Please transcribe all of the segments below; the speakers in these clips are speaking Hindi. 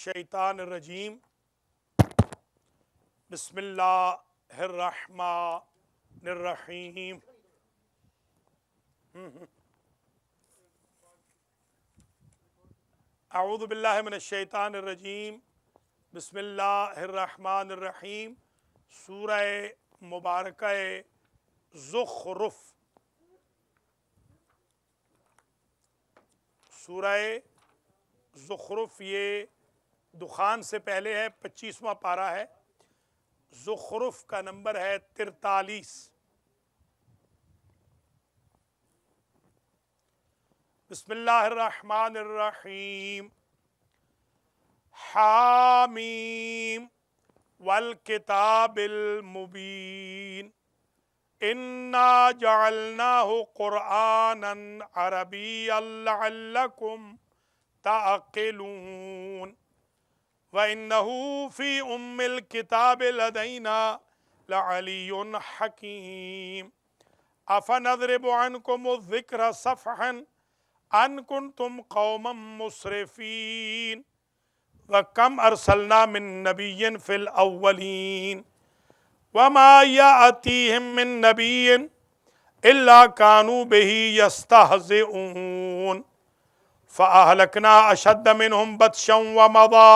मिनश्शैतानिर्रजीम बिस्मिल्लाहिर्रहमानिर्रहीम। अऊज़ु बिल्लाहि मिनश्शैतानिर्रजीम बिस्मिल्लाहिर्रहमानिर्रहीम। सूरह मुबारका ज़ुख़रुफ़, सूरह ज़ुख़रुफ़ ये दुखान से पहले है, 25वां पारा है। ज़ुख़रुफ़ का नंबर है 43। बिस्मिल्लाहिर्रहमानिर्रहीम। हामीम वल किताबिल मुबीन इन्ना जअलनाहु क़ुरआनन अरबिय्यन लअल्लकुम ताक़िलून व इन्नहु फ़ी उम्मिल किताबि लदैना लअलियुन हकीम अफ़नज़रिबु अन्कुमुज़्ज़िक्र सफ़हन अन कुन्तुम क़ौमम मुस्रिफ़ीन व कम अरसलना मिन नबिय्यिन फ़िल अव्वलीन वमा याअतीहिम मिन नबिय्यिन इल्ला कानू बिही यस्तहज़िऊन फ़अहलकना अशद्द मिनहुम बत्शन व मज़ा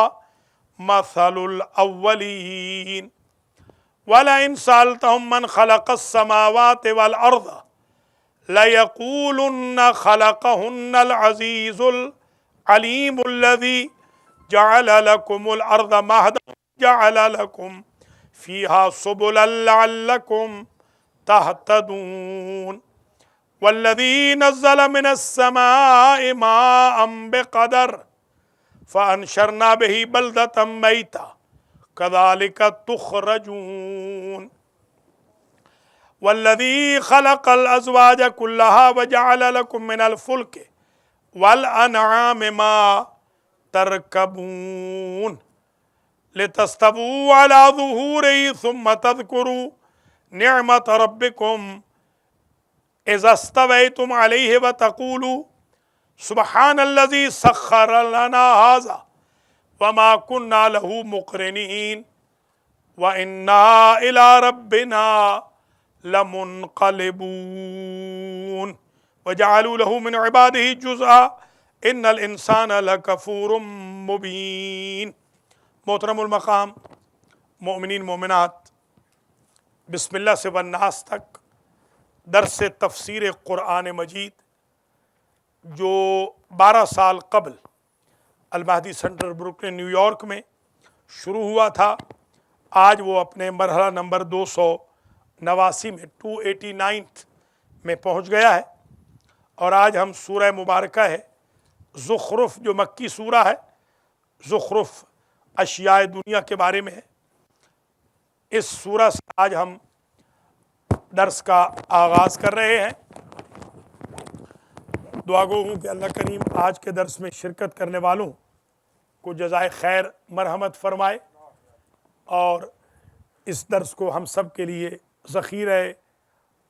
मसलुल अव्वलीन वलइन सअल्तहुम मन ख़लक़स समावाति वल अर्ज़ लयक़ूलुन्न ख़लक़हुन्नल अज़ीज़ुल अलीमुल्लज़ी जअल लकुमुल अर्ज़ महदन जअल लकुम फ़ीहा सुबुलन लअल्लकुम तहतदून वल्लज़ी नज़्ज़ल मिनस समाइ माअन बिक़दर फ़अनशरना बिही बल्दतम मैता कज़ालिक तुख़रजून वल्लज़ी ख़लक़ल अज़वाज कुल्लहा व जअल लकुम मिनल फ़ुल्कि वल अनआमि मा तरकबून लितस्तवू अला ज़ुहूरिही सुम्म तज़्कुरू निअमत रब्बिकुम इज़ा इस्तवैतुम अलैहि व तक़ूलू सुब्हानल्लज़ी सख़्ख़र लना हाज़ा वमा कुन्ना लहू मुक़रिनीन व इन्ना इला रब्बिना लमुनक़लिबून व जअलू लहू मिन इबादिही जुज़आ इन्नल इंसाना लकफ़ूरुम मुबीन। मोहतरमुल मक़ाम मोमिनीन मोमिनात, बिस्मिल्लाह से वन्नास तक दर्स तफ़सीर क़ुरआन मजीद जो 12 साल कबल अल-महदी सेंटर ब्रुकलिन न्यूयॉर्क में शुरू हुआ था, आज वो अपने मरहला नंबर 289 में 289 में पहुंच गया है। और आज हम सूरह मुबारका है ज़ुख़रुफ़ जो मक्की सूरा है। ज़ुख़रुफ़ अशियाए दुनिया के बारे में है। इस सूरा से आज हम दर्स का आगाज़ कर रहे हैं। दुआ गो हूँ कि अल्लाह करीम आज के दर्स में शिरकत करने वालों को जज़ाए खैर मरहमत फरमाए और इस दर्स को हम सब के लिए ज़ख़ीरे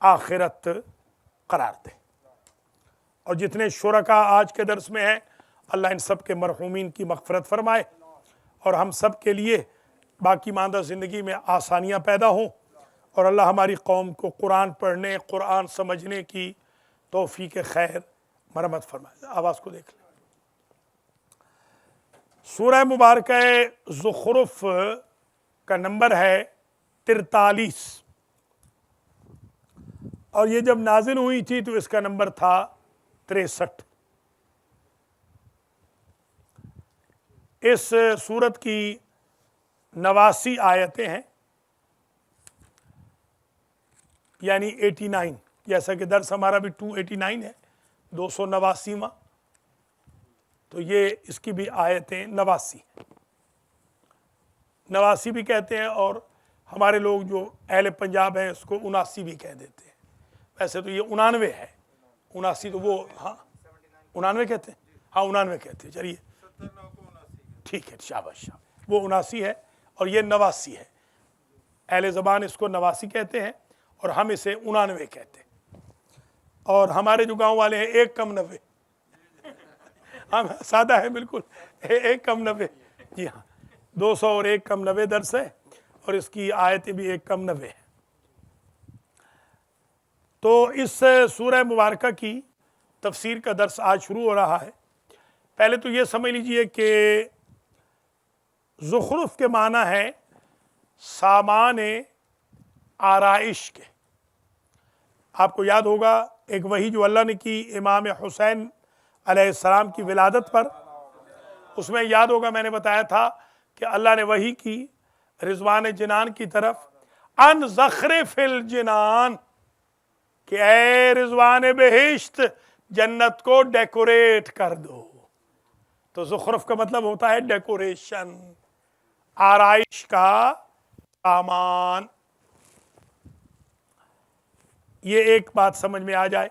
आखिरत करार दे। और जितने शुरका आज के दर्स में हैं, अल्लाह इन सब के मरहूमीन की मग़फ़िरत फरमाए और हम सब के लिए बाकी मांदा ज़िंदगी में आसानियाँ पैदा हों और अल्लाह हमारी कौम को कुरान पढ़ने, कुरान समझने की तौफ़ीक़ खैर मरहमत फरमाए। आवाज़ को देख लें। सूरह मुबारका ज़ुख़रुफ़ का नंबर है 43 और ये जब नाज़िल हुई थी तो इसका नंबर था 63। इस सूरत की 89 आयतें हैं, यानी 89, जैसा कि दर्स हमारा भी 289 है, 289वां, तो ये इसकी भी आयतें 89 हैं। 89 भी कहते हैं और हमारे लोग जो अहले पंजाब हैं उसको 79 भी कह देते हैं। वैसे तो ये 99 है, 79 तो वो, हाँ 99 कहते हैं, हाँ 99 कहते हैं। चलिए ठीक है, शाबाश, वो 79 है और ये 89 है। अहले ज़बान इसको 89 कहते हैं और हम इसे 99 कहते हैं। और हमारे जो गांव वाले हैं 1 कम 90, हम सादा है बिल्कुल, 1 कम 90, जी हाँ, 200 और 1 कम 90 दर्स है, और इसकी आयतें भी 1 कम 90 है। तो इस सूरह मुबारका की तफसीर का दर्स आज शुरू हो रहा है। पहले तो ये समझ लीजिए कि ज़ुख़रुफ़ के माना है सामान आराइश के। आपको याद होगा एक वही जो अल्लाह ने की इमाम हुसैन अलैहिस्सलाम की विलादत पर, उसमें याद होगा मैंने बताया था कि अल्लाह ने वही की रिजवान जिनान की तरफ, अन ज़ख़रिफ़िल जिनान, कि ऐ रिजवान बेहिश्त जन्नत को डेकोरेट कर दो। तो ज़ुख़रुफ़ का मतलब होता है डेकोरेशन, आराइश का सामान। ये एक बात समझ में आ जाए।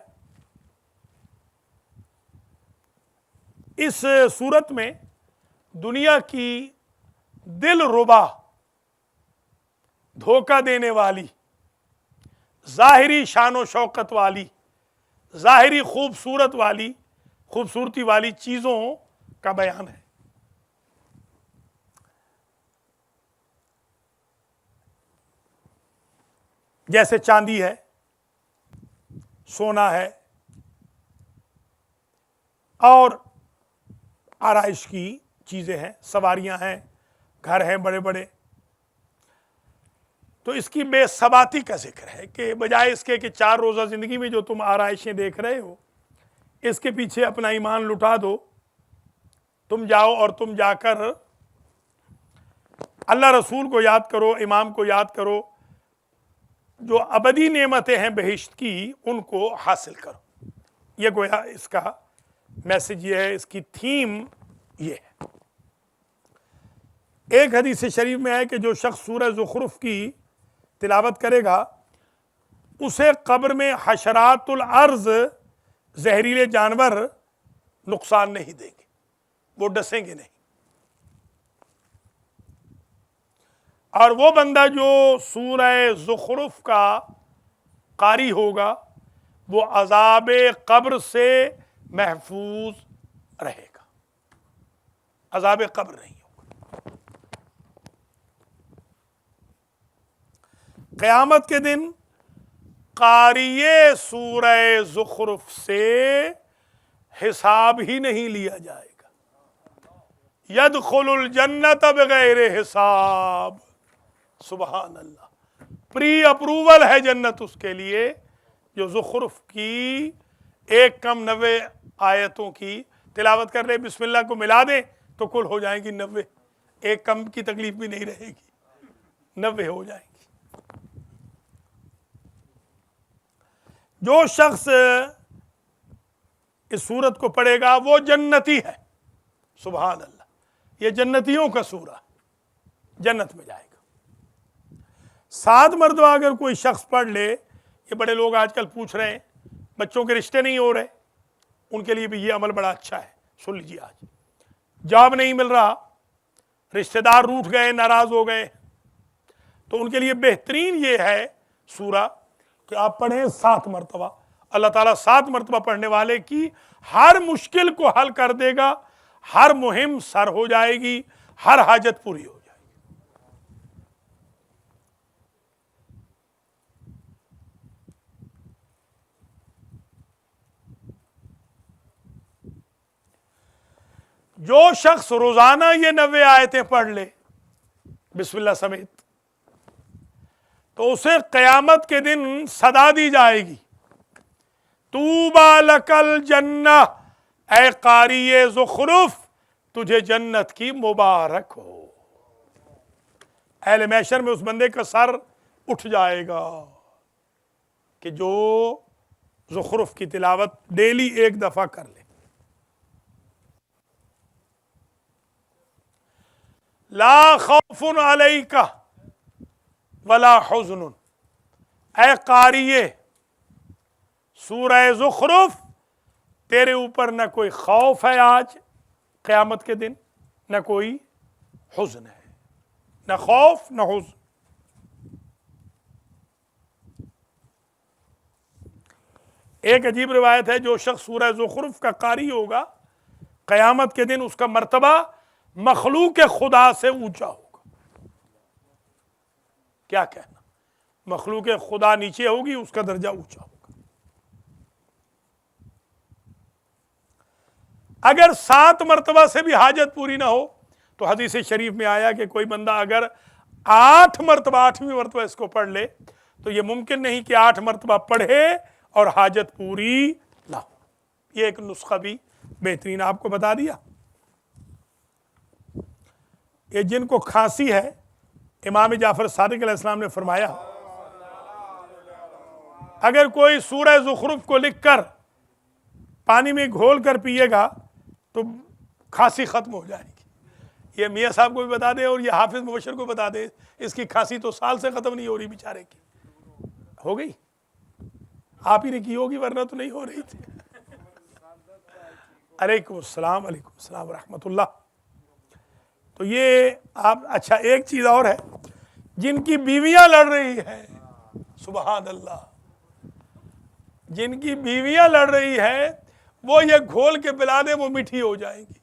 इस सूरत में दुनिया की दिल रुबा, धोखा देने वाली, ज़ाहिरी शानो शौकत वाली, ज़ाहिरी खूबसूरती वाली चीज़ों का बयान है। जैसे चांदी है, सोना है, और आराइश की चीज़ें हैं, सवारियां हैं, घर हैं बड़े बड़े। तो इसकी बेसबाती का जिक्र है कि बजाय इसके कि 4 रोज़ा ज़िंदगी में जो तुम आराइशें देख रहे हो, इसके पीछे अपना ईमान लुटा दो। तुम जाओ और तुम जाकर अल्लाह रसूल को याद करो, इमाम को याद करो, जो अबदी नेमतें हैं बहिश्त की, उनको हासिल करो। ये गोया इसका मैसेज ये है, इसकी थीम ये है। एक हदीस शरीफ में है कि जो शख्स सूरह ज़ुख़रुफ़ की तिलावत करेगा उसे कब्र में हशरातुल अर्ज़, जहरीले जानवर नुकसान नहीं देंगे, वो डसेंगे नहीं। और वो बंदा जो सूरह ज़ुख़रुफ़ का कारी होगा वो अज़ाबे कब्र से महफूज रहेगा, अज़ाबे कब्र नहीं होगा। क़यामत के दिन क़ारिए सूरह ज़ुख़रुफ़ से हिसाब ही नहीं लिया जाएगा। यदखुलुल जन्नत बिग़ैरि हिसाब, सुबहान अल्लाह। प्री अप्रूवल है जन्नत उसके लिए जो ज़ुख़रुफ़ की 1 कम 90 आयतों की तिलावत कर ले। बिस्मिल्लाह को मिला दें तो कुल हो जाएंगी 90, 1 कम की तकलीफ भी नहीं रहेगी, 90 हो जाएंगी। जो शख्स इस सूरत को पढ़ेगा वो जन्नती है, सुभान अल्लाह। ये जन्नतियों का सूरा, जन्नत में जाएगा। 7 मरतबा अगर कोई शख्स पढ़ ले, ये बड़े लोग आजकल पूछ रहे हैं बच्चों के रिश्ते नहीं हो रहे, उनके लिए भी ये अमल बड़ा अच्छा है। सुन लीजिए, आज जॉब नहीं मिल रहा, रिश्तेदार रूठ गए, नाराज हो गए, तो उनके लिए बेहतरीन ये है सूरा कि आप पढ़ें 7 मरतबा। अल्लाह ताला 7 मरतबा पढ़ने वाले की हर मुश्किल को हल कर देगा, हर मुहिम सर हो जाएगी, हर हाजत पूरी हो जाएगी। जो शख्स रोजाना ये 90 आयतें पढ़ ले बिस्मिल्लाह समेत, तो उसे क़यामत के दिन सदा दी जाएगी, तूबा लकल जन्नह, ऐ क़ारिए ज़ुख़रुफ़ तुझे जन्नत की मुबारक हो। अहले महशर में उस बंदे का सर उठ जाएगा कि जो ज़ुख़रुफ़ की तिलावत डेली 1 दफ़ा कर ले। ला खौफुन अलैका वला हुज़्नुन, ऐ क़ारिए सूरह ज़ुख़रुफ़ तेरे ऊपर न कोई खौफ है आज क़यामत के दिन, न कोई हुज़्न है, न खौफ न हुज़्न। एक अजीब रिवायत है, जो शख्स सूरह ज़ुख़रुफ़ का कारी होगा क़यामत के दिन उसका मर्तबा मखलूक खुदा से ऊंचा होगा। क्या कहना, मखलूक खुदा नीचे होगी, उसका दर्जा ऊंचा होगा। अगर 7 मरतबा से भी हाजत पूरी ना हो तो हदीस शरीफ में आया कि कोई बंदा अगर 8 मरतबा, 8वीं मरतबा इसको पढ़ ले तो यह मुमकिन नहीं कि 8 मरतबा पढ़े और हाजत पूरी ना हो। यह एक नुस्खा भी बेहतरीन आपको बता दिया। ये जिनको खांसी है, इमाम जाफर सादिक अलैहिस्सलाम ने फरमाया अगर कोई सूरह ज़ुखरुफ को लिखकर पानी में घोल कर पिएगा तो खांसी खत्म हो जाएगी। ये मियाँ साहब को भी बता दे और ये हाफिज मुबशर को बता दे, इसकी खांसी तो साल से खत्म नहीं हो रही बेचारे की। हो गई, आप ही ने की होगी वरना तो नहीं हो रही थी। अलैकुम अस्सलाम व रहमतुल्लाह। तो ये आप, अच्छा एक चीज और है, जिनकी बीवियां लड़ रही हैं, सुबहान अल्लाह, जिनकी बीवियां लड़ रही हैं वो ये घोल के पिला दे वो मीठी हो जाएंगी।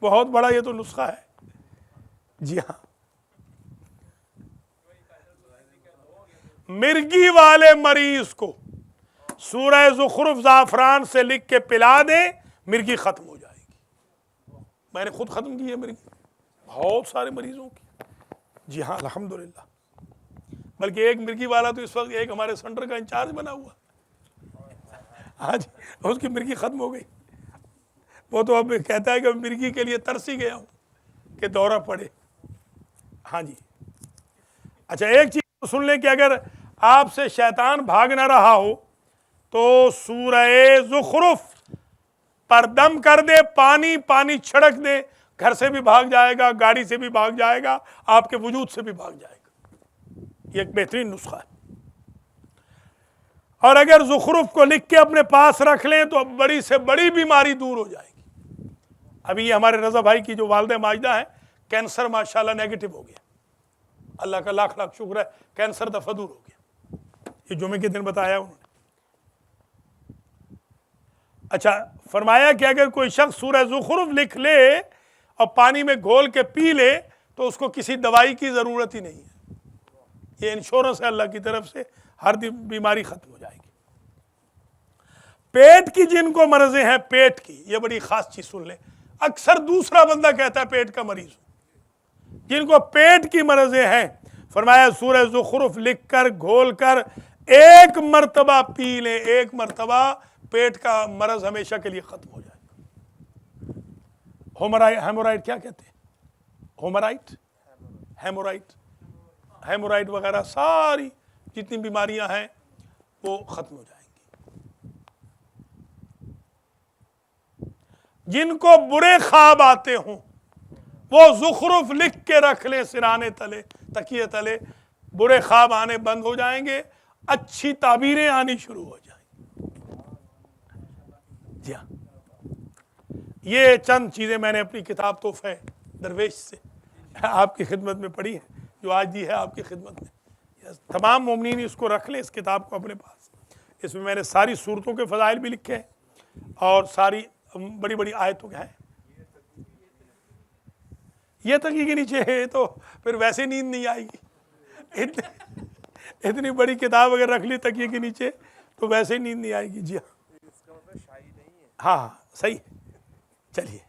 बहुत बड़ा ये तो नुस्खा है। जी हाँ, मिर्गी वाले मरीज को सूरह ज़ुखरुफ ज़ाफ़रान से लिख के पिला दे, मिर्गी खत्म हो जाएगी। मैंने खुद खत्म की है मिर्गी, बहुत सारे मरीजों की। जी हाँ अल्हम्दुलिल्लाह। बल्कि एक मिर्गी वाला तो इस वक्त एक हमारे सेंटर का इंचार्ज बना हुआ। हाँ जी, उसकी मिर्गी खत्म हो गई। वो तो अब कहता है कि मिर्गी के लिए तरस ही गया हूँ कि दौरा पड़े। हाँ जी। अच्छा एक चीज सुन लें कि अगर आपसे शैतान भाग ना रहा हो तो सूरह ज़ुखरुफ पर दम कर दे, पानी पानी छिड़क दे, घर से भी भाग जाएगा, गाड़ी से भी भाग जाएगा, आपके वजूद से भी भाग जाएगा। ये एक बेहतरीन नुस्खा है। और अगर ज़ुखरुफ को लिख के अपने पास रख लें तो बड़ी से बड़ी बीमारी दूर हो जाएगी। अभी ये हमारे रज़ा भाई की जो वालिदा माजिदा है, कैंसर माशाल्लाह नेगेटिव हो गया, अल्लाह का लाख लाख शुक्र है, कैंसर दफा दूर हो गया। ये जुमे के दिन बताया उन्होंने। अच्छा फरमाया कि अगर कोई शख्स सूरह ज़ुखरुफ लिख ले और पानी में घोल के पी ले तो उसको किसी दवाई की ज़रूरत ही नहीं है। ये इंश्योरेंस है अल्लाह की तरफ से, हर बीमारी खत्म हो जाएगी। पेट की जिनको मर्ज़ें हैं, पेट की, ये बड़ी खास चीज सुन ले, अक्सर दूसरा बंदा कहता है पेट का मरीज हूं। जिनको पेट की मर्ज़ें हैं, फरमाया सूरह ज़ुखरुफ लिख कर घोल कर एक मरतबा पी ले, एक मरतबा, पेट का मरज हमेशा के लिए खत्म हो जाएगा। हेमोराइड क्या कहते हैं, हेमोराइड वगैरह सारी जितनी बीमारियां हैं वो खत्म हो जाएंगी। जिनको बुरे ख्वाब आते हों वो ज़ुखरुफ लिख के रख लें सिराने तले, तकिए तले, बुरे ख्वाब आने बंद हो जाएंगे, अच्छी ताबीरें आनी शुरू हो जाएंगी। जी हाँ, ये चंद चीज़ें मैंने अपनी किताब तोहफे दरवेश से आपकी खिदमत में पढ़ी है, जो आज दी है आपकी खिदमत में। तमाम मोमिनीन इसको रख लें, इस किताब को अपने पास। इसमें मैंने सारी सूरतों के फ़ज़ाइल भी लिखे हैं और सारी बड़ी बड़ी आयतों के हैं। ये तकिए के नीचे है तो फिर वैसे नींद नहीं आएगी। इतनी बड़ी किताब अगर रख ली तकिए के नीचे तो वैसे नींद नहीं आएगी। जी हाँ, हाँ सही है। चलिए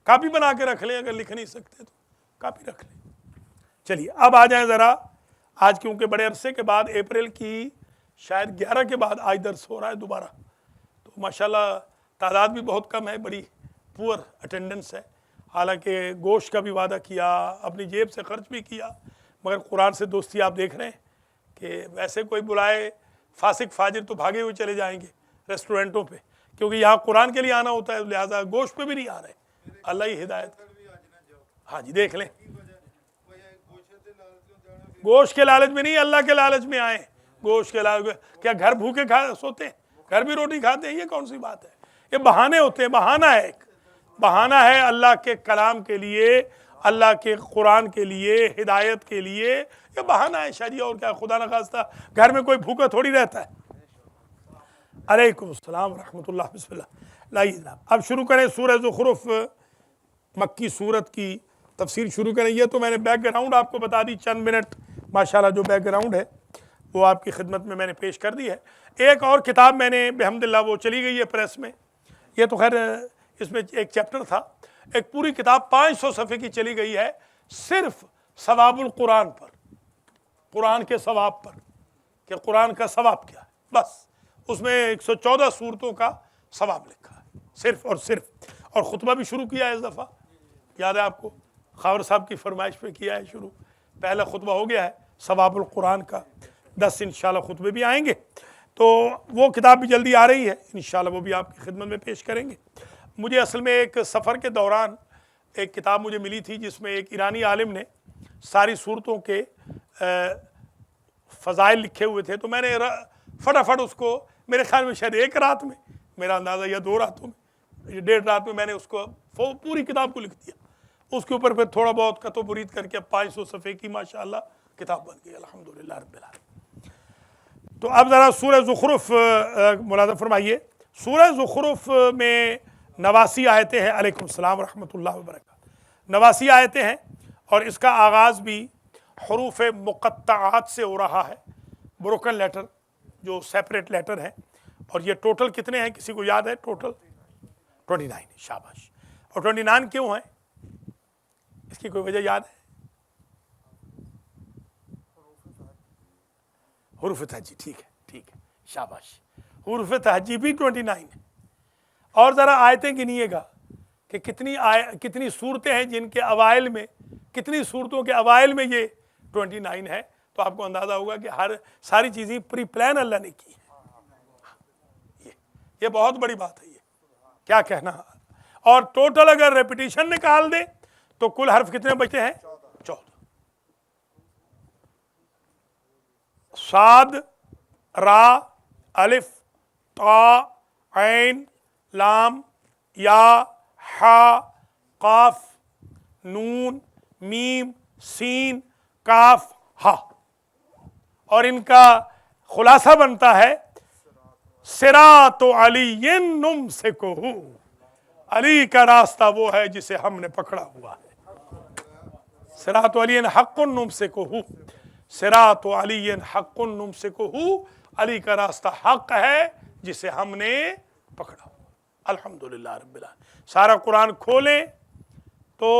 कापी बना के रख लें, अगर लिख नहीं सकते तो कापी रख लें। चलिए अब आ जाएं ज़रा, आज क्योंकि बड़े अरसे के बाद, अप्रैल की शायद 11 के बाद आज दर्स हो रहा है दोबारा, तो माशाल्लाह तादाद भी बहुत कम है, बड़ी पुअर अटेंडेंस है। हालांकि गोश्त का भी वादा किया, अपनी जेब से खर्च भी किया, मगर कुरान से दोस्ती आप देख रहे हैं कि वैसे कोई बुलाए फासिक फाजिर तो भागे हुए चले जाएंगे रेस्टोरेंटों पे, क्योंकि यहाँ कुरान के लिए आना होता है, लिहाजा गोश्त पे भी नहीं आ रहे। अल्लाह ही हिदायत। हाँ जी देख लें, गोश्त के लालच में नहीं, अल्लाह के लालच में आए। गोश्त के लालच, क्या घर भूखे खा सोते हैं, घर भी रोटी खाते हैं, ये कौन सी बात है। ये बहाने होते हैं, बहाना है, एक बहाना है अल्लाह के कलाम के लिए, अल्लाह के कुरान के लिए, हिदायत के लिए, ये बहाना है शायद। और क्या, खुदा न खास्ता घर में कोई भूखा थोड़ी रहता है। अलैकुम अस्सलाम व रहमतुल्लाह। बिस्मिल्लाह, लाइए जनाब अब शुरू करें सूरह ज़ुखरुफ मक्की सूरत की तफसीर शुरू करें। ये तो मैंने बैकग्राउंड आपको बता दी, चंद मिनट माशाल्लाह जो बैकग्राउंड है वो आपकी खिदमत में मैंने पेश कर दी है। एक और किताब मैंने बेहमदुल्लाह वो चली गई है प्रेस में, ये तो खैर इसमें एक चैप्टर था, एक पूरी किताब 500 सफ़े की चली गई है सिर्फ सवाबुल कुरान पर, कुरान के सवाब पर, कि कुरान का सवाब क्या है। बस उसमें 114 सूरतों का सवाब लिखा है सिर्फ और सिर्फ। और ख़ुतबा भी शुरू किया है इस दफ़ा, याद है आपको, खावर साहब की फरमाइश पे किया है शुरू। पहला खुतबा हो गया है सवाबुल कुरान का, 10 इंशाल्लाह खुतबे भी आएंगे। तो वो किताब भी जल्दी आ रही है इंशाल्लाह, वो भी आपकी खिदमत में पेश करेंगे। मुझे असल में एक सफ़र के दौरान एक किताब मुझे मिली थी जिसमें एक ईरानी आलिम ने सारी सूरतों के फ़ज़ाइल लिखे हुए थे। तो मैंने फटाफट उसको, मेरे ख्याल में शायद एक रात में, मेरा अंदाज़ा या 2 रातों में, 1.5 रात में मैंने उसको पूरी किताब को लिख दिया। उसके ऊपर फिर थोड़ा बहुत कतो बुरीद करके अब 500 सफ़े की माशाअल्लाह किताब बन गई, अल्हम्दुलिल्लाह रब्बिल आलमीन। तो अब ज़रा सूरह ज़ुख़रुफ़ मुलाज़ा फरमाइए। सूरह ज़ुख़रुफ़ में 89 आयतें हैं। अलैकुम सलाम रहमतुल्लाहि व बरकातहू। 89 आयतें हैं और इसका आगाज़ भी हरूफ मुक़त्तआत से हो रहा है, ब्रोकन लेटर जो सेपरेट लेटर हैं। और ये टोटल कितने हैं, किसी को याद है? टोटल 29। शाबाश। और 29 क्यों हैं, इसकी कोई वजह याद है? हुरूफ तहज्जी, ठीक है, ठीक है, शाबाश। हुरूफ तहज्जी भी 29 है। और ज़रा आयतें गिनिएगा कि कितनी सूरतें हैं जिनके अवाइल में, कितनी सूरतों के अवाइल में ये 29 है, तो आपको अंदाज़ा होगा कि हर सारी चीज़ें प्री प्लान अल्लाह ने की है। ये बहुत बड़ी बात है, ये क्या कहना। और टोटल अगर रेपिटेशन निकाल दे तो कुल हर्फ कितने बचते हैं? 14। साद, रा, अलिफ, ता, ऐन, लाम, या, हा, काफ, नून, मीम, सीन, काफ, हा। और इनका खुलासा बनता है सिरातो अलीय्यिन नुमसिकुहु, अली का रास्ता वो है जिसे हमने पकड़ा हुआ है। सिरातो अलीय्यिन हक़्क़ुन नुमसिकुहु, सिरातो अलीय्यिन हक़्क़ुन नुमसिकुहु, अली का रास्ता हक है जिसे हमने पकड़ा। अल्हम्दुलिल्लाह रब्बिल आलमीन। सारा कुरान खोलें तो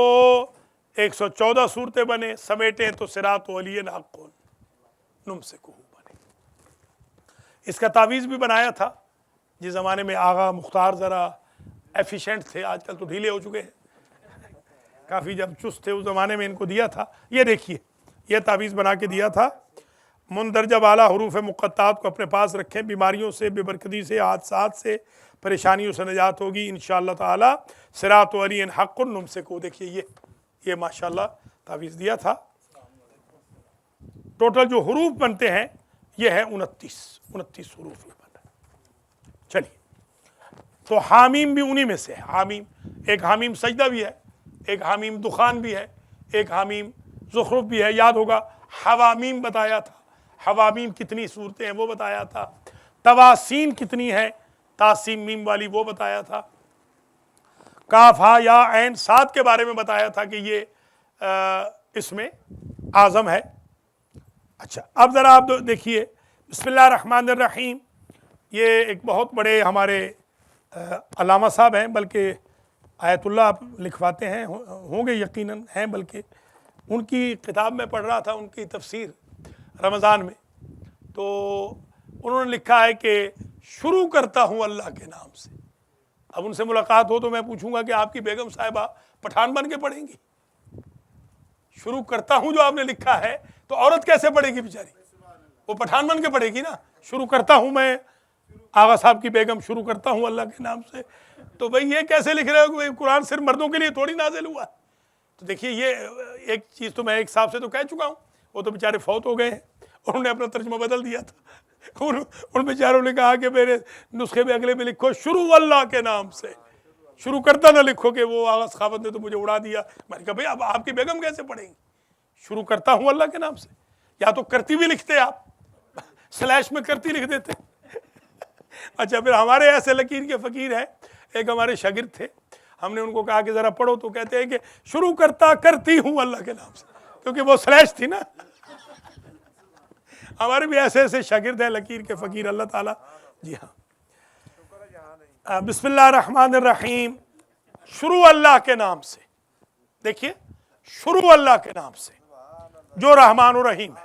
114 सूरतें बने, समेटें तो सिरातो अलीय्यिन हक़्क़ुन नुमसिकुहु बने। इसका तावीज़ भी बनाया था जिस ज़माने में आगा मुख्तार ज़रा एफिशिएंट थे, आजकल तो ढीले हो चुके हैं, काफ़ी जब चुस्त थे उस ज़माने में इनको दिया था। ये देखिए, ये तावीज़ बना के दिया था, मुंदरजा वाला हुरूफ मुक़त्तात को अपने पास रखें, बीमारियों से, बेबरकती से, हादसात से, परेशानियों से निजात होगी इंशाअल्लाह ताला। सिरातो अलीय्यिन हक़्क़ुन नुमसिकुहु, देखिए ये माशाअल्लाह तावीज़ दिया था। टोटल जो हुरूफ बनते हैं ये है 29 हुरूफ ये बन रहा है। चलिए, तो हामीम भी उन्हीं में से है। हामीम, एक हामीम सजदा भी है, एक हामीम दुखान भी है, एक हामीम ज़ुख़रुफ़ भी है। याद होगा हवामीम बताया था, हवामीम कितनी सूरतें हैं वो बताया था। तवासीन कितनी है, तासीम मीम वाली, वो बताया था। काफ, हा, या, ऐन, साद के बारे में बताया था कि ये इसमें आज़म है। अच्छा, अब ज़रा आप देखिए, बिस्मिल्लाह रहमान रहीम। ये एक बहुत बड़े हमारे अल्लामा साहब हैं, बल्कि आयतुल्लाह आप लिखवाते हैं, होंगे यकीनन हैं, बल्कि उनकी किताब में पढ़ रहा था, उनकी तफसीर रमज़ान में, तो उन्होंने लिखा है कि शुरू करता हूँ अल्लाह के नाम से। अब उनसे मुलाकात हो तो मैं पूछूंगा कि आपकी बेगम साहिबा पठान बन के पढ़ेंगी? शुरू करता हूँ जो आपने लिखा है तो औरत कैसे पढ़ेगी बेचारी? वो पठान बन के पढ़ेगी ना। शुरू करता हूँ मैं, आगा साहब की बेगम, शुरू करता हूँ अल्लाह के नाम से, तो भाई ये कैसे लिख रहे हो कि कुरान सिर्फ मर्दों के लिए थोड़ी नाजिल हुआ? तो देखिए, ये एक चीज़ तो मैं एक साहब से तो कह चुका हूँ, वो तो बेचारे फौत हो गए हैं, उन्होंने अपना तर्जुमा बदल दिया था। उन बेचारों ने कहा कि मेरे नुस्खे में अगले में लिखो शुरू अल्लाह के नाम से, शुरू करता ना लिखो कि वो आगा सखावत ने तो मुझे उड़ा दिया। मैंने कहा भाई अब आपकी बेगम कैसे पढ़ेंगी? शुरू करता हूँ अल्लाह के नाम से, या तो करती भी लिखते आप, स्लैश में करती लिख देते। अच्छा, फिर हमारे ऐसे लकीर के फ़कीर हैं, एक हमारे शागिर्द थे, हमने उनको कहा कि ज़रा पढ़ो, तो कहते हैं कि शुरू करती हूँ अल्लाह के नाम से, क्योंकि वो स्लैश थी ना। हमारे भी ऐसे ऐसे शागिर्द हैं लकीर के फ़कीर, अल्लाह ताला। जी हाँ, बिस्मिल्लाह रहमान रहीम, शुरू अल्लाह के नाम से। देखिए, शुरू अल्लाह के नाम से जो रहमान और रहीम है,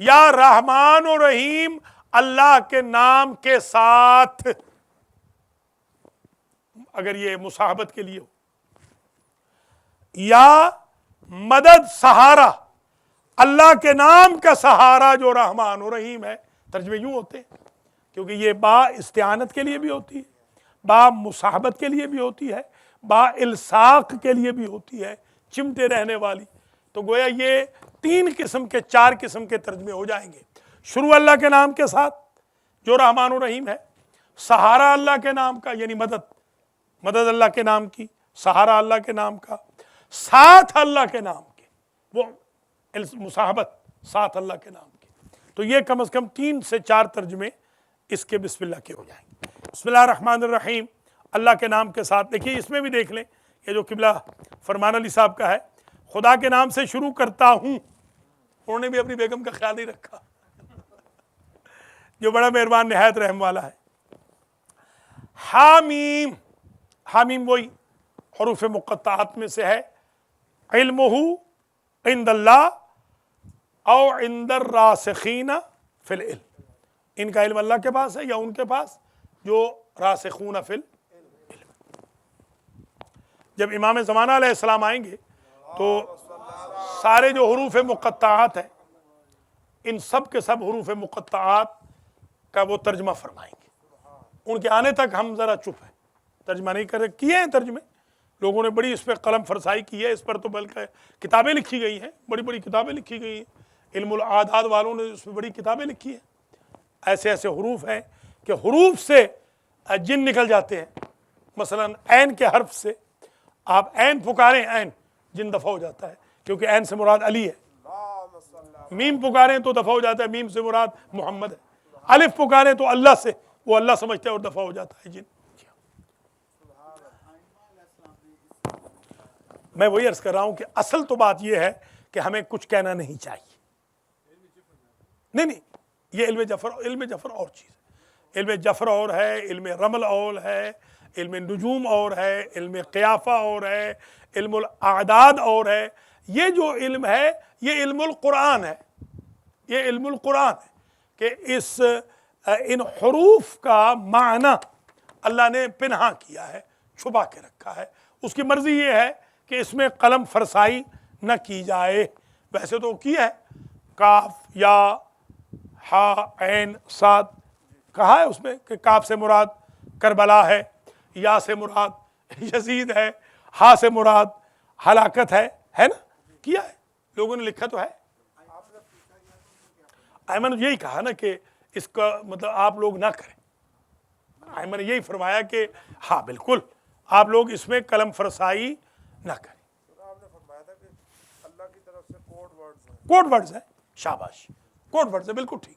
या रहमान और रहीम अल्लाह के नाम के साथ, अगर ये मुसाहबत के लिए हो, या मदद सहारा, अल्लाह के नाम का सहारा जो रहमान और रहीम है। तर्जमे यूं होते हैं, क्योंकि ये बा इस्तिआनत के लिए भी होती है, बा मुसाहबत के लिए भी होती है, बा इल्साक के लिए भी होती है, चिमटे रहने वाली। तो गोया ये 3 किस्म के 4 किस्म के तर्जमे हो जाएंगे। शुरू अल्लाह के नाम के साथ जो रहमान और रहीम है, सहारा अल्लाह के नाम का, यानी मदद अल्लाह के नाम की, सहारा अल्लाह के नाम का, साथ अल्लाह के नाम के, वो मुसाहबत साथ अल्लाह के नाम की। तो ये कम से कम 3 से 4 तर्जमे इसके बिस्मिल्लाह के हो जाएंगे। बिस्मिल्लाह रहमान रहीम, अल्लाह के नाम के साथ। देखिए, इसमें भी देख लें, ये जो किबला फरमान अली साहब का है, खुदा के नाम से शुरू करता हूँ, उन्होंने भी अपनी बेगम का ख्याल नहीं रखा, जो बड़ा मेहरबान निहायत रहम वाला है। हामीम, हामीम वही हरूफ मुक़त्तआत में से है। इल्मुहु इंदल्लाह औ इंदर रासिखीना फिल इल्म, इनका इल्म अल्लाह के पास है या उनके पास जो रासिखूना फिल इल्म। जब इमाम ज़माना अलैहिस्सलाम आएंगे तो सारे जो हरूफ मुक़त्तआत हैं, इन सब के सब हरूफ मुक़त्तआत का वो तर्जमा फरमाएंगे। उनके आने तक हम ज़रा चुप हैं, तर्जमा नहीं कर रहे। किए हैं तर्जमे, लोगों ने बड़ी इस पर कलम फरसाई की है, इस पर तो बल्कि किताबें लिखी गई हैं, बड़ी बड़ी किताबें लिखी गई हैं। इल्मुल आदाद वालों ने उस पर बड़ी किताबें लिखी हैं। ऐसे ऐसे हरूफ हैं कि हरूफ से जिन निकल जाते हैं। मसलन ऐन के हर्फ से आप ऐन पुकारें, ऐन जिन दफ़ा हो जाता है, क्योंकि ऐन से मुराद अली है। मीम पुकारें तो दफ़ा हो जाता है, मीम से मुराद मोहम्मद है। अलिफ पुकारें तो अल्लाह से, वो अल्लाह समझते हैं और दफ़ा हो जाता है जिन। मैं वही अर्ज़ कर रहा हूँ कि असल तो बात यह है कि हमें कुछ कहना नहीं चाहिए। नहीं, ये इल्म जफ़र और चीज़ है। इल्म जफ़र और है, इल्म रमल और है, इल्म नुजूम और है, इल्म क़ियाफ़ा और है, इल्मुल आदाद और है। ये जो इल्म है ये इल्मुल कुरान है, ये इल्मुल कुरान है कि इन हुरूफ का माना अल्लाह ने पिन्हा किया है, छुपा के रखा है। उसकी मर्ज़ी ये है कि इसमें कलम फरसाई न की जाए। वैसे तो किया है, काफ या हा ऐन साद कहा है उसमें कि काफ से मुराद करबला है, या से मुराद यजीद है, हा से मुराद हलाकत है ना, किया है, लोगों ने लिखा तो है। मैंने यही कहा ना कि इसका मतलब आप लोग ना करें। मैंने यही फरमाया कि हाँ बिल्कुल आप लोग इसमें कलम फरसाई ना करें। आपने फरमाया था कि अल्लाह की तरफ से कोड वर्ड्स हैं, शाबाश, कोड वर्ड्स है, बिल्कुल ठीक।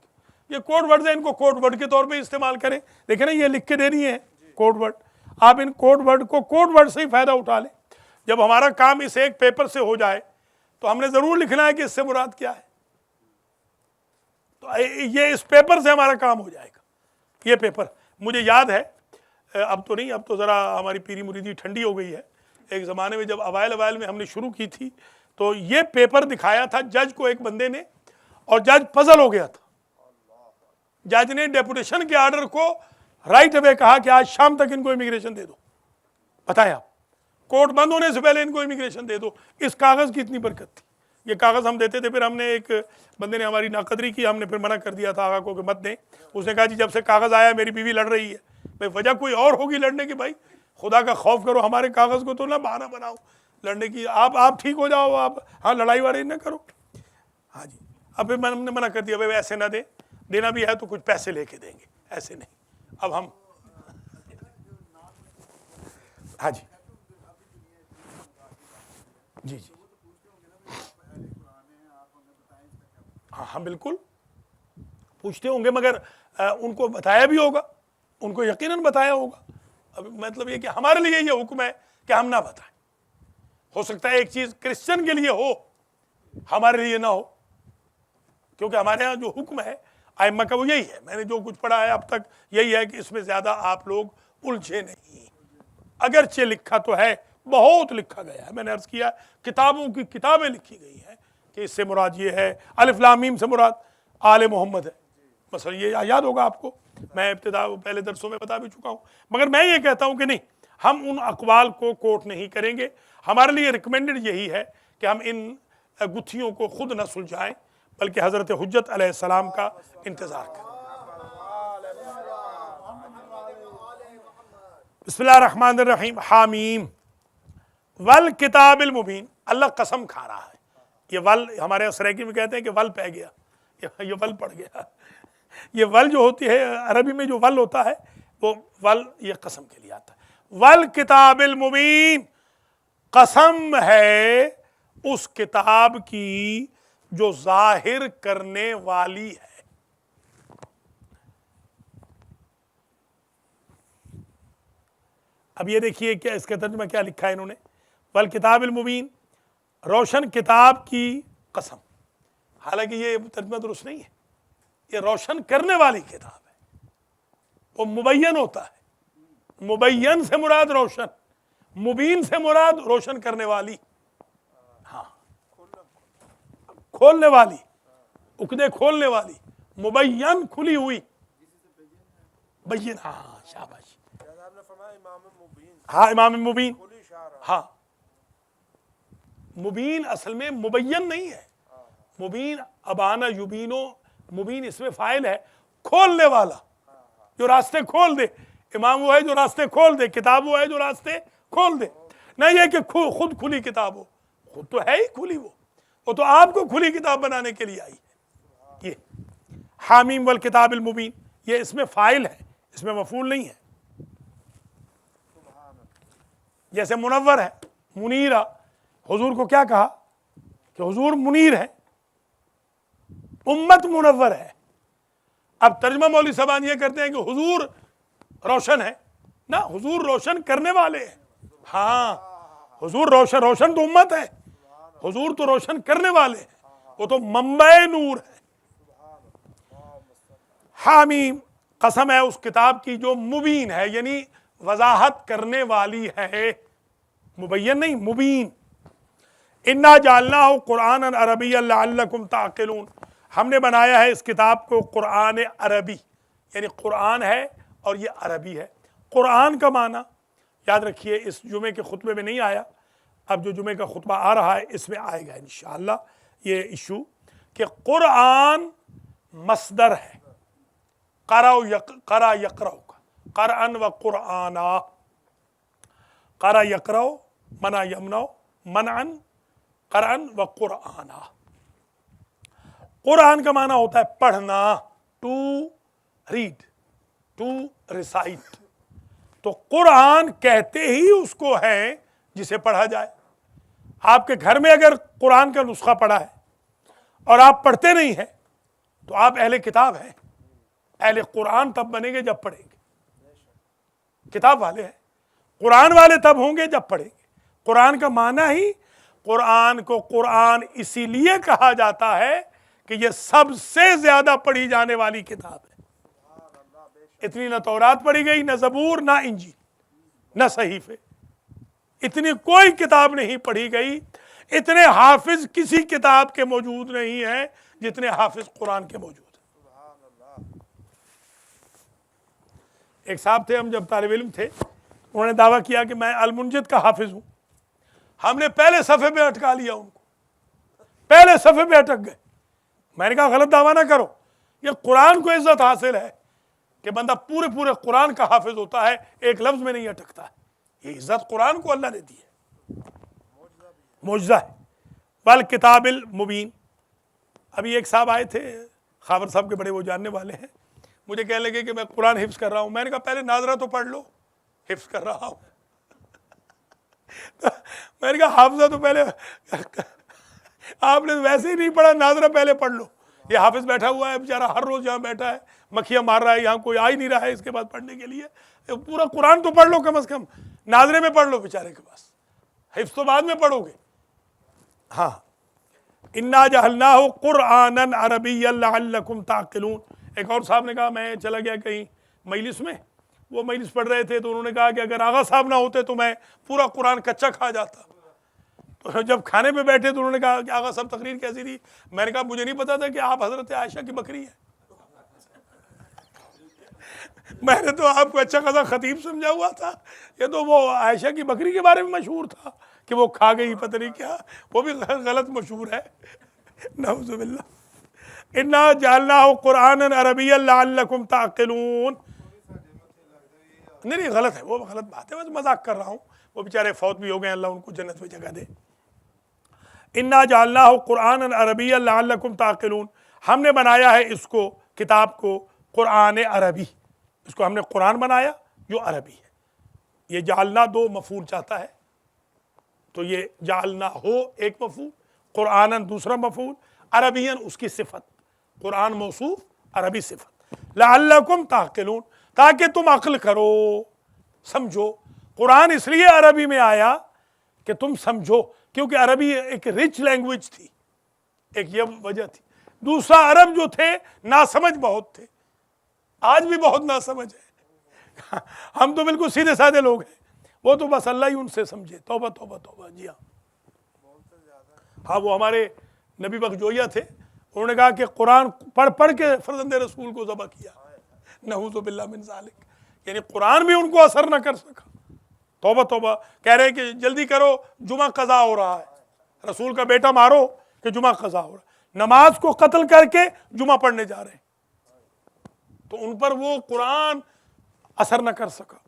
ये कोड वर्ड्स हैं, इनको कोड वर्ड के तौर पे इस्तेमाल करें। देखें ना, ये लिख के दे रही है कोड वर्ड, आप इन कोड वर्ड को कोड वर्ड से ही फ़ायदा उठा लें। जब हमारा काम इस एक पेपर से हो जाए तो हमने ज़रूर लिखना है कि इससे मुराद क्या है। तो ये इस पेपर से हमारा काम हो जाएगा। ये पेपर मुझे याद है, अब तो नहीं, अब तो ज़रा हमारी पीरी मुरीदी ठंडी हो गई है। एक ज़माने में जब अवाइल में हमने शुरू की थी तो ये पेपर दिखाया था जज को एक बंदे ने, और जज पजल हो गया था। जज ने डेपुटेशन के आर्डर को राइट अवे कहा कि आज शाम तक इनको इमिग्रेशन दे दो। बताएं आप, कोर्ट बंद होने से पहले इनको इमिग्रेशन दे दो। इस कागज़ की इतनी बरकत थी। ये कागज़ हम देते थे, फिर हमने एक बंदे ने हमारी नाकदरी की, हमने फिर मना कर दिया था आगा को कि मत दें। उसने कहा जी जब से कागज़ आया मेरी बीवी लड़ रही है। भाई वजह कोई और होगी लड़ने की, भाई खुदा का खौफ करो, हमारे कागज़ को तो ना बहाना बनाओ लड़ने की। आप ठीक हो जाओ, आप हाँ लड़ाई वड़ाई ना करो। हाँ जी, अब फिर हमने मना कर दिया, भाई ऐसे ना दें, देना भी है तो कुछ पैसे लेके देंगे, ऐसे नहीं। अब हम हाँ जी जी जी हाँ बिल्कुल पूछते होंगे, मगर उनको बताया भी होगा, उनको यकीनन बताया होगा। अब मतलब ये कि हमारे लिए ये हुक्म है कि हम ना बताएं। हो सकता है एक चीज क्रिश्चियन के लिए हो, हमारे लिए ना हो, क्योंकि हमारे यहाँ जो हुक्म है आइम्मा का वो यही है। मैंने जो कुछ पढ़ा है अब तक यही है कि इसमें ज्यादा आप लोग उलझे नहीं। अगरचे लिखा तो है, बहुत लिखा गया है, मैंने अर्ज किया किताबों की किताबें लिखी गई हैं कि इससे मुराद ये है, अलिफ लाम मीम से मुराद आले मोहम्मद है। मसला ये याद होगा आपको, मैं इब्तिदा पहले दरसों में बता भी चुका हूँ। मगर मैं ये कहता हूँ कि नहीं, हम उन अकवाल को कोट नहीं करेंगे। हमारे लिए रिकमेंडेड यही है कि हम इन गुत्थियों को खुद न सुलझाएं, बल्कि हज़रत हुज्जत अलैहिस्सलाम का इंतज़ार करें। बिस्मिल्लाहिर्रहमानिर्रहीम। हामीम वल किताबिल मुबीन। अल्लाह कसम खा रहा है। ये वल हमारे यहाँ सराइकी में कहते हैं कि वल पै गया, ये वल पड़ गया। ये वल जो होती है अरबी में, जो वल होता है वो वल ये कसम के लिए आता है। वल किताबिल मुबीन, कसम है उस किताब की जो जाहिर करने वाली है। अब ये देखिए क्या इसका तर्जुमा क्या लिखा है इन्होंने, वल किताबिल मुबीन, रोशन किताब की कसम। हालांकि ये तर्जुमा दुरुस्त नहीं है, ये रोशन करने वाली किताब है। वो मुबय्यन होता है, मुबय्यन से मुराद रोशन, मुबीन से मुराद रोशन करने वाली, हाँ खोलने वाली, उकदे खोलने वाली, मुबय्यन खुली हुई, बय्यन, हाँ शाबाश, हाँ इमाम मुबीन, हाँ मुबीन असल में मुबय्यन नहीं है। मुबीन अबाना युबीनो, मुबीन इसमें फाइल है, खोलने वाला, जो रास्ते खोल दे। इमाम वो है जो रास्ते खोल दे, किताब वो है जो रास्ते खोल दे। नहीं है कि खुद खुली किताब हो, खुद तो है ही खुली, वो तो आपको खुली किताब बनाने के लिए आई है। ये हामीम वल किताबिल मुबीन, ये इसमें फाइल है, इसमें मफूल नहीं है। जैसे मुनव्वर है, मुनीरा, हुजूर को क्या कहा कि हुजूर मुनीर है, उम्मत मुनव्वर है। अब तर्जुमा मौलवी साहब ये करते हैं कि हुजूर रोशन है ना, हुजूर रोशन करने वाले हैं। हाँ हुजूर रोशन तो उम्मत है, हुजूर तो रोशन करने वाले हैं, वो तो मंबे नूर है। हामीम, कसम है उस किताब की जो मुबीन है, यानी वजाहत करने वाली है, मुबय्यन नहीं मुबीन। इन्ना जालनाहु कुरानन अरबिय्यन लअल्लकुम ताक़िलून, हमने बनाया है इस किताब को कुरान अरबी, यानी कुरान है और ये अरबी है। कुरान का माना याद रखिए, इस जुमे के खुतबे में नहीं आया, अब जो जुमे का खुतबा आ रहा है इसमें आएगा इंशाअल्लाह ये इशू कि कुरान मसदर है, करा यक़रउ का, क़रअन व कुरआना, करा यक़रउ मना यमनउ, मनअन क़रअन व कुरआना। कुरान का माना होता है पढ़ना, टू रीड, टू रिसाइट। तो कुरान कहते ही उसको है जिसे पढ़ा जाए। आपके घर में अगर कुरान का नुस्खा पढ़ा है और आप पढ़ते नहीं हैं तो आप अहले किताब हैं। अहले कुरान तब बनेंगे जब पढ़ेंगे, किताब वाले हैं। कुरान वाले तब होंगे जब पढ़ेंगे। कुरान का माना ही, कुरान को कुरान इसीलिए कहा जाता है कि यह सबसे ज्यादा पढ़ी जाने वाली किताब है। इतनी न तौरात पढ़ी गई, न ज़बूर, न इंजील, न सहीफे, इतनी कोई किताब नहीं पढ़ी गई। इतने हाफिज किसी किताब के मौजूद नहीं है जितने हाफिज कुरान के मौजूद हैं। एक साहब थे, हम जब तालिब इल्म थे, उन्होंने दावा किया कि मैं अल मुंजिद का हाफिज हूं। हमने पहले सफ़े पे अटका लिया उनको, पहले सफ़े पे अटक गए। मैंने कहा गलत दावा ना करो, ये कुरान को इज्जत हासिल है कि बंदा पूरे पूरे कुरान का हाफिज होता है, एक लफ्ज में नहीं अटकता है। ये इज्जत कुरान को अल्लाह ने दी है, मौजज़ा है। वल किताबिल मुबीन। अभी एक साहब आए थे, खाबर साहब के बड़े वो जानने वाले हैं, मुझे कहने लगे कि मैं कुरान हिफ्स कर रहा हूँ। मैंने कहा पहले नाजरा तो पढ़ लो, हिफ्स कर रहा हूँ। मैंने कहा हाफिजा तो पहले आपने वैसे ही नहीं पढ़ा, नाजरा पहले पढ़ लो। ये हाफिज बैठा हुआ है बेचारा, हर रोज यहाँ बैठा है, मक्खियाँ मार रहा है, यहाँ कोई आ ही नहीं रहा है इसके बाद पढ़ने के लिए। पूरा कुरान तो पढ़ लो कम से कम, नाजरे में पढ़ लो बेचारे के पास, हिफ्ज़ तो बाद में पढ़ोगे। हाँ, इन्ना जअलनाहु कुरआनन अरबिय्यन लअल्लकुम ताक़िलून। एक और साहब ने कहा, मैं चला गया कहीं मजलिस में, वो मजलिस पढ़ रहे थे तो उन्होंने कहा कि अगर आगा साहब ना होते तो मैं पूरा कुरान कच्चा खा जाता। तो जब खाने पे बैठे तो उन्होंने कहा कि आगा साहब तकरीर कैसी थी? मैंने कहा मुझे नहीं पता था कि आप हजरत आयशा की बकरी है। मैंने तो आपको अच्छा खासा खतीब समझा हुआ था, ये तो वो आयशा की बकरी के बारे में मशहूर था कि वो खा गई, पता नहीं क्या, वो भी गलत मशहूर है। नऊज़ुबिल्लाह। इन्ना जअलनाहु कुरआनन अरबिय्यन लअल्लकुम ताक़िलून। नहीं गलत है, वो गलत बात है, मैं मजाक कर रहा हूँ। वो बेचारे फौत भी हो गए, अल्लाह उनको जन्नत में जगह दे। इन्ना जअलनाहु कुरआनन अरबिय्यन लअल्लकुम ताक़िलून। हमने बनाया है इसको, किताब को, कुरान अरबी। इसको हमने कुरान बनाया जो अरबी है। ये जालना दो मफूल चाहता है, तो ये जालना हो एक मफूल, कुरानन दूसरा मफूल, अरबियन उसकी सिफत, कुरान मौसूफ, अरबी सिफत। लअल्लकुम ताक़िलून, ताकि तुम अक्ल करो, समझो। कुरान इसलिए अरबी में आया कि तुम समझो, क्योंकि अरबी एक रिच लैंग्वेज थी, एक ये वजह थी। दूसरा, अरब जो थे नासमझ बहुत थे, आज भी बहुत नासमझ है। हम तो बिल्कुल सीधे साधे लोग हैं, वो तो बस अल्लाह ही उनसे समझे। तौबा तौबा तौबा। जी हाँ, हाँ वो हमारे नबी बख्जोइया थे, उन्होंने कहा कि कुरान पढ़ पढ़ के फर्जंद रसूल को ज़बह किया। नऊज़ु बिल्लाह मिन ज़ालिक, यानी कुरान भी उनको असर न कर सका। तौबा तौबा। कह रहे कि जल्दी करो, जुमा कज़ा हो रहा है, रसूल का बेटा मारो कि जुमा कज़ा हो रहा है। नमाज को कत्ल करके जुमा पढ़ने जा रहे हैं, तो उन पर वो कुरान असर न कर सका।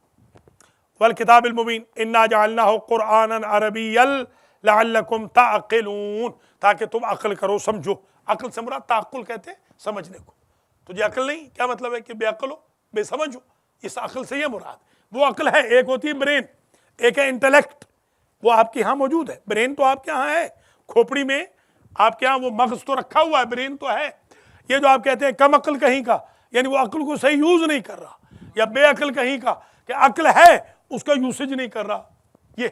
वल किताबिल मुबीन इन्ना जअलनाहु कुरआनन अरबिय्यन लअल्लकुम ताक़िलून, ताकि तुम अक्ल करो, समझो। अक्ल से मुराद ताक़ुल कहते हैं समझने को। तुझे अक्ल नहीं, क्या मतलब है कि बेअक्ल हो, बेसमझ हो, इस अक्ल से ये मुराद। वो अक्ल है, एक होती है ब्रेन, एक है इंटेलेक्ट, वो आपके यहाँ मौजूद है। ब्रेन तो आपके यहाँ है, खोपड़ी में आपके यहाँ वो मगज तो रखा हुआ है, ब्रेन तो है। ये जो आप कहते हैं कम अक्ल कहीं का, यानी वो अक्ल को सही यूज नहीं कर रहा, या बेअक्ल कहीं का कि अक्ल है उसका यूसेज नहीं कर रहा। ये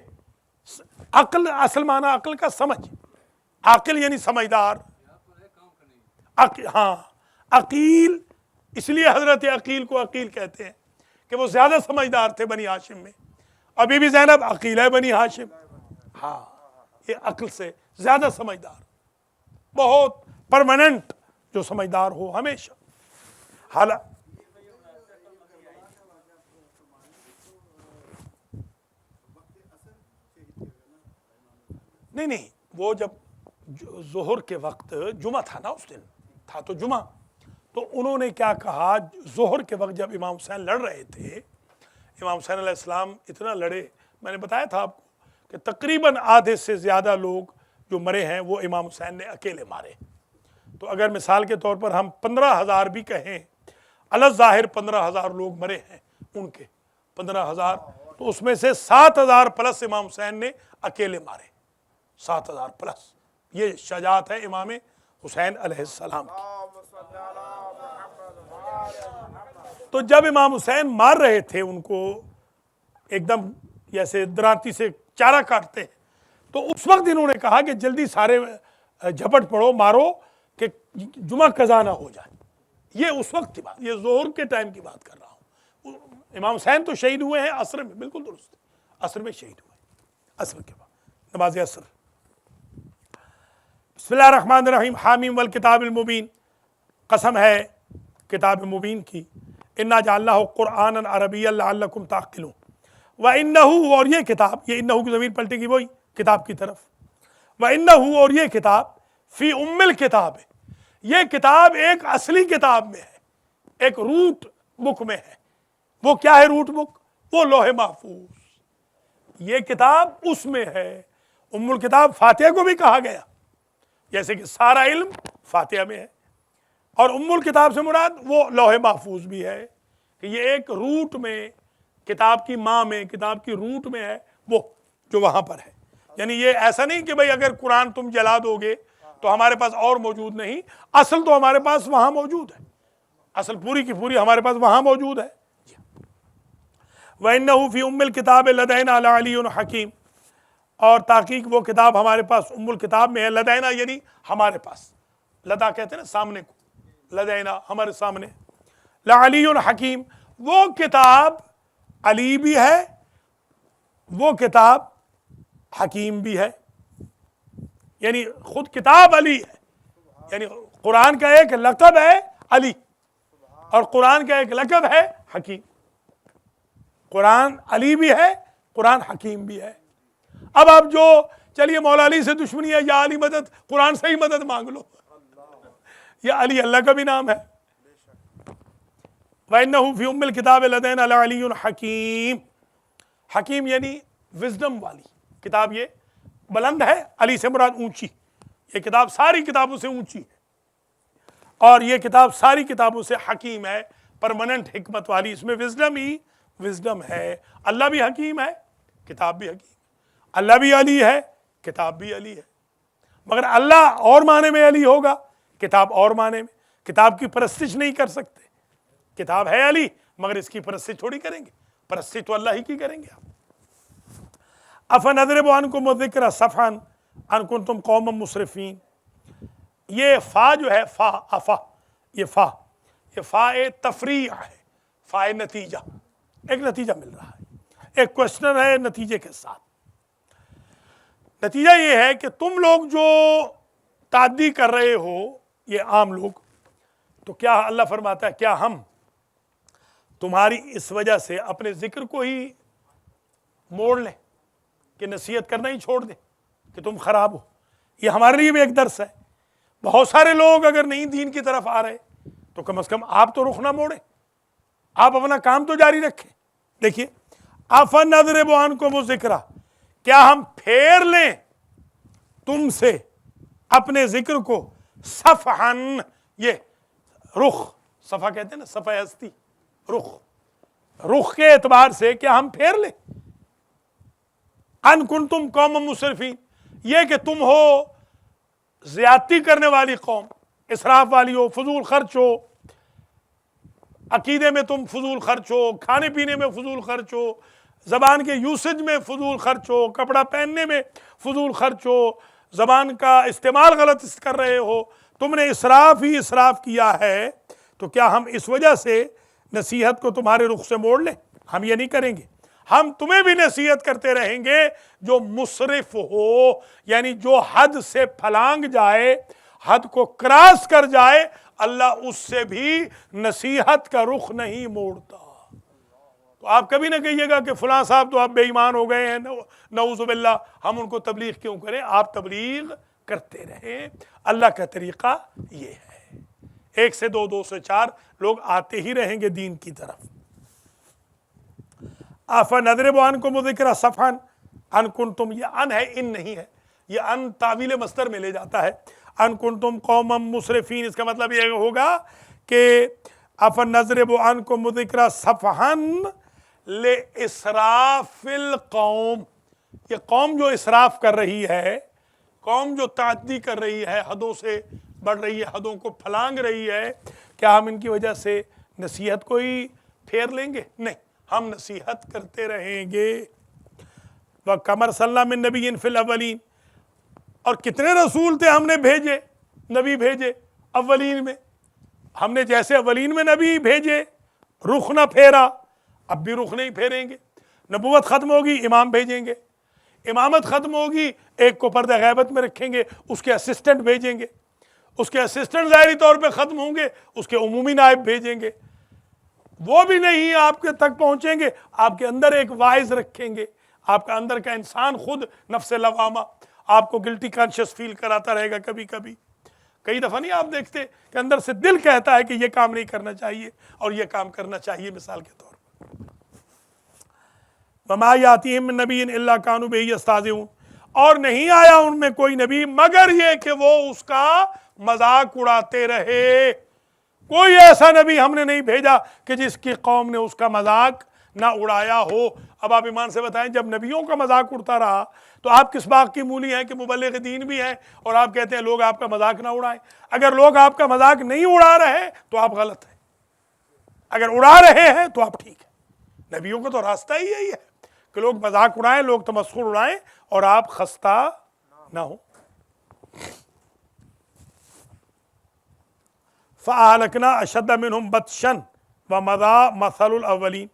अक्ल, असल माना अक्ल का समझ, अक्ल यानी समझदार। हाँ, अकील, इसलिए हजरत अकील को अकील कहते हैं कि वो ज्यादा समझदार थे बनी हाशिम में। अभी भी ज़ैनब अकील है बनी हाशिम। हाँ, ये अक्ल से ज्यादा समझदार, बहुत परमानेंट जो समझदार हो हमेशा। हालांकि नहीं, वो जब जोहर के वक्त जुमा था ना, उस दिन था तो जुमा, तो उन्होंने क्या कहा, जोहर के वक्त जब इमाम हुसैन लड़ रहे थे, इमाम हुसैन अलैहिस्सलाम इतना लड़े, मैंने बताया था आपको कि तकरीबन आधे से ज़्यादा लोग जो मरे हैं वो इमाम हुसैन ने अकेले मारे। तो अगर मिसाल के तौर पर हम 15,000 भी कहें, अलग ज़ाहिर 15,000 लोग मरे हैं उनके, 15,000, तो उसमें से 7,000 प्लस इमाम हुसैन ने अकेले मारे, 7,000 प्लस। ये शजाअत है इमाम हुसैन अलैहिस्सलाम की। तो जब इमाम हुसैन मार रहे थे उनको, एकदम जैसे दरांती से चारा काटते हैं, तो उस वक्त इन्होंने कहा कि जल्दी सारे झपट पड़ो, मारो कि जुमा कज़ा ना हो जाए। ये उस वक्त की बात, ये जोहर के टाइम की बात कर रहा हूँ। इमाम हुसैन तो शहीद हुए हैं असर में, बिल्कुल दुरुस्त, असर में शहीद हुए, असर के बाद नमाज असर। बिस्मिल्लाहिर्रहमानिर्रहीम। हामीम वल किताबिल मुबीन, कसम है किताब मुबीन की। इन्ना जअलनाहु कुरआनन अरबिय्यन लअल्लकुम ताक़िलून। व इन्नहु, और ये किताब, ये इन्नहु की ज़मीर पलटेगी वही किताब की तरफ। व इन्नहु, और ये किताब, फी उम्मिल किताब है, ये किताब एक असली किताब में है, एक रूट बुक में है। वो क्या है रूट बुक? वो लोहे महफूज, ये किताब उसमें है। उम्मुल किताब फातिहा को भी कहा गया, जैसे कि सारा इल्म फातिहा में है, और उम्मुल किताब से मुराद वो लोहे महफूज भी है कि ये एक रूट में, किताब की माँ में, किताब की रूट में है, वो जो वहाँ पर है। यानी ये ऐसा नहीं कि भाई अगर कुरान तुम जला दोगे तो हमारे पास और मौजूद नहीं, असल तो हमारे पास वहाँ मौजूद है, असल पूरी की पूरी हमारे पास वहाँ मौजूद है। व इन्नहु फी उम्मिल किताब लदैना लअलियुन हकीम, और ताकीक वो किताब हमारे पास उम्मुल किताब में है। लदैना यानी हमारे पास, लदा कहते हैं ना सामने को, लदैना हमारे सामने, लअलियुन हकीम, वो किताब अली भी है, वो किताब हकीम भी है, यानी खुद किताब अली है। यानी कुरान का एक लक़ब है अली और कुरान का एक लक़ब है हकीम। कुरान अली भी है, कुरान हकीम भी है। अब आप जो चलिए मौला अली से दुश्मनी है या अली मदद, कुरान से ही मदद मांग लो, या अली अल्लाह का भी नाम है। वइन्नहु फी उम्मिल किताब लदैना लअलियुन हकीम, हकीम यानी विजडम वाली किताब। ये बुलंद है, अली से मुराद ऊंची, ये किताब सारी किताबों से ऊंची है और ये किताब सारी किताबों से हकीम है, परमानेंट हिकमत वाली, इसमें विजडम ही विजडम है। अल्लाह भी हकीम है, किताब भी हकीम, अल्लाह भी अली है, किताब भी अली है। मगर अल्लाह और माने में अली होगा, किताब और माने में। किताब की परस्तिश नहीं कर सकते, किताब है अली मगर इसकी परस्तिश थोड़ी करेंगे, परस्तिश तो अल्लाह ही की करेंगे आप। अफनदरिबु अन्कुम ज़िक्रा सफ़हन अन कुंतुम कौमम मुसरिफ़ीन, ये फ़ा जो है फ़ा अफ़ा, ये फ़ा ए तफरीह है, फ़ा ए नतीजा, एक नतीजा मिल रहा है, एक क्वेश्चन है नतीजे के साथ। नतीजा ये है कि तुम लोग जो ताद्दी कर रहे हो, ये आम लोग, तो क्या अल्लाह फरमाता है क्या हम तुम्हारी इस वजह से अपने जिक्र को ही मोड़ लें कि नसीहत करना ही छोड़ दें कि तुम खराब हो। ये हमारे लिए भी एक दर्स है। बहुत सारे लोग अगर नहीं दीन की तरफ आ रहे तो कम से कम आप तो रुख ना मोड़े, आप अपना काम तो जारी रखें। देखिए अफनदरिबु अन्कुम ज़िक्रा, क्या हम फेर लें तुमसे अपने जिक्र को, सफ़हन, ये रुख, सफ़ा कहते हैं ना, सफ़ा हस्ती, रुख के एतबार से क्या हम फेर लें। अन कुंतुम कौम मुसरिफीन, ये कि तुम हो ज्यादती करने वाली कौम, इसराफ वाली हो, फजूल खर्च हो, अकीदे में तुम फजूल खर्च हो, खाने पीने में फजूल खर्च हो, ज़बान के यूसेज में फजूल खर्च हो, कपड़ा पहनने में फजूल खर्च हो, ज़बान का इस्तेमाल गलत कर रहे हो, तुमने इसराफ ही इसराफ किया है, तो क्या हम इस वजह से नसीहत को तुम्हारे रुख से मोड़ लें? हम ये नहीं करेंगे। हम तुम्हें भी नसीहत करते रहेंगे। जो मुसरिफ हो यानी जो हद से फलांग जाए, हद को क्रॉस कर जाए, अल्लाह उससे भी नसीहत का रुख नहीं मोड़ता। तो आप कभी ना कहिएगा कि फलां साहब तो आप बेईमान हो गए हैं, नऊज़ु बिल्लाह, हम उनको तबलीग क्यों करें। आप तबलीग करते रहें, अल्लाह का तरीका ये है। 1 से 2, 2 से 4 लोग आते ही रहेंगे दीन की तरफ। अफनदरिबु अन्कुम ज़िक्रा सफ़हन अन कुंतुम, ये अन है, इन नहीं है, ये अन तावील मस्दर में ले जाता है। अन कुंतुम कौमम मुसरिफीन, इसका मतलब ये होगा कि अफनदरिबु अन्कुम ज़िक्रा सफ़हन ले इसराफिल कौम, ये कौम जो इसराफ कर रही है, कौम जो ताद्दी कर रही है, हदों से बढ़ रही है, हदों को फलांग रही है, क्या हम इनकी वजह से नसीहत को ही फेर लेंगे? नहीं, हम नसीहत करते रहेंगे। व कमर सल्ला मिन नबीय्यिन फिल अव्वलीन, और कितने रसूल थे हमने भेजे, नबी भेजे अव्वलीन में, हमने जैसे अव्वलीन में नबी भेजे, रुख ना फेरा, अब भी रुख नहीं फेरेंगे। नबूवत ख़त्म होगी, इमाम भेजेंगे, इमामत ख़त्म होगी, एक को पर्दा गैबत में रखेंगे, उसके असिस्टेंट भेजेंगे, उसके असिस्टेंट ज़ाहिरी तौर पे ख़त्म होंगे, उसके उमूमी नायब भेजेंगे, वो भी नहीं आपके तक पहुँचेंगे, आपके अंदर एक वाइज रखेंगे, आपका अंदर का इंसान खुद नफ्स लवामा आपको गिल्टी कॉन्शियस फील कराता रहेगा। कभी कभी कई दफ़ा नहीं आप देखते कि अंदर से दिल कहता है कि ये काम नहीं करना चाहिए और ये काम करना चाहिए। मिसाल के तौर पर वमा यातीहिम मिन नबिय्यिन इल्ला कानू बिही यस्ताज़िऊन, और नहीं आया उनमें कोई नबी मगर ये कि वो उसका मजाक उड़ाते रहे। कोई ऐसा नबी हमने नहीं भेजा कि जिसकी कौम ने उसका मजाक ना उड़ाया हो। अब आप ईमान से बताएं, जब नबियों का मजाक उड़ता रहा तो आप किस बात की मूली हैं कि मुबल्लिग दीन भी हैं और आप कहते हैं लोग आपका मजाक ना उड़ाएं। अगर लोग आपका मजाक नहीं उड़ा रहे तो आप गलत हैं, अगर उड़ा रहे हैं तो आप ठीक है। नबियों का तो रास्ता ही यही है कि लोग मजाक उड़ाएं, लोग तमस्खुर उड़ाएं और आप खस्ता ना हो। फ़अहलकना अशद्द मिनहुम बत्शन व मज़ा मसलुल अव्वलीन,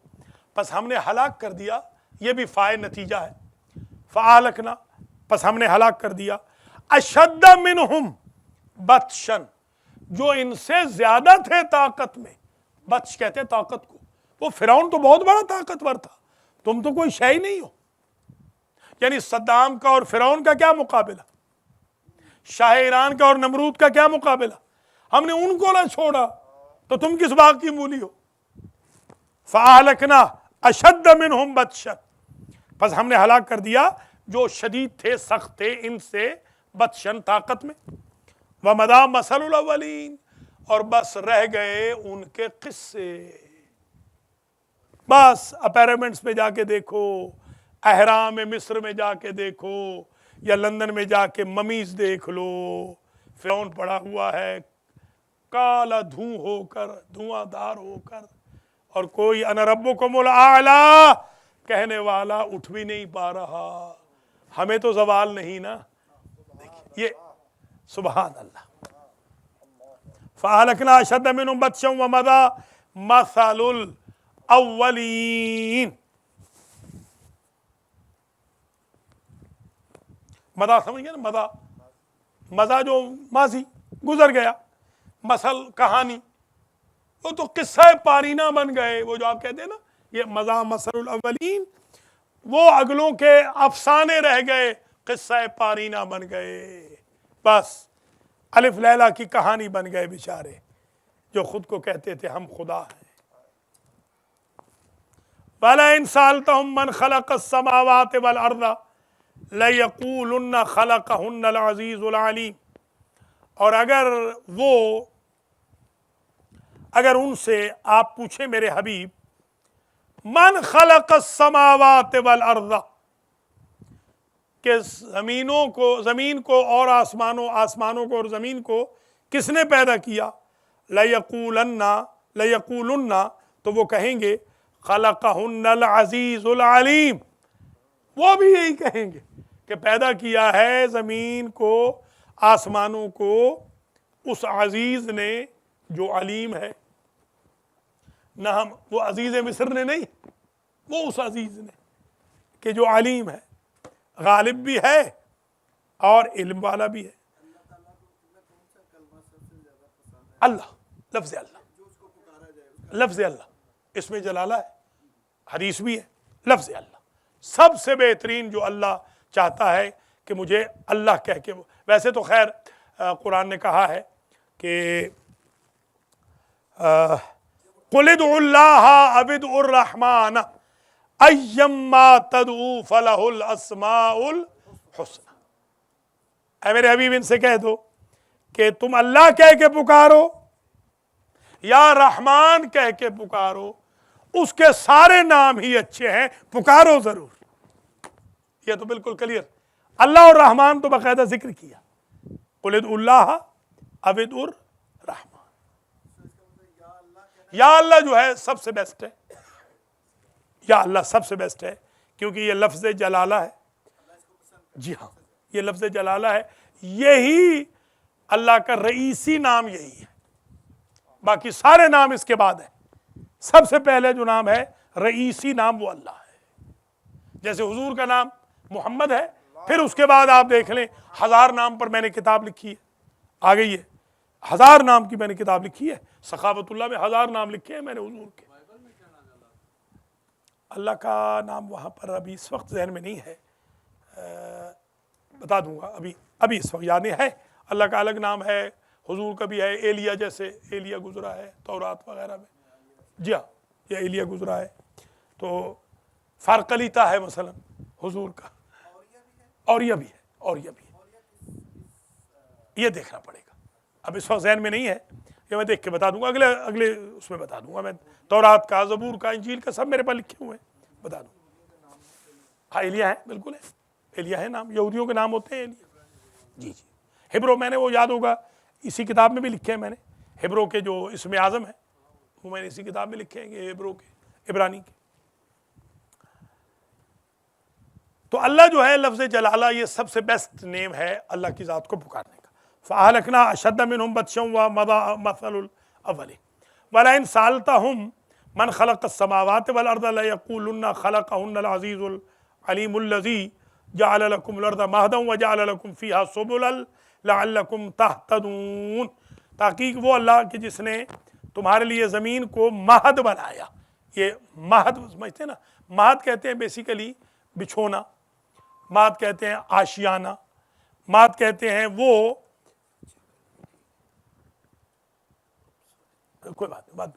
बस हमने हलाक कर दिया, ये भी फ़ाइल नतीजा है। फ़अहलकना, बस हमने हलाक कर दिया, अशद्द मिनहुम बत्शन, जो इनसे ज्यादा थे ताकत में। बत्श कहते हैं ताकत को। वो फिरौन तो बहुत बड़ा ताकतवर था, तुम तो कोई शय नहीं हो। यानी सद्दाम का और फिरौन का क्या मुकाबला, शाह ईरान का और नमरूद का क्या मुकाबला। हमने उनको ना छोड़ा तो तुम किस बात की मूली हो। फ़अहलकना अशद्द मिनहुम बत्शन, बस हमने हलाक कर दिया जो शदीद थे, सख्त थे इनसे, बत्शन ताकत में। व मदा मसलुल अव्वलीन, और बस रह गए उनके किस्से। बस अपेरामेंट्स में जाके देखो, अहराम मिस्र में जाके देखो, या लंदन में जाके ममीज देख लो, फिरौन पड़ा हुआ है काला धुआं होकर, धुआंधार होकर, और कोई अना रब्बुकुमुल आला कहने वाला उठ भी नहीं पा रहा। हमें तो सवाल नहीं ना। देखिए ये सुभान अल्लाह। फ़अहलकना अशद्द मिनहुम बत्शन व मज़ा मसलुल अव्वलीन। मज़ा समझ गया ना, मज़ा, मज़ा जो माजी गुजर गया, मसल कहानी, वो तो किस्सा पारीना बन गए। वो जो आप कहते हैं ना, ये मज़ा मसलुल अव्वलीन, वो अगलों के अफसाने रह गए, किस्सा पारीना बन गए। बस अलिफ लैला की कहानी बन गए बेचारे, जो खुद को कहते थे हम खुदा हैं। वला इन सालतहुम मन खलक़स समावाति वल अर्ज़ लयक़ूलुन्ना खलक़हुन्नल अज़ीज़ुल अलीम, और अगर उनसे आप पूछे मेरे हबीब, मन खलक़स समावाति वल अर्ज़, कि ज़मीन को और आसमानों को और ज़मीन को किसने पैदा किया, लयक़ूलुन्ना, तो वो कहेंगे खलक़हुन्नल अज़ीज़ुल अलीम, वो भी यही कहेंगे कि पैदा किया है ज़मीन को, आसमानों को उस अजीज़ ने जो अलीम है। ना हम, वो अजीज़ मिस्र ने नहीं, वो उस अजीज़ ने कि जो अलीम है, गालिब भी है और इल्म वाला भी है। अल्लाह, लफ्ज़ अल्लाह, लफ्ज़ अल्लाह, इसमें जलाला है, हदीस भी है। लफ्ज़ अल्लाह सबसे बेहतरीन जो अल्लाह चाहता है कि मुझे अल्लाह कह के, वैसे तो खैर कुरान ने कहा है कि कुल उद्उल्लाह अविदुर रहमान अय्यम्मा तदऊ फलहुल अस्माउल हुस्ना। ऐ मेरे हबीब, इनसे कह दो कि तुम अल्लाह कह के पुकारो या रहमान कह के पुकारो, उसके सारे नाम ही अच्छे हैं, पुकारो जरूर। यह तो बिल्कुल क्लियर, अल्लाह और रहमान तो बाकायदा जिक्र किया, कुल उद्उल्लाह अविदुर रहमान। या अल्लाह जो है सबसे बेस्ट है, या अल्लाह सबसे बेस्ट है, क्योंकि ये लफ्ज़ जलाला है। जी हाँ, ये लफ्ज़ जलाला है, यही अल्लाह का रईसी नाम यही है, बाकी सारे नाम इसके बाद है। सबसे पहले जो नाम है रईसी नाम वो अल्लाह है। जैसे हुजूर का नाम मोहम्मद है, फिर उसके बाद आप देख लें 1000 नाम पर मैंने किताब लिखी है, आ गई है, 1000 नाम की मैंने किताब लिखी है, सखावतुल्लाह में 1000 नाम लिखे हैं मैंने हुजूर के। अल्लाह का नाम वहाँ पर अभी इस वक्त जहन में नहीं है, बता दूंगा, अभी इस वक्त याद नहीं है। अल्लाह का अलग नाम है, हुजूर का भी है, एलिया, जैसे एलिया गुजरा है तौरात वगैरह में। जी हाँ, यह एलिया गुजरा है। तो फारकलीता है मसलन हुजूर का, और यह भी है, और यह भी है, ये देखना पड़ेगा, अब इस वक्त जहन में नहीं है, ये मैं देख के बता दूंगा, अगले उसमें बता दूंगा मैं। तौरात का, ज़बूर का, इंजील का सब मेरे पास लिखे हुए हैं, बता दूंगा। हाँ, एलिया है, बिल्कुल है, एलिया है नाम, यहूदियों के नाम होते हैं एलिया। जी जी, हिब्रो, मैंने वो याद होगा इसी किताब में भी लिखे हैं मैंने, हिब्रो के जो इसमें आज़म है वो मैंने इसी किताब में लिखे हैं, हिब्रो के, इब्रानी के। तो अल्लाह जो है लफ्ज़ जलाला ये सबसे बेस्ट नेम है अल्लाह की ज़ात को पुकारने का। फ़अहलकना अशद्द मिनहुम बत्शन व मसलुल अव्वलिन वलइन सालतहुम मन खलक़स समावाति वल अर्ज़ लयक़ूलुन्ना खलक़हुन्नल अज़ीज़ुल अलीमुल लज़ी जअल लकुमुल अर्ज़ महदन व जअल लकुम फ़ीहा सुबुलन लअल्लकुम तहतदून। ताकि वो अल्लाह कि जिसने तुम्हारे लिए ज़मीन को महद बनाया। ये महद समझते हैं ना, महद कहते हैं बेसिकली बिछोना, महद कहते हैं आशियाना, महद कहते हैं वो कोई बात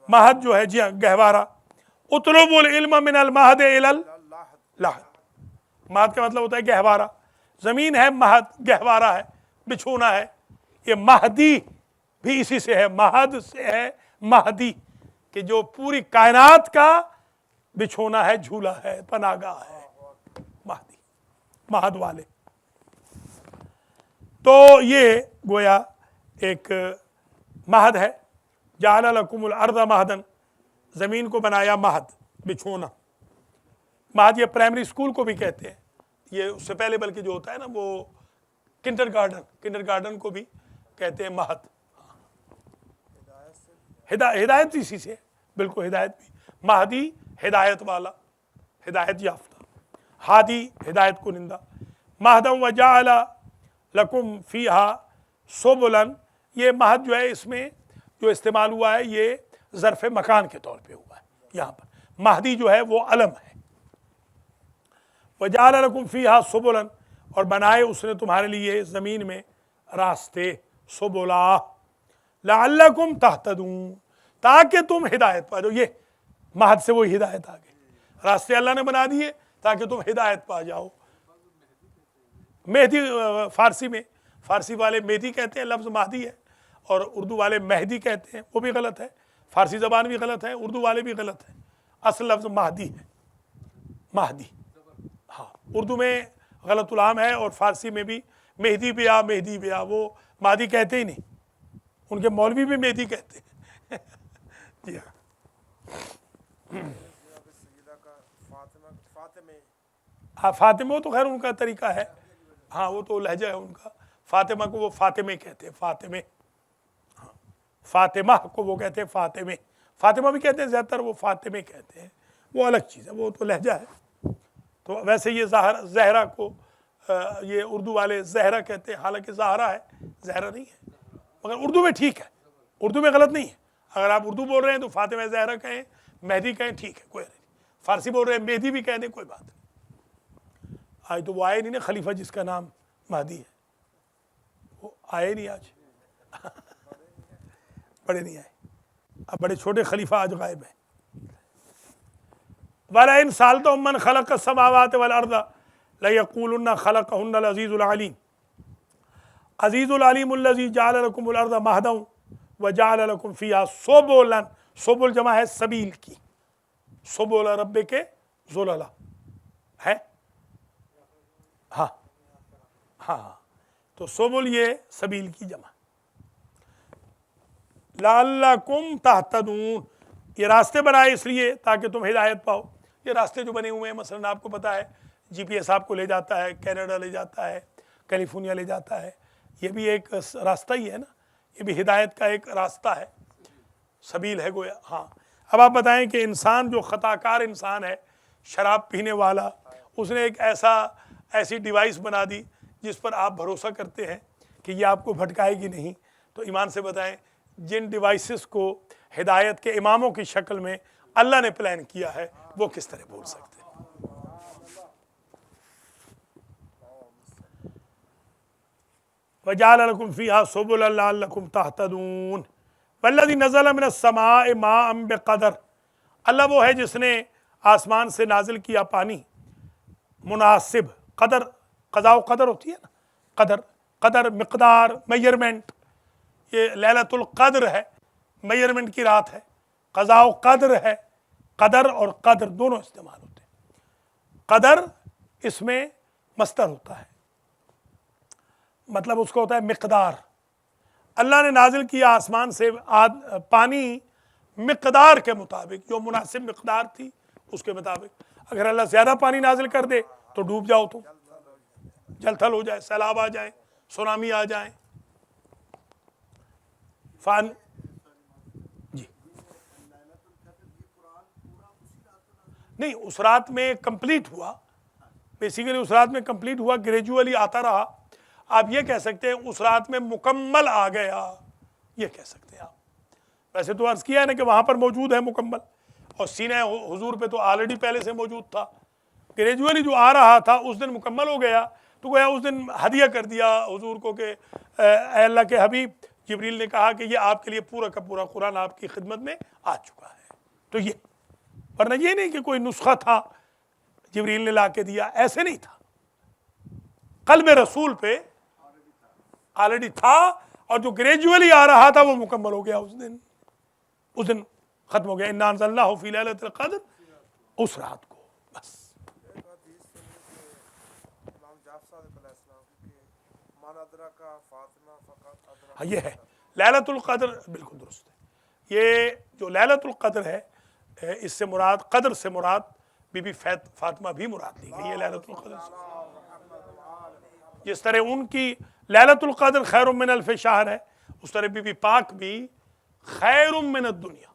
महद जो है जी हाँ गहवारा। उतलुबुल इल्म मिनल महद इलल लाहद। महद का मतलब होता है गहवारा। ज़मीन है महद, गहवारा है, बिछोना है। ये महदी भी इसी से है, महद से है महदी कि जो पूरी कायनात का बिछोना है, झूला है, पनागाह है, महदी, महद वाले। तो ये गोया एक महद है। जअल लकुमुल अर्ज़ महदन, ज़मीन को बनाया महद, बिछोना। महद ये प्राइमरी स्कूल को भी कहते हैं, ये उससे पहले बल्कि जो होता है ना वो किंडरगार्टन को भी कहते हैं महद। हिदायत इसी से, बिल्कुल हिदायत भी। महदी हिदायत वाला, हिदायत याफ्ता। हादी हिदायत कुनिंदा। महदम व जअल लकुम फ़ीहा सुबुलन, ये महद जो है इसमें जो इस्तेमाल हुआ है ये ज़र्फ़ मकान के तौर पे हुआ है। यहाँ पर महदी जो है वो अलम है। व जअल लकुम फ़ीहा सुबुलन, और बनाए उसने तुम्हारे लिए ज़मीन में रास्ते, सुबुला लअल्लकुम तहतदून, ताकि तुम हिदायत पा जाओ। ये महद से वो हिदायत आ गई, रास्ते अल्लाह ने बना दिए ताकि तुम हिदायत पा जाओ। मेहदी फ़ारसी में, फ़ारसी वाले मेहदी कहते हैं, लफ्ज़ महदी है, और उर्दू वाले मेहदी कहते हैं, वो भी गलत है। फ़ारसी ज़बान भी गलत है, उर्दू वाले भी गलत है। असल लफ्ज़ महदी है, महदी। हाँ, उर्दू में गलतुल-आम है और फ़ारसी में भी मेहदी बिया, वो महदी कहते ही नहीं। उनके मौलवी भी मेहदी कहते हैं। जी हाँ। हाँ फातिमा तो खैर उनका तरीका है, हाँ वो तो लहजा है उनका। फातिमा को वो फातिमे कहते हैं, फातिमे। हाँ, फातिमा को वो कहते हैं फातिमे। फातिमा भी कहते हैं ज़्यादातर, वो फातिमे कहते हैं, वो अलग चीज़ है, वो तो लहजा है। तो वैसे ये ज़हरा को ये उर्दू वाले ज़हरा कहते हैं, हालांकि ज़हरा है, ज़हरा नहीं है, मगर उर्दू में ठीक है, उर्दू में गलत नहीं है। अगर आप उर्दू बोल रहे हैं तो फातिमा ज़हरा कहें, मेहदी कहें, ठीक है, कोई नहीं। फ़ारसी बोल रहे हैं मेहदी भी कह दें, कोई बात नहीं। आज तो वो आए नहीं ना खलीफा जिसका नाम महदी है, वो आए नहीं आज। बड़े नहीं आए, अब बड़े छोटे खलीफा आज गायब हैं। वलइन सालतहुम मन खलक़स समावाति वल अर्ज़ लयक़ूलुन्ना खलक़हुन्नल अज़ीज़ुल अलीम। अज़ीज़ुल अलीमुल लज़ी जअल लकुमुल अर्ज़ महदन व जअल लकुम फ़ीहा सुबुलन। सुबुल जमा है सबील की, सुबुल रब्बिके ज़ुलला है। हाँ हाँ, तो सुबुल ये सबील की जमा। लअल्लकुम तहतदून, ये रास्ते बनाए इसलिए ताकि तुम हिदायत पाओ। ये रास्ते जो बने हुए हैं, मसलन आपको पता है GPS आपको ले जाता है, कनाडा ले जाता है, कैलिफोर्निया ले जाता है, ये भी एक रास्ता ही है ना, ये भी हिदायत का एक रास्ता है, सबील है गोया। हाँ, अब आप बताएं कि इंसान जो ख़ताकार इंसान है, शराब पीने वाला, उसने एक ऐसी डिवाइस बना दी जिस पर आप भरोसा करते हैं कि ये आपको भटकाएगी नहीं। तो ईमान से बताएं, जिन डिवाइसेस को हिदायत के इमामों की शक्ल में अल्लाह ने प्लान किया है, वो किस तरह बोल सकते हैं। वजअल लकुम फ़ीहा सुबुलन लअल्लकुम तहतदून वल्लज़ी नज़ल मिनस समाइ माअन बिक़दर। अल्लाह वो है जिसने आसमान से नाजिल किया पानी मुनासिब, कदर, क़ज़ा व क़दर होती है ना, कदर मिक़दार, मेजरमेंट। ये लैलतुल क़द्र है, मेजरमेंट की रात है। क़ज़ा व क़द्र है, कदर और कदर दोनों इस्तेमाल होते हैं। कदर इसमें मस्तर होता है, मतलब उसका होता है मिक़दार। अल्लाह ने नाजिल किया आसमान से पानी मिक़दार के मुताबिक, जो मुनासिब मिक़दार थी उसके मुताबिक। अगर अल्लाह ज़्यादा पानी नाजिल कर दे तो डूब जाओ, तुम जल थल हो जाए, सैलाब आ जाए, सुनामी आ जाए। फान जी नहीं, उस रात में कंप्लीट हुआ, बेसिकली उस रात में कंप्लीट हुआ, ग्रेजुअली आता रहा। आप ये कह सकते हैं उस रात में मुकम्मल आ गया, ये कह सकते हैं आप। वैसे तो अर्ज किया है ना कि वहां पर मौजूद है मुकम्मल, और सीने हुजूर पे तो ऑलरेडी पहले से मौजूद था। ग्रेजुअली जो आ रहा था उस दिन मुकम्मल हो गया, तो गोया उस दिन हदिया कर दिया हुजूर को कि अल्लाह के हबीब, जिब्रील ने कहा कि ये आपके लिए पूरा का पूरा कुरान आपकी खिदमत में आ चुका है। तो ये, वरना ये नहीं कि कोई नुस्खा था जिब्रील ने ला के दिया, ऐसे नहीं था। कल्ब रसूल पे ऑलरेडी था, और जो ग्रेजुअली आ रहा था वो मुकम्मल हो गया उस दिन खत्म हो गया। इन्ना अंज़लनाहु फ़ी लैलतिल क़द्र, उस रात को बस। एक हदीस सुनी कि इमाम जाफ़र अलैहिस्सलाम की मान अदरका फातिमा फ़क़त अदरका, हाँ, ये है लैलतुल क़द्र, बिल्कुल दुरुस्त है। ये जो लैलतुल क़द्र है, इससे मुराद, क़द्र से मुराद बीबी फातिमा भी मुराद ली गई है लैलतुल क़द्र से। जिस तरह उनकी लैलतुल क़द्र खैरुम मिन अल्फ़ि शहर है, उस तरह बीबी पाक भी खैरुम मिन दुनिया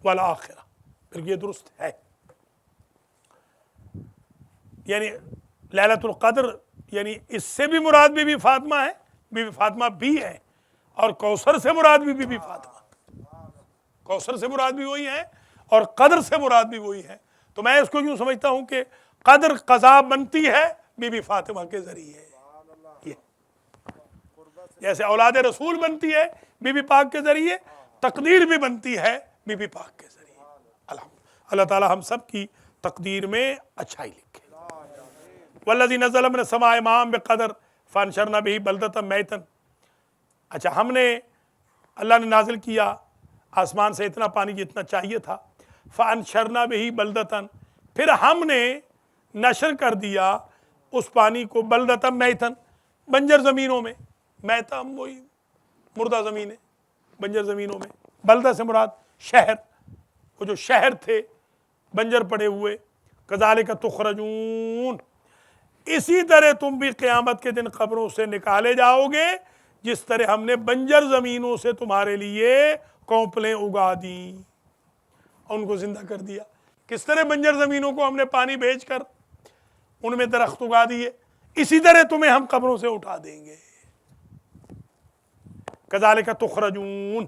वल आखिरा, फिर ये दुरुस्त है। यानी लैलतुल क़द्र यानी इससे भी मुराद बीबी फातिमा है, बीबी फातिमा भी है, और कौसर से मुराद भी बीबी फातिमा, कौसर से मुराद भी वही है और क़द्र से मुराद भी वही है। तो मैं इसको यूं समझता हूं कि क़द्र क़ज़ा बनती है बीबी फातिमा के जरिए, ये जैसे औलाद रसूल बनती है बीबी पाक के जरिए, तकदीर भी बनती है बीबी पाक के जरिए। अल्लाह ताला हम सब की तकदीर में अच्छाई लिखे। वल्लज़ी नज़्ज़ल मिनस समाइ माअन बिक़दर फ़अनशरना बिही बलदतन मैतन। अच्छा, हमने, अल्लाह ने नाजिल किया आसमान से इतना पानी जितना चाहिए था, फ़अनशरना बिही बलदतन, फिर हमने नशर कर दिया उस पानी को, बलदतन मैतन, बंजर ज़मीनों में। मैता वही मुर्दा ज़मीनें, बंजर ज़मीनों में। बलदा से मुराद शहर, वो जो शहर थे बंजर पड़े हुए। कज़ालिका तुखरजून, इसी तरह तुम भी क़यामत के दिन कब्रों से निकाले जाओगे, जिस तरह हमने बंजर ज़मीनों से तुम्हारे लिए कौंपलें उगा दी, उनको जिंदा कर दिया। किस तरह बंजर ज़मीनों को हमने पानी भेजकर उनमें दरख्त उगा दिए, इसी तरह तुम्हें हम कब्रों से उठा देंगे। कज़ालिका तुखरजून।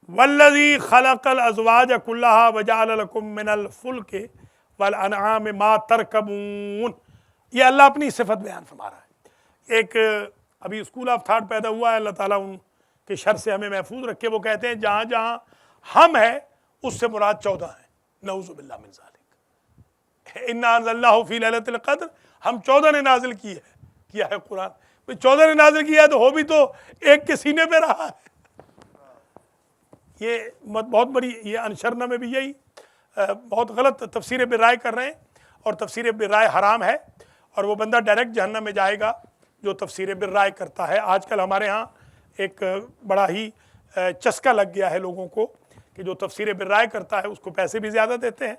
वल्लज़ी खलक़ल अज़वाज कुल्लहा वजअल लकुम मिनल फुल्कि वल अनआमि मा तरकबून। ये अल्लाह अपनी सिफत बयान फरमा रहा है। एक अभी स्कूल ऑफ थाट पैदा हुआ है, अल्लाह ताला उनके शर से हमें महफूज रखे। वो कहते हैं जहाँ जहाँ हम है उससे मुराद 14 है, नऊज़ु बिल्लाह मिन ज़ालिक। इन्ना अंज़लनाहु फ़ी लैलतिल क़द्र, हम 14 ने नाजिल किया है कुरान। 14 ने नाजिल किया है तो हो भी तो एक के सीने पे रहा है। ये बहुत बड़ी, ये अनशरना में भी यही बहुत गलत तफसीर बिराय कर रहे हैं, और तफसीर बिराय हराम है, और वो बंदा डायरेक्ट जहन्नम में जाएगा जो तफसीर बिराय करता है। आजकल हमारे यहाँ एक बड़ा ही चस्का लग गया है लोगों को कि जो तफसीर बिराय करता है उसको पैसे भी ज़्यादा देते हैं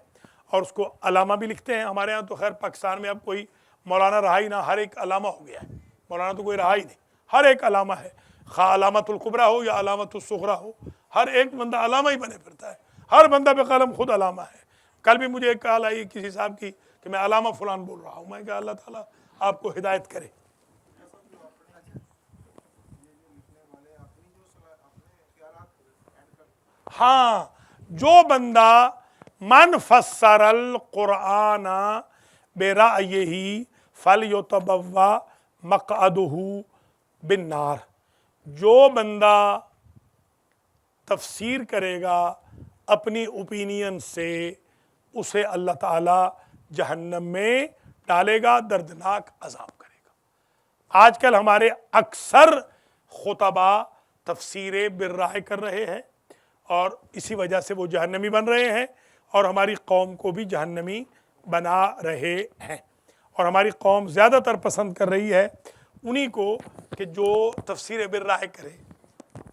और उसको अलामा भी लिखते हैं। हमारे यहाँ तो खैर पाकिस्तान में अब कोई मौलाना रहा ही ना, हर एक अलामा हो गया है। मौलाना तो कोई रहा ही नहीं, हर एक अलामा है, खा अलामतुल कुबरा हो या अलामतुल सुगरा हो, हर एक बंदा अलामा ही बने फिरता है। हर बंदा पे कलम खुद अलामा है। कल भी मुझे एक कॉल आई किसी साहब की कि मैं अलामा फलान बोल रहा हूँ। मैं कहा अल्लाह ताला आपको हिदायत करे। हाँ, जो बंदा मन फस्सरल कुरान बेरायही फलयुतबव्वा मक़अदुहु बिन्नार, जो बंदा तफसीर करेगा अपनी ओपिनियन से, उसे अल्लाह ताला जहन्नम में डालेगा, दर्दनाक अजाब करेगा। आजकल हमारे अक्सर खुतबा तफसीर बिर्राय कर रहे हैं और इसी वजह से वो जहन्नमी बन रहे हैं और हमारी कौम को भी जहन्नमी बना रहे हैं। और हमारी कौम ज़्यादातर पसंद कर रही है उन्हीं को कि जो तफसीर बिर्राय करे।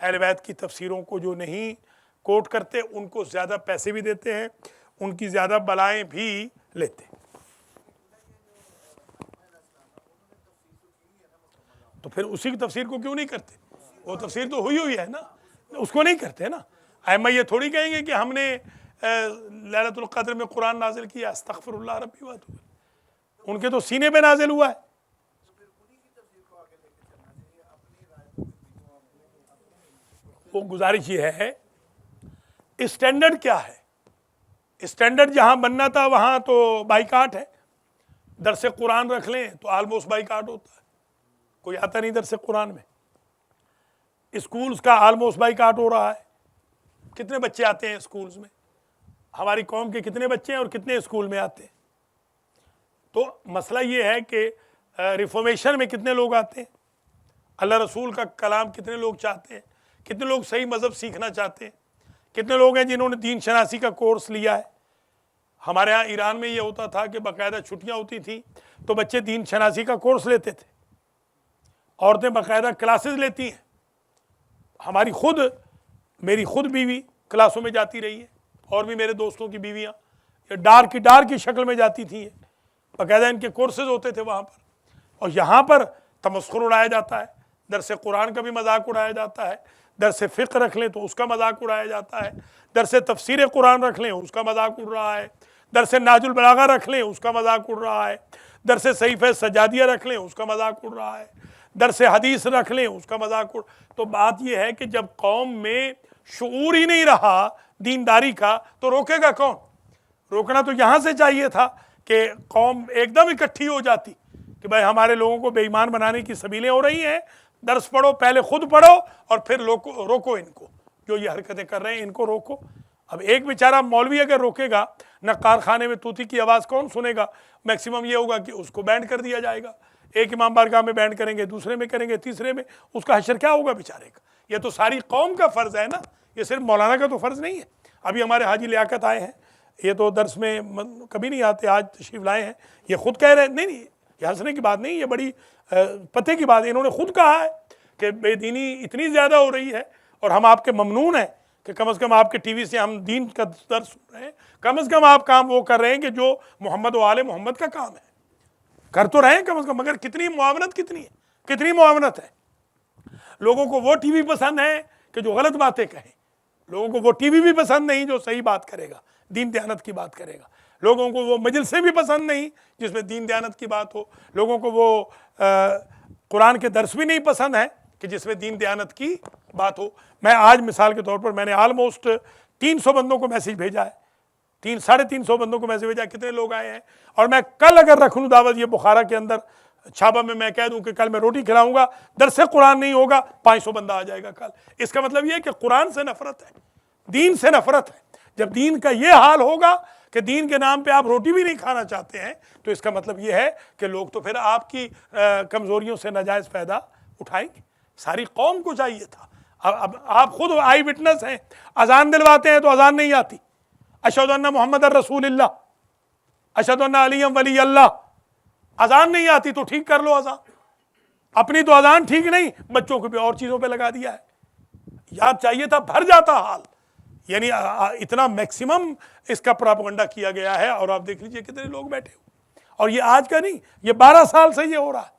अहले बैत की तफसीरों को जो नहीं कोट करते उनको ज़्यादा पैसे भी देते हैं, उनकी ज़्यादा बलाएं भी लेते। तो फिर उसी की तफसीर को क्यों नहीं करते? वो तफसीर तो हुई है ना, उसको नहीं करते ना। अइम्मा ये थोड़ी कहेंगे कि हमने लैलतुल क़द्र में कुरान नाजिल किया, अस्तग़फिरुल्लाह रब्बी व अतूबु इलैह। उनके तो सीने पे नाजिल हुआ है। वो गुजारिश ये है, स्टैंडर्ड क्या है? स्टैंडर्ड जहां बनना था वहां तो बाइकाट है। दरस कुरान रख लें तो आलमोस्ट बाइकाट होता है, कोई आता नहीं दरस कुरान में। स्कूल्स का आलमोस्ट बाइकाट हो रहा है। कितने बच्चे आते हैं स्कूल्स में? हमारी कौम के कितने बच्चे हैं और कितने स्कूल में आते हैं? तो मसला ये है कि रिफॉर्मेशन में कितने लोग आते हैं, अल्लाह रसूल का कलाम कितने लोग चाहते हैं, कितने लोग सही मज़हब सीखना चाहते हैं, कितने लोग हैं जिन्होंने दीन शनासी का कोर्स लिया है। हमारे यहाँ ईरान में ये होता था कि बाकायदा छुट्टियाँ होती थी तो बच्चे दीन शनासी का कोर्स लेते थे, औरतें बाकायदा क्लासेस लेती हैं। मेरी खुद बीवी क्लासों में जाती रही है, और भी मेरे दोस्तों की बीवियाँ ये डार की शक्ल में जाती थी। बाकायदा इनके कोर्सेज होते थे वहाँ पर। और यहाँ पर तमस्खुर उड़ाया जाता है, दरस कुरान का भी मजाक उड़ाया जाता है, दरस फ़िक़्ह रख लें तो उसका मजाक उड़ाया जाता है, दरस तफसीर कुरान रख लें उसका मजाक उड़ रहा है, दरस नाजुल बलागा रख लें उसका मजाक उड़ रहा है, दरस सहीफ़े सजादिया रख लें उसका मजाक उड़ रहा है, दरस हदीस रख लें उसका मजाक उड़। तो बात यह है कि जब कौम में शऊर ही नहीं रहा दीनदारी का तो रोकेगा कौन? रोकना तो यहाँ से चाहिए था कि कौम एकदम इकट्ठी हो जाती कि भाई हमारे लोगों को बेईमान बनाने की सबीलें हो रही हैं, दर्स पढ़ो, पहले खुद पढ़ो और फिर रोको इनको, जो ये हरकतें कर रहे हैं इनको रोको। अब एक बेचारा मौलवी अगर रोकेगा, न कारखाने में तूती की आवाज़ कौन सुनेगा? मैक्सिमम ये होगा कि उसको बैंड कर दिया जाएगा। एक इमाम बारगाह में बैंड करेंगे, दूसरे में करेंगे, तीसरे में, उसका हशर क्या होगा बेचारे का? ये तो सारी कौम का फ़र्ज़ है ना, ये सिर्फ मौलाना का तो फ़र्ज़ नहीं है। अभी हमारे हाजी लियाकत आए हैं, ये तो दर्स में कभी नहीं आते, आज तशरीफ़ लाए हैं, ये खुद कह रहे हैं, नहीं ये हंसने की बात नहीं, ये बड़ी पते की बात है। इन्होंने खुद कहा है कि बेदीनी इतनी ज़्यादा हो रही है और हम आपके ममनून हैं कि कम से कम आपके टीवी से हम दीन का दर्स सुन रहे हैं, कम से कम आप काम वो कर रहे हैं कि जो मोहम्मद व आले मोहम्मद का काम है, कर तो रहे हैं कम से कम। मगर कितनी मुआवनत, कितनी मुआवनत है। लोगों को वो टीवी पसंद है कि जो गलत बातें कहे, लोगों को वो टीवी भी पसंद नहीं जो सही बात करेगा, दीन दयानत की बात करेगा। लोगों को वो मजलिसें भी पसंद नहीं जिसमें दीन दयानत की बात हो। लोगों को वो कुरान के दर्स भी नहीं पसंद है कि जिसमें दीन दयानत की बात हो। मैं आज मिसाल के तौर पर मैंने आलमोस्ट 300 बंदों को मैसेज भेजा है, 300-350 बंदों को मैसेज भेजा, कितने लोग आए हैं। और मैं कल अगर रख लूँ दावत ये बुखारा के अंदर छाबा में, मैं कह दूं कि कल मैं रोटी खिलाऊंगा, दरसे कुरान नहीं होगा, 500 बंदा आ जाएगा कल। इसका मतलब ये है कि कुरान से नफरत है, दीन से नफरत है। जब दीन का ये हाल होगा कि दीन के नाम पे आप रोटी भी नहीं खाना चाहते हैं, तो इसका मतलब ये है कि लोग तो फिर आपकी कमज़ोरियों से नाजायज़ फ़ायदा उठाएंगे। सारी कौम को चाहिए था। अब आप खुद आई विटनेस हैं, अजान दिलवाते हैं तो अजान नहीं आती, अशहदु अन्ना मुहम्मद रसूलुल्लाह, अशहदु अन्ना अलिय्यम वली अल्लाह, अजान नहीं आती तो ठीक कर लो अजान। अपनी तो अजान ठीक नहीं, बच्चों को भी और चीज़ों पे लगा दिया है। याद चाहिए था, भर जाता हाल। यानी इतना मैक्सिमम इसका प्रोपेगेंडा किया गया है। और आप देख लीजिए कितने लोग बैठे हुए। और ये आज का नहीं, ये 12 साल से ये हो रहा है।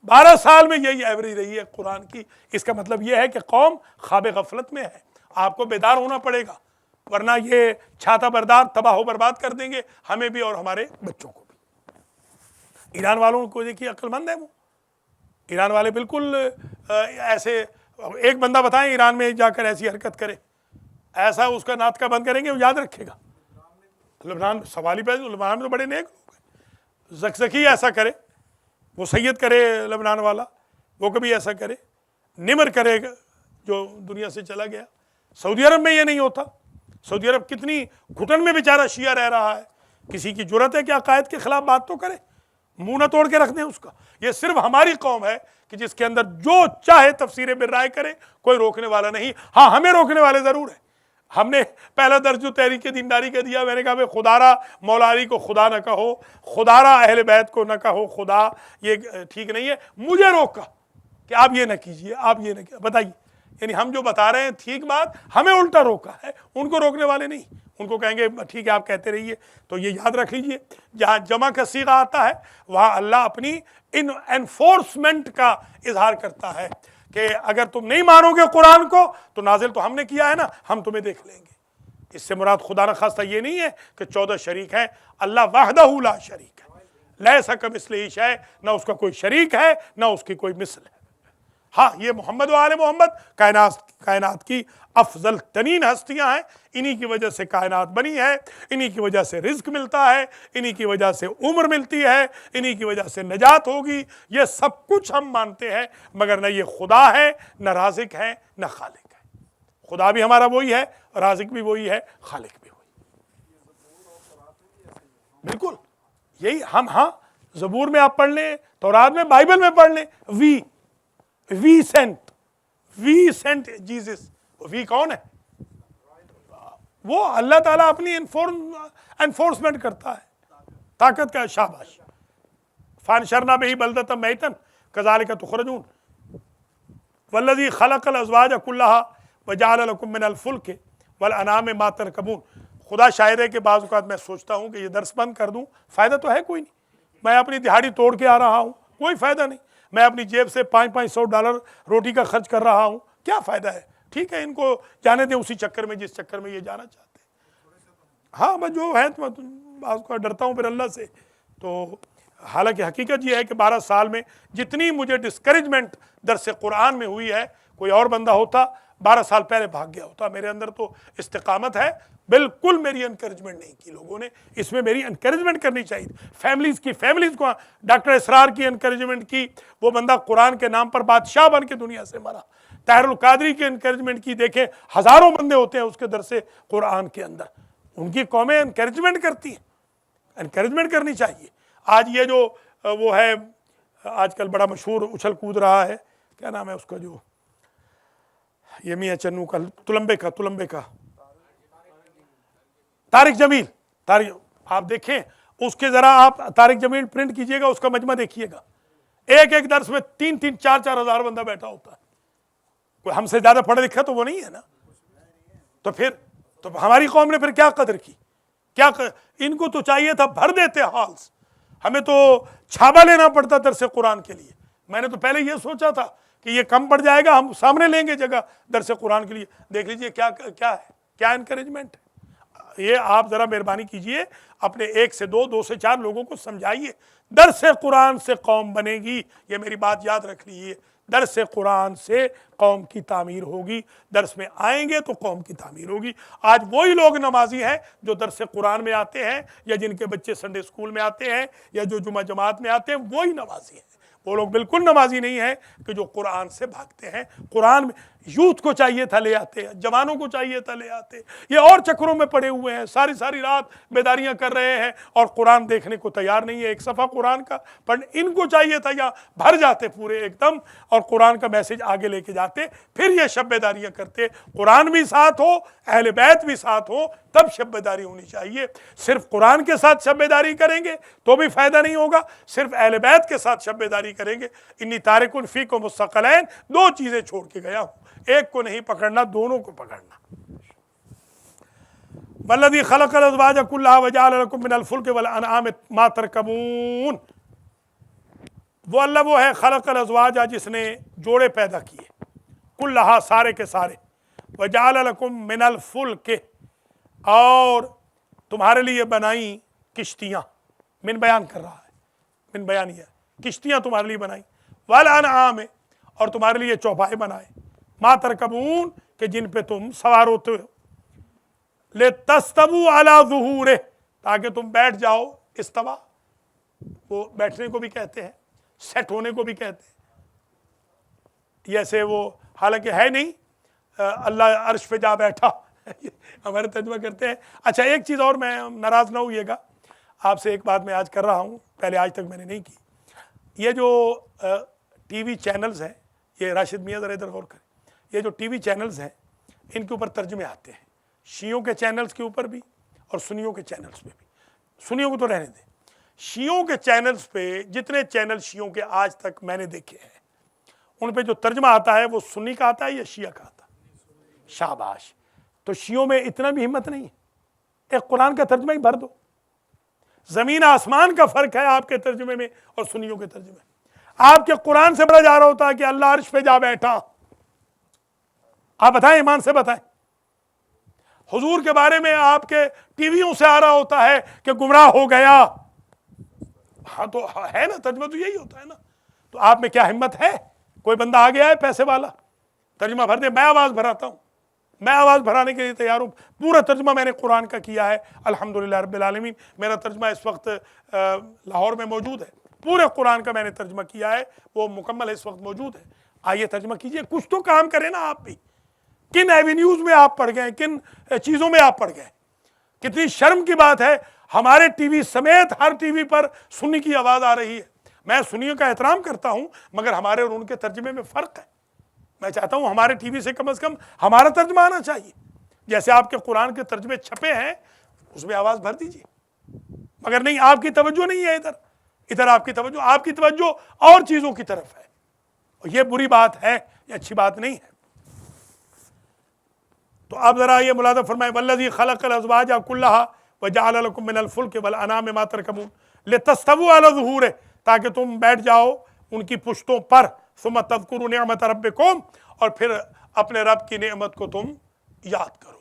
12 साल में यही एवरेज रही है कुरान की। इसका मतलब ये है कि कौम ख्वाब गफलत में है। आपको बेदार होना पड़ेगा, वरना ये छाता बरदार तबाह बर्बाद कर देंगे, हमें भी और हमारे बच्चों को भी। ईरान वालों को देखिए, अक्लमंद है वो। ईरान वाले बिल्कुल ऐसे, एक बंदा बताएं ईरान में जाकर ऐसी हरकत करे, ऐसा उसका नात का बंद करेंगे, वो याद रखेगा। लबनान सवाल ही पैदा, लबनान में तो बड़े नेक लोग हैं। ज़कज़की ऐसा करे, वो सैयद करे लबनान वाला, वो कभी ऐसा करे। निमर करेगा जो दुनिया से चला गया। सऊदी अरब में ये नहीं होता। सऊदी अरब कितनी घुटन में बेचारा शिया रह रहा है, किसी की जुर्रत है कि अकायद के खिलाफ बात तो करे, मुंह ना तोड़ के रख दें उसका। ये सिर्फ हमारी कौम है कि जिसके अंदर जो चाहे तफसीरें बिर्राए करे, कोई रोकने वाला नहीं। हाँ, हमें रोकने वाले जरूर है। हमने पहला दर्ज जो तहरीक दीनदारी का दिया, मैंने कहा भाई खुदारा मौला अली को खुदा न कहो, खुदारा अहले बैत को न कहो खुदा, ये ठीक नहीं है। मुझे रोका कि आप ये न कीजिए, आप ये न कीजिए। बताइए, यानी हम जो बता रहे हैं ठीक बात, हमें उल्टा रोका है, उनको रोकने वाले नहीं। उनको कहेंगे ठीक है आप कहते रहिए। तो ये याद रख लीजिए, जहाँ जमा का सीगा आता है वहाँ अल्लाह अपनी इन एनफोर्समेंट का इजहार करता है कि अगर तुम नहीं मानोगे कुरान को तो नाजिल तो हमने किया है ना, हम तुम्हें देख लेंगे। इससे मुराद खुदा न खास्ता ये नहीं है कि 14 शरीक हैं, अल्लाह वहदहू ला शरीक है, लैसा कमिस्लिही शै, ना उसका कोई शरीक है ना उसकी कोई मिसल है। हाँ, ये मोहम्मद व आले मोहम्मद कायनात की अफजल तरीन हस्तियां हैं, इन्हीं की वजह से कायनात बनी है, इन्हीं की वजह से रिज्क मिलता है, इन्हीं की वजह से उम्र मिलती है, इन्हीं की वजह से नजात होगी। ये सब कुछ हम मानते हैं, मगर न ये खुदा है, न राज़िक है, न खालिक है। खुदा भी हमारा वही है, राज़िक भी वही है, खालिक भी वही। बिल्कुल यही हम, हाँ ज़बूर में आप पढ़ लें, तौरात में, बाइबल में पढ़ लें, वी सेंट जीसस। वी कौन है? वो अल्लाह ताला अपनी एनफोर्समेंट करता है, ताकत का। शाबाश। फानशरना बिही बलदतम मैतन कज़ालिका तुखरजून वल्लज़ी खलक़ल अज़वाज कुल्लहा वजअल लकुम मिनल फुल्क वल अनाम मा तरकबून। खुदा शायर है कि बाज़ औक़ात मैं सोचता हूँ कि ये दर्स बंद कर दूँ, फ़ायदा तो है कोई नहीं। मैं अपनी दिहाड़ी तोड़ के आ रहा हूँ, कोई फ़ायदा नहीं। मैं अपनी जेब से $500 रोटी का खर्च कर रहा हूँ, क्या फ़ायदा है? ठीक है, इनको जाने दें उसी चक्कर में जिस चक्कर में ये जाना चाहते हैं। हाँ, बस जो है तो मैं डरता हूँ फिर अल्लाह से। तो हालांकि हकीकत ये है कि 12 साल में जितनी मुझे डिस्करेजमेंट दरस कुरान में हुई है, कोई और बंदा होता 12 साल पहले भाग गया होता। मेरे अंदर तो इस्तिकामत है, बिल्कुल मेरी इनकरेजमेंट नहीं की लोगों ने, इसमें मेरी इनकरेजमेंट करनी चाहिए। फैमिलीज़ को डॉक्टर इसरार की इनकरेजमेंट की, वो बंदा कुरान के नाम पर बादशाह बन के दुनिया से मरा। ताहिरुल कादरी की इनकरेजमेंट की, देखें हज़ारों बंदे होते हैं उसके दरसे कुरान के अंदर, उनकी कौमें इनकरेजमेंट करती हैं। इनकरेजमेंट करनी चाहिए। आज ये जो वो है आजकल बड़ा मशहूर उछल कूद रहा है, क्या नाम है उसका, जो ये मियाँ चन्नू का, तुलंबे का तारिक जमील। आप देखें उसके ज़रा आप तारिक जमील प्रिंट कीजिएगा, उसका मजमा देखिएगा, एक दर्स में 3-3, 4-4 हज़ार बंदा बैठा होता है। कोई हमसे ज़्यादा पढ़ा लिखा तो वो नहीं है ना। तो फिर तो हमारी कौम ने फिर क्या कदर की? इनको तो चाहिए था भर देते हॉल्स, हमें तो छाबा लेना पड़ता दरसे कुरान के लिए। मैंने तो पहले ये सोचा था कि ये कम पड़ जाएगा, हम सामने लेंगे जगह दरसे कुरान के लिए। देख लीजिए क्या है, क्या इनकरेजमेंट है। ये आप ज़रा मेहरबानी कीजिए, अपने 1 से 2, 2 से 4 लोगों को समझाइए। दरसे कुरान से कौम बनेगी, ये मेरी बात याद रख लीजिए। दरस कुरान से कौम की तामीर होगी, दरस में आएंगे तो कौम की तामीर होगी। आज वही लोग नमाजी हैं जो दरस कुरान में आते हैं, या जिनके बच्चे संडे स्कूल में आते हैं, या जो जुमा जमात में आते हैं, वही नमाजी हैं। वो लोग बिल्कुल नमाजी नहीं है कि जो कुरान से भागते हैं। कुरान में यूथ को चाहिए था ले आते, जवानों को चाहिए था ले आते, ये और चक्करों में पड़े हुए हैं, सारी सारी रात बेदारियां कर रहे हैं और कुरान देखने को तैयार नहीं है, एक सफ़ा कुरान का। पर इनको चाहिए था या भर जाते पूरे एकदम और कुरान का मैसेज आगे लेके जाते, फिर ये शब बेदारियां करते। कुरान भी साथ हो, अहले बैत भी साथ हो, तब शब बेदारी होनी चाहिए। सिर्फ कुरान के साथ शब बेदारी करेंगे तो भी फ़ायदा नहीं होगा, सिर्फ अहले बैत के साथ शब बेदारी करेंगे। इन्नी तारिकुन फ़ीकुम मुस्तक़लैन, 2 चीज़ें छोड़ के गया हूँ, एक को नहीं पकड़ना, दोनों को पकड़ना। वल्लज़ी खलक़ल अज़वाज कुल्लहा वजअल लकुम मिनल फुल्क वल अनआम मा तरकबून। वो अल्लाह वो है खलक़ल अज़वाज, जिसने जोड़े पैदा किए, कुल्लहा सारे के सारे, वजअल लकुम मिनल फुल्क, और तुम्हारे लिए बनाई किश्तियाँ। मिन बयान कर रहा है, मिन बयान यह किश्तियाँ तुम्हारे लिए बनाई, वल अनआम, और तुम्हारे लिए चौपाए बनाए, मा तरकबून, के जिन पे तुम सवार होते हो, ले तस्तबू अला ज़ुहूरे, ताकि तुम बैठ जाओ। इस्तवा वो बैठने को भी कहते हैं, सेट होने को भी कहते हैं। जैसे वो हालांकि है नहीं, अल्लाह अर्श पे जा बैठा हमारे तर्जुमा करते हैं। अच्छा, एक चीज़ और, मैं नाराज़ ना होइएगा, आपसे एक बात मैं आज कर रहा हूँ, पहले आज तक मैंने नहीं की। ये जो टीवी चैनल्स हैं, ये राशिद मियाँ ज़रा इधर गौर करें, ये जो टीवी चैनल्स हैं इनके ऊपर तर्जुमे आते हैं, शियों के चैनल्स के ऊपर भी और सुन्नियों के चैनल्स पे भी। सुन्नियों को तो रहने दें, शियों के चैनल्स पे जितने चैनल शियों के आज तक मैंने देखे हैं, उन पे जो तर्जमा आता है वो सुन्नी का आता है या शिया का आता है? शाबाश। तो शियों में इतना भी हिम्मत नहीं है, एक कुरान का तर्जमा ही भर दो। जमीन आसमान का फर्क है आपके तर्जमे में और सुन्नियों के तर्जमे में। आपके कुरान से बड़ा जा रहा होता है कि अल्लाह अर्श पे जा बैठा। आप बताएं, ईमान से बताएं। हुजूर के बारे में आपके टीवियों से आ रहा होता है कि गुमराह हो गया। हाँ तो है ना, तर्जमा तो यही होता है ना। तो आप में क्या हिम्मत है? कोई बंदा आ गया है पैसे वाला, तर्जमा भर दे, मैं आवाज भराता हूं, मैं आवाज भराने के लिए तैयार हूं। पूरा तर्जमा मैंने कुरान का किया है, अल्हम्दुलिल्लाह रब्बिल आलमीन। मेरा तर्जमा इस वक्त लाहौर में मौजूद है, पूरे कुरान का मैंने तर्जमा किया है, वो मुकम्मल इस वक्त मौजूद है। आइए तर्जमा कीजिए, कुछ तो काम करें ना आप भी। किन एवेन्यूज में आप पड़ गए, किन चीजों में आप पड़ गए। कितनी शर्म की बात है, हमारे टीवी समेत हर टीवी पर सुन्नी की आवाज आ रही है। मैं सुन्नियों का एहतराम करता हूं, मगर हमारे और उनके तर्जमे में फर्क है। मैं चाहता हूं हमारे टीवी से कम हमारा तर्जमा आना चाहिए। जैसे आपके कुरान के तर्जमे छपे हैं उसमें आवाज भर दीजिए, मगर नहीं, आपकी तवज्जो नहीं है इधर। इधर आपकी तवज्जो और चीजों की तरफ है, और यह बुरी बात है, यह अच्छी बात नहीं है। तो आप जरा ये मुलाज़ा फरमाएं, वल्लज़ी खलक़ल अज़वाज कुल्लहा व जअल लकुम मिनल फुल्क वल अनाम मा तरकबून लितस्तवू अला ज़ुहूर, ताकि तुम बैठ जाओ उनकी पुश्तों पर। सुम्मा तज़कुरू निअमत रब्बिकुम, और फिर अपने रब की नेमत को तुम याद करो।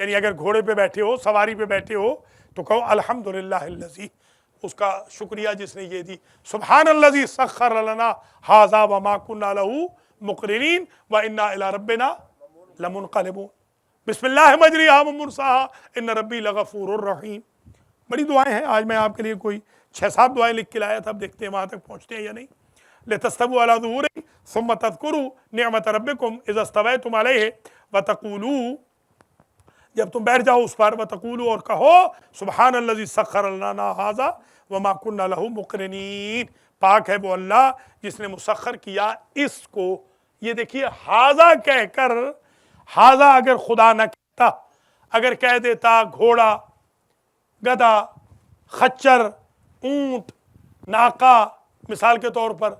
यानी अगर घोड़े पे बैठे हो, सवारी पे बैठे हो, तो कहो अल्हम्दुलिल्लाहिल्लज़ी, उसका शुक्रिया जिसने ये दी। सुब्हानल्लज़ी सख्खर लना हाज़ा व मा कुन्ना लहू मुक़रिनीन व इन्ना इला रब्बिना लमुनक़लिबून। बिस्मिल्लाह मजरिहा व मुरसाहा इन्न रब्बी लगफूरुर रहीम। बड़ी दुआएं हैं। आज मैं आपके लिए कोई 6-7 दुआएं लिख के लाया था, अब देखते हैं वहां तक पहुंचते हैं या नहीं। लितस्तवू अला ज़ुहूरिही सुम्मा तज़कुरू निअमत रब्बिकुम इज़ा इस्तवैतुम अलैहि व तक़ूलू, जब तुम बैठ जाओ उस पर, व तक़ूलू, और कहो सुब्हानल्लज़ी सख्खर लना हाज़ा व मा कुन्ना लहू मुक़रिनीन। पाक है वो अल्लाह जिसने मुसख्खर किया इसको। ये देखिए, हाज़ा कहकर, हाज़ा अगर खुदा न कहता, अगर कह देता घोड़ा, गधा, खच्चर, ऊंट, नाका मिसाल के तौर पर,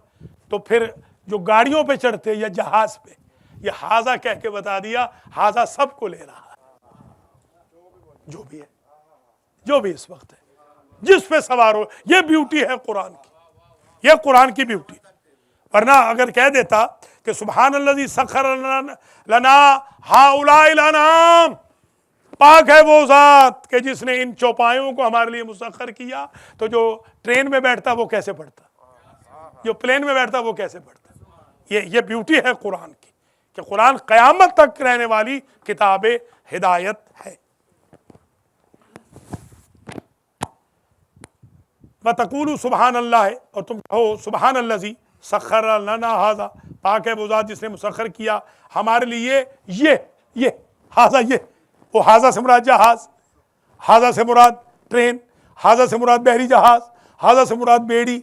तो फिर जो गाड़ियों पे चढ़ते या जहाज पे, ये हाज़ा कह के बता दिया, हाज़ा सबको ले रहा है, जो भी है, जो भी इस वक्त है, जिस पे सवार हो। ये ब्यूटी है कुरान की, ये कुरान की ब्यूटी। वरना अगर कह देता कि सुब्हानल्लज़ी सख्खर लना हाउलाइल अनाम, पाक है वो ज़ात कि जिसने इन चौपायों को हमारे लिए मुसख्खर किया, तो जो ट्रेन में बैठता वो कैसे पढ़ता, जो प्लेन में बैठता वो कैसे पढ़ता। ये ब्यूटी है कुरान की, कि कुरान क़यामत तक रहने वाली किताब हिदायत है। व तक़ूलू सुब्हानल्लाह, और तुम कहो सुब्हानल्लज़ी सख्खर लना हाज़ा, पाक है वो ज़ात जिसने मुसख्खर किया हमारे लिए ये हाज़ा, ये वो हाज़ा से मुराद जहाज, हाज़ा से मुराद ट्रेन, हाज़ा से मुराद बहरी जहाज, हाज़ा से मुराद बेड़ी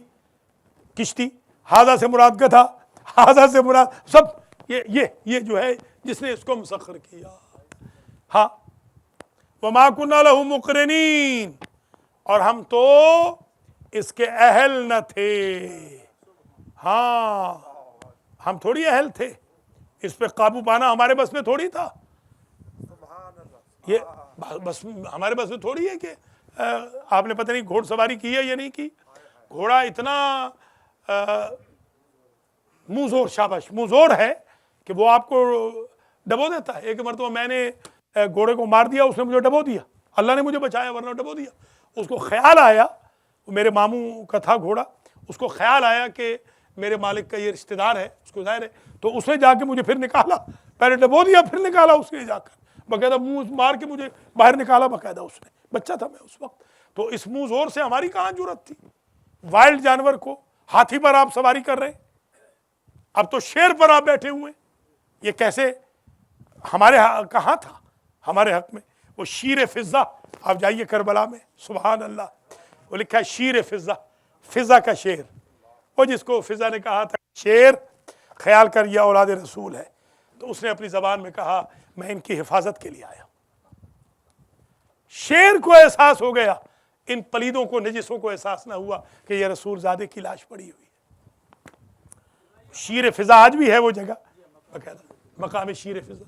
किश्ती, हाज़ा से मुराद गधा, हाज़ा से मुराद सब, ये जो है जिसने इसको मुसख्खर किया। हाँ, व मा कुन्ना लहू मुक़रिनीन, और हम तो इसके अहल न थे। हाँ, हम थोड़ी अहल थे, इस पे काबू पाना हमारे बस में थोड़ी था। ये बस हमारे बस में थोड़ी है कि आपने पता नहीं घोड़सवारी की है या नहीं की। घोड़ा इतना मुंह जोर, शाबाश, मुंह जोर है कि वो आपको डबो देता है। एक मरतबा मैंने घोड़े को मार दिया, उसने मुझे डबो दिया, अल्लाह ने मुझे बचाया, वरना डबो दिया। उसको ख्याल आया, मेरे मामू का था घोड़ा, उसको ख्याल आया कि मेरे मालिक का ये रिश्तेदार है, उसको जाहिर है, तो उसने जाके मुझे फिर निकाला, पहले डबो दिया फिर निकाला उसने जाकर, बाकायदा मुंह मार के मुझे बाहर निकाला बाकायदा उसने। बच्चा था मैं उस वक्त। तो इस मुंह जोर से हमारी कहाँ जरूरत थी। वाइल्ड जानवर को, हाथी पर आप सवारी कर रहे हैं, अब तो शेर पर आप बैठे हुए, ये कैसे हमारे कहाँ था हमारे हक में। वो शीर फिजा, आप जाइए करबला में, सुभान अल्लाह, वो लिखा है शीर फिजा, फिजा का शेर, वो जिसको फिजा ने कहा था शेर ख्याल कर यह औलाद रसूल है, तो उसने अपनी जबान में कहा मैं इनकी हिफाजत के लिए आया। शेर को एहसास हो गया, इन पलीदों को, नजिसों को एहसास ना हुआ कि यह रसूल ज़ादे की लाश पड़ी हुई है। शीर फिजा आज भी है वो जगह बकायदा, मकाम शीर फिजा।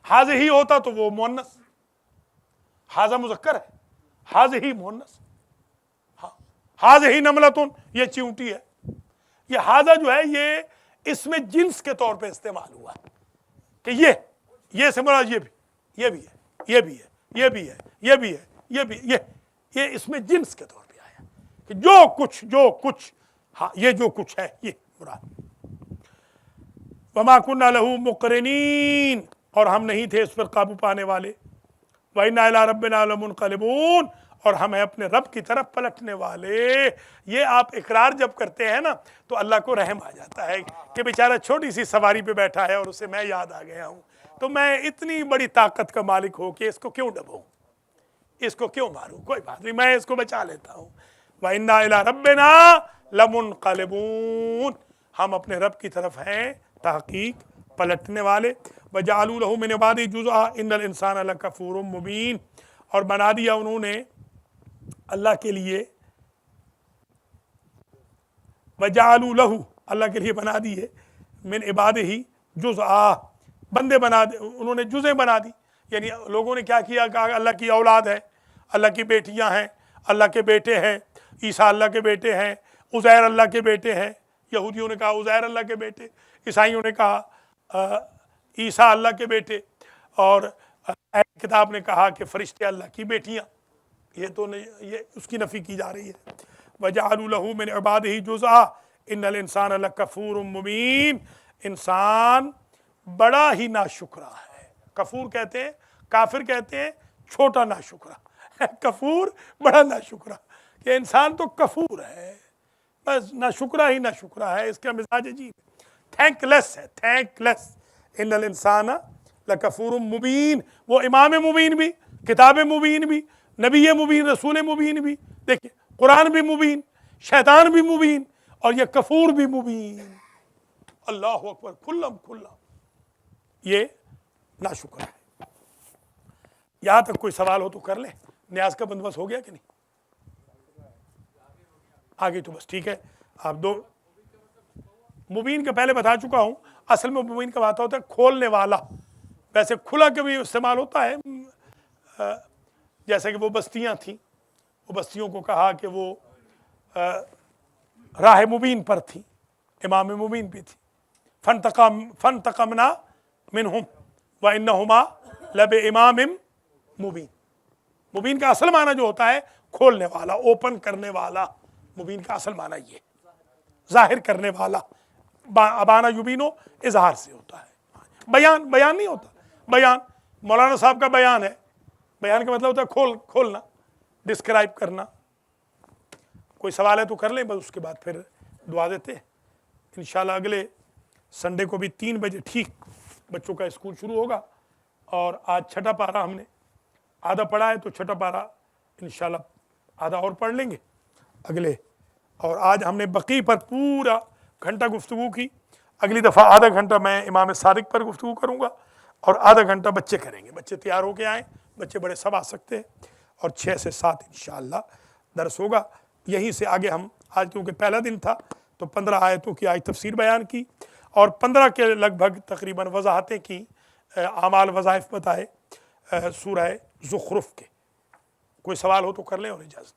हाज ही होता तो वो मुअन्नस, हाजा मुजक्कर है, हाज ही मुअन्नस। हाज ही नमलतुन, ये चींटी है। ये हाजा जो है ये इसमें जिन्स के तौर पे इस्तेमाल हुआ कि ये से मुराद ये भी है, ये भी है, ये भी है, ये भी है, ये भी, ये इसमें जिन्स के तौर पे आया कि जो कुछ हाँ ये जो कुछ है ये मुराद। वमा कुन्ना लहू मुक़रिनीन, और हम नहीं थे इस पर काबू पाने वाले। व इन्ना इला रब्बिना लमुनक़लिबून, और हम हैं अपने रब की तरफ पलटने वाले। ये आप इकरार जब करते हैं ना तो अल्लाह को रहम आ जाता है कि बेचारा छोटी सी सवारी पे बैठा है और उसे मैं याद आ गया हूँ, तो मैं इतनी बड़ी ताकत का मालिक हो कि इसको क्यों डबूं, इसको क्यों मारूं, कोई बात नहीं, मैं इसको बचा लेता हूँ। व इन्ना इला रब्बिना लमुनक़लिबून, हम अपने रब की तरफ हैं तहकीक पलटने वाले। वजअलू लहू मिन इबादिही जुज़आ इन्नल इंसाना लकफूरुम मुबीन, और बना दिया उन्होंने अल्लाह के लिए, वजअलू लहू, अल्लाह के लिए बना दिए, मिन इबादिही जुज़आ, बंदे बना दे, उन्होंने जुज़े बना दी। यानी लोगों ने क्या किया, कहा अल्लाह की औलाद है, अल्लाह की बेटियां हैं, अल्लाह के बेटे हैं, ईसा अल्लाह के बेटे हैं, उज़ैर अल्लाह के बेटे हैं। यहूदियों ने कहा उज़ैर अल्लाह के बेटे, ईसाइयों ने कहा ईसा अल्लाह के बेटे, और अहले किताब ने कहा कि फरिश्ते अल्लाह की बेटियां। ये तो नहीं, ये उसकी नफ़ी की जा रही है। वजअलू लहू मिन इबादिही जुज़आ इन्नल इंसाना लकफूरुम मुबीन, इंसान बड़ा ही नाशुक्रा है। कफूर कहते हैं, काफिर कहते हैं छोटा नाशुक्रा, कफूर बड़ा नाशुक्रा, कि इंसान तो कफूर है, बस नाशुक्रा ही नाशुक्रा है, इसका मिजाज अजीब, थैंकलेस है, थैंकलेस। इन्नल इंसाना लकफूरुम मुबीन, वो इमाम मुबीन भी, किताब मुबीन भी, नबी मुबीन, रसूल मुबीन भी, देखिए कुरान भी मुबीन, शैतान भी मुबीन, और ये कफूर भी मुबीन। अल्लाह अकबर, खुल्लम खुल्ला, ये नाशुक्र है। यहां तक कोई सवाल हो तो कर ले। न्याज का बंदोबस्त हो गया कि नहीं? आगे तो बस ठीक है। आप दो मुबीन के पहले बता चुका हूं, असल में मुबीन का बात होता है खोलने वाला। वैसे खुला के भी इस्तेमाल होता है, जैसे कि वो बस्तियां थी, वो बस्तियों को कहा कि वो राह मुबीन पर थी, इमाम मुबीन भी थी। फंतकमना मिनहुम व इन्नहुमा लबे इमाम मुबीन। मुबीन का असल माना जो होता है खोलने वाला, ओपन करने वाला, मुबीन का असल माना ये जाहिर करने वाला। अबाना युबीनो इजहार से होता है, बयान, बयान नहीं होता, बयान मौलाना साहब का बयान है, बयान का मतलब होता है खोलना, डिस्क्राइब करना। कोई सवाल है तो कर लें, बस उसके बाद फिर दुआ देते हैं। इंशाल्लाह अगले संडे को भी 3 बजे ठीक बच्चों का स्कूल शुरू होगा, और आज छठा पारा हमने आधा पढ़ा है, तो छठा पारा इंशाल्लाह आधा और पढ़ लेंगे अगले। और आज हमने बकी पर पूरा घंटा गुफ्तगू की, अगली दफ़ा आधा घंटा मैं इमाम सादिक पर गुफ्तगू करूँगा, और आधा घंटा बच्चे करेंगे। बच्चे तैयार होके आएँ, बच्चे बड़े सब आ सकते हैं, और 6 से 7 इंशाअल्लाह दर्स होगा। यहीं से आगे हम आज, क्योंकि पहला दिन था, तो 15 आयतों की आज तफसीर बयान की, और 15 के लगभग तकरीबन वजाहतें की, आमाल वज़ाइफ बताए सूरह ज़ुख़रुफ़ के। कोई सवाल हो तो कर लें और इजाज़त।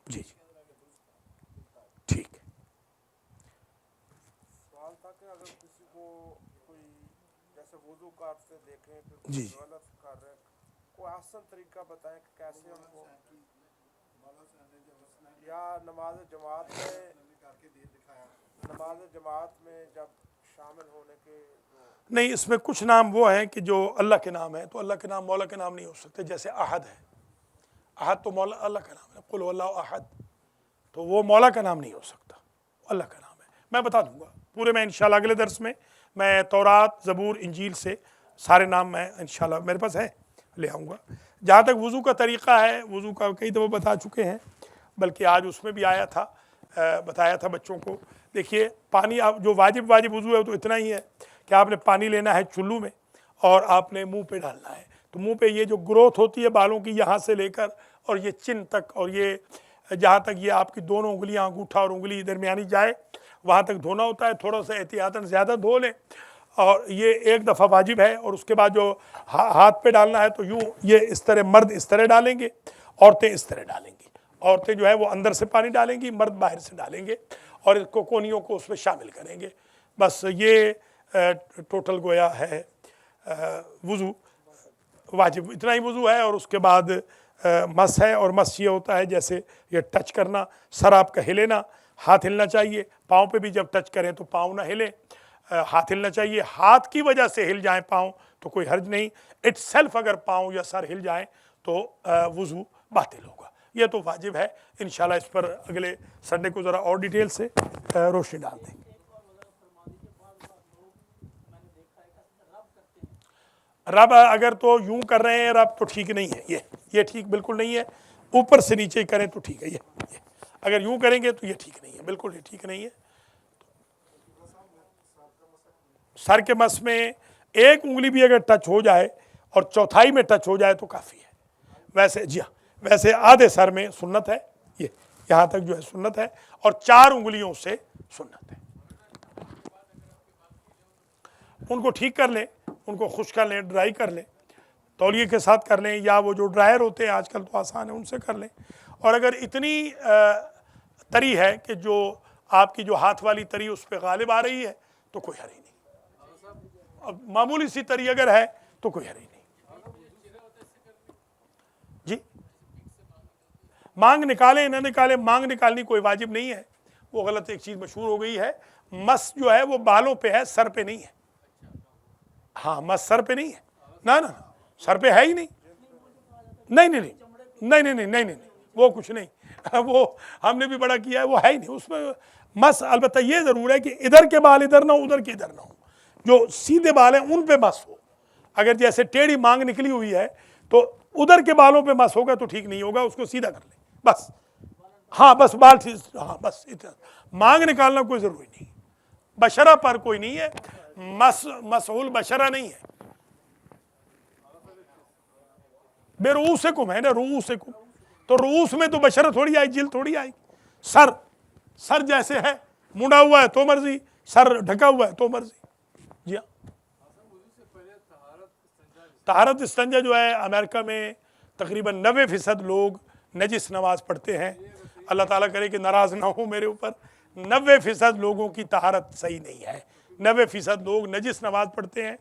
जी जी ठीक है। सवाल था कि अगर किसी को कोई जैसे वुज़ू करते देखें फिर जी गलत कर रहे, कोई आसान तरीका बताएं कि कैसे उनको, या नमाज जमात में जब शामिल होने के नहीं, इसमें कुछ नाम वो हैं कि जो अल्लाह के नाम है, तो अल्लाह के नाम मौला के नाम नहीं हो सकते। जैसे अहद है, अहद तो मौला अल्लाह का नाम है, कुल हुवल्लाहु अहद, तो वो मौला का नाम नहीं हो सकता, अल्लाह का नाम है। मैं बता दूंगा पूरे में इंशाल्लाह अगले दर्स में। मैं तौरात, ज़बूर, इंजील से सारे नाम मैं इंशाल्लाह मेरे पास है, ले आऊँगा। जहाँ तक वज़ू का तरीक़ा है, वज़ू का कई दफ़ा बता चुके हैं, बल्कि आज उसमें भी आया था, बताया था बच्चों को। देखिए पानी, आप जो वाजिब वज़ू है तो इतना ही है कि आपने पानी लेना है चुल्लू में, और आपने मुंह पे डालना है। तो मुंह पे ये जो ग्रोथ होती है बालों की यहाँ से लेकर और ये चिन तक और ये जहाँ तक ये आपकी दोनों उंगलियाँ, अंगूठा और उंगली दरमियानी जाए वहाँ तक धोना होता है। थोड़ा सा एहतियातन ज़्यादा धो लें और ये एक दफ़ा वाजिब है। और उसके बाद जो हाथ पे डालना है तो यूँ ये इस तरह, मर्द इस तरह डालेंगे, औरतें इस तरह डालेंगी। औरतें जो है वो अंदर से पानी डालेंगी, मर्द बाहर से डालेंगे और इसको कोनियों को उसमें शामिल करेंगे। बस ये टोटल गोया है वज़ू, वाजिब इतना ही वज़ू है। और उसके बाद मस है, और मस ये होता है जैसे ये टच करना, सर आपका हिले ना, हाथ हिलना चाहिए। पाँव पे भी जब टच करें तो पाँव ना हिले, हाथ हिलना चाहिए। हाथ की वजह से हिल जाएं पाँव तो कोई हर्ज नहीं, इटसेल्फ अगर पाँव या सर हिल जाएं तो वज़ू बातिल होगा। ये तो वाजिब है। इंशाल्लाह इस पर अगले संडे को ज़रा और डिटेल से रोशनी डाल देंगे। रब अगर तो यूं कर रहे हैं रब तो ठीक नहीं है, ये ठीक बिल्कुल नहीं है। ऊपर से नीचे करें तो ठीक है। ये अगर यूं करेंगे तो ये ठीक नहीं है, बिल्कुल ये ठीक नहीं है। सर के मस में एक उंगली भी अगर टच हो जाए और चौथाई में टच हो जाए तो काफ़ी है। वैसे जी हाँ, वैसे आधे सर में सुन्नत है, ये यहाँ तक जो है सुन्नत है, और 4 उंगलियों से सुन्नत है। उनको ठीक कर लें, उनको खुश कर लें, ड्राई कर लें, तौलिए के साथ कर लें, या वो जो ड्रायर होते हैं आजकल तो आसान है उनसे कर लें। और अगर इतनी तरी है कि जो आपकी जो हाथ वाली तरी उस पर गालिब आ रही है तो कोई हरी नहीं। अब मामूली सी तरी अगर है तो कोई हरी नहीं। जी मांग निकालें न निकालें, मांग निकालनी कोई वाजिब नहीं है। वो गलत एक चीज़ मशहूर हो गई है। मस जो है वो बालों पे है, सर पे नहीं है। हाँ, मस सर पे नहीं है ना, ना सर पे है ही नहीं। नहीं नहीं नहीं नहीं नहीं नहीं नहीं नहीं वो कुछ नहीं, वो हमने भी बड़ा किया है, वो है ही नहीं उसमें मस। अलबत्ता ये ज़रूर है कि इधर के बाल इधर ना हो, उधर के इधर ना हो, जो सीधे बाल हैं उन पे मस हो। अगर जैसे टेढ़ी मांग निकली हुई है तो उधर के बालों पे मस होगा तो ठीक नहीं होगा, उसको सीधा कर ले बस। हाँ बस बाल ठीक, हाँ बस इतना। मांग निकालना कोई ज़रूरी नहीं, बशरा पर कोई नहीं है। मसऊल बशरा नहीं है, बेरूसकुम है ना, रूसकुम, तो रूस में तो बशरा थोड़ी आई, जिल थोड़ी आई। सर जैसे है, मुड़ा हुआ है तो मर्जी, सर ढका हुआ है तो मर्जी। जी हाँ, तहारत इस्तंजा जो है अमेरिका में तकरीबन 90% लोग नजिस नमाज पढ़ते हैं। अल्लाह ताला करे कि नाराज़ ना हो मेरे ऊपर, 90% लोगों की तहारत सही नहीं है। 90% लोग नजिस नमाज पढ़ते हैं,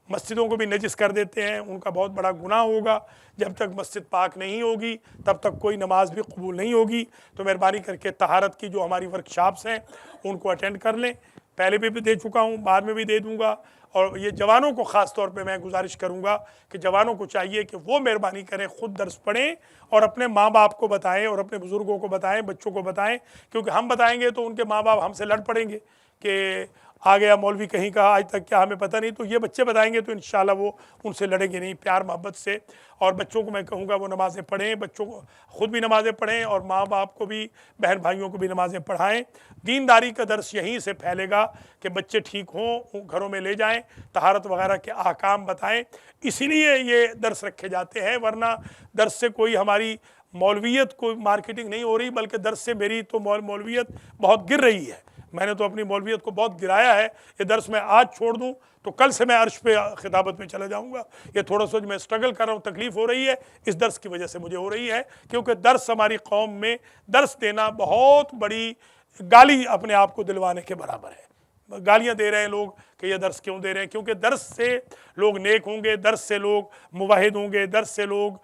मस्जिदों को भी नजिस कर देते हैं। उनका बहुत बड़ा गुनाह होगा। जब तक मस्जिद पाक नहीं होगी तब तक कोई नमाज भी कबूल नहीं होगी। तो मेहरबानी करके तहारत की जो हमारी वर्कशॉप्स हैं उनको अटेंड कर लें। पहले भी दे चुका हूँ, बाद में भी दे दूँगा। और ये जवानों को ख़ास तौर पे मैं गुजारिश करूँगा कि जवानों को चाहिए कि वो मेहरबानी करें, ख़ुद दर्स पढ़ें और अपने माँ बाप को बताएं और अपने बुज़ुर्गों को बताएं, बच्चों को बताएं। क्योंकि हम बताएंगे तो उनके माँ बाप हमसे लड़ पड़ेंगे कि आ गया मौलवी कहीं का, आज तक क्या हमें पता नहीं। तो ये बच्चे बताएंगे तो इंशाल्लाह वो उनसे लड़ेंगे नहीं, प्यार मोहब्बत से। और बच्चों को मैं कहूँगा वो नमाज़ें पढ़ें, बच्चों को ख़ुद भी नमाज़ें पढ़ें और माँ बाप को भी, बहन भाइयों को भी नमाज़ें पढ़ाएँ। दीनदारी का दर्स यहीं से फैलेगा कि बच्चे ठीक हों, घरों में ले जाएँ, तहारत वगैरह के अहकाम बताएँ। इसीलिए ये दर्स रखे जाते हैं, वरना दर्स से कोई हमारी मौलवियत कोई मार्केटिंग नहीं हो रही, बल्कि दर्स से मेरी तो मौलवियत बहुत गिर रही है। मैंने तो अपनी मौलवियत को बहुत गिराया है। ये दर्स मैं आज छोड़ दूं तो कल से मैं अर्श पे खिताबत में चला जाऊंगा। ये थोड़ा सा मैं स्ट्रगल कर रहा हूँ, तकलीफ़ हो रही है, इस दर्स की वजह से मुझे हो रही है। क्योंकि दर्स हमारी कौम में दर्स देना बहुत बड़ी गाली अपने आप को दिलवाने के बराबर है। गालियाँ दे रहे हैं लोग कि ये दर्स क्यों दे रहे हैं, क्योंकि दर्स से लोग नेक होंगे, दर्स से लोग मुवाहिद होंगे, दर्स से लोग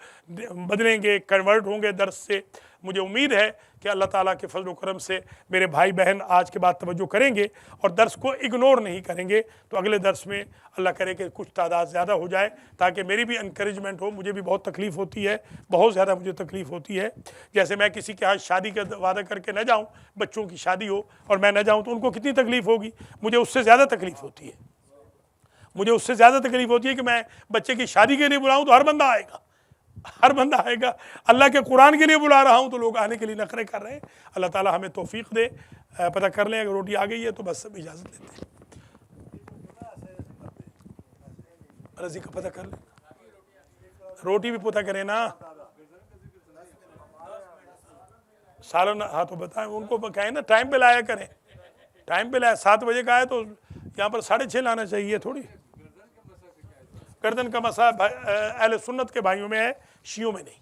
बदलेंगे, कन्वर्ट होंगे दर्स से। मुझे उम्मीद है कि अल्लाह ताला के फजल करम से मेरे भाई बहन आज के बाद तवज्जो करेंगे और दर्स को इग्नोर नहीं करेंगे। तो अगले दर्स में अल्लाह करे कि कुछ तादाद ज़्यादा हो जाए, ताकि मेरी भी इनकरेजमेंट हो। मुझे भी बहुत तकलीफ़ होती है, बहुत ज़्यादा मुझे तकलीफ़ होती है। जैसे मैं किसी के यहाँ शादी का वादा करके न जाऊँ, बच्चों की शादी हो और मैं न जाऊँ तो उनको कितनी तकलीफ़ होगी। मुझे उससे ज़्यादा तकलीफ़ होती है। मुझे उससे ज़्यादा तकलीफ़ होती है कि मैं बच्चे की शादी के लिए बुलाऊँ तो हर बंदा आएगा, हर बंदा आएगा। अल्लाह के कुरान के लिए बुला रहा हूँ तो लोग आने के लिए नखरे कर रहे हैं। अल्लाह ताला हमें तौफीक दे। पता कर लें, अगर रोटी आ गई है तो बस इजाज़त लेते हैं। रज़ी का पता कर लें। रोटी भी पोता करें ना, सालन। हाँ तो बताएं उनको, कहें ना टाइम पे लाया करें, टाइम पे लाया। 7 बजे का है तो यहाँ पर 6:30 लाना चाहिए थोड़ी। गर्दन का मसा अहले सुन्नत के भाइयों में है, शियों में नहीं है।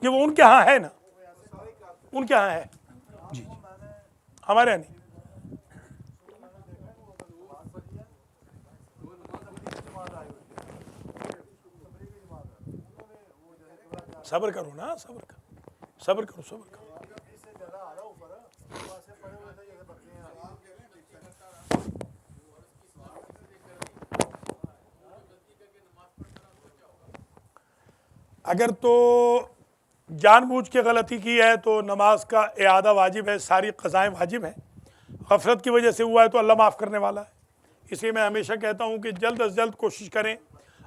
ये वो उनके यहाँ है ना, उनके यहाँ है जी, हमारे यहाँ नहीं। सब्र करो ना, सब्र करो, सब्र करो, सब्र करो। अगर तो जानबूझ के गलती की है तो नमाज का इआदा वाजिब है, सारी क़ज़ाएँ वाजिब हैं। गफलत की वजह से हुआ है तो अल्लाह माफ़ करने वाला है। इसलिए मैं हमेशा कहता हूँ कि जल्द अज जल्द कोशिश करें,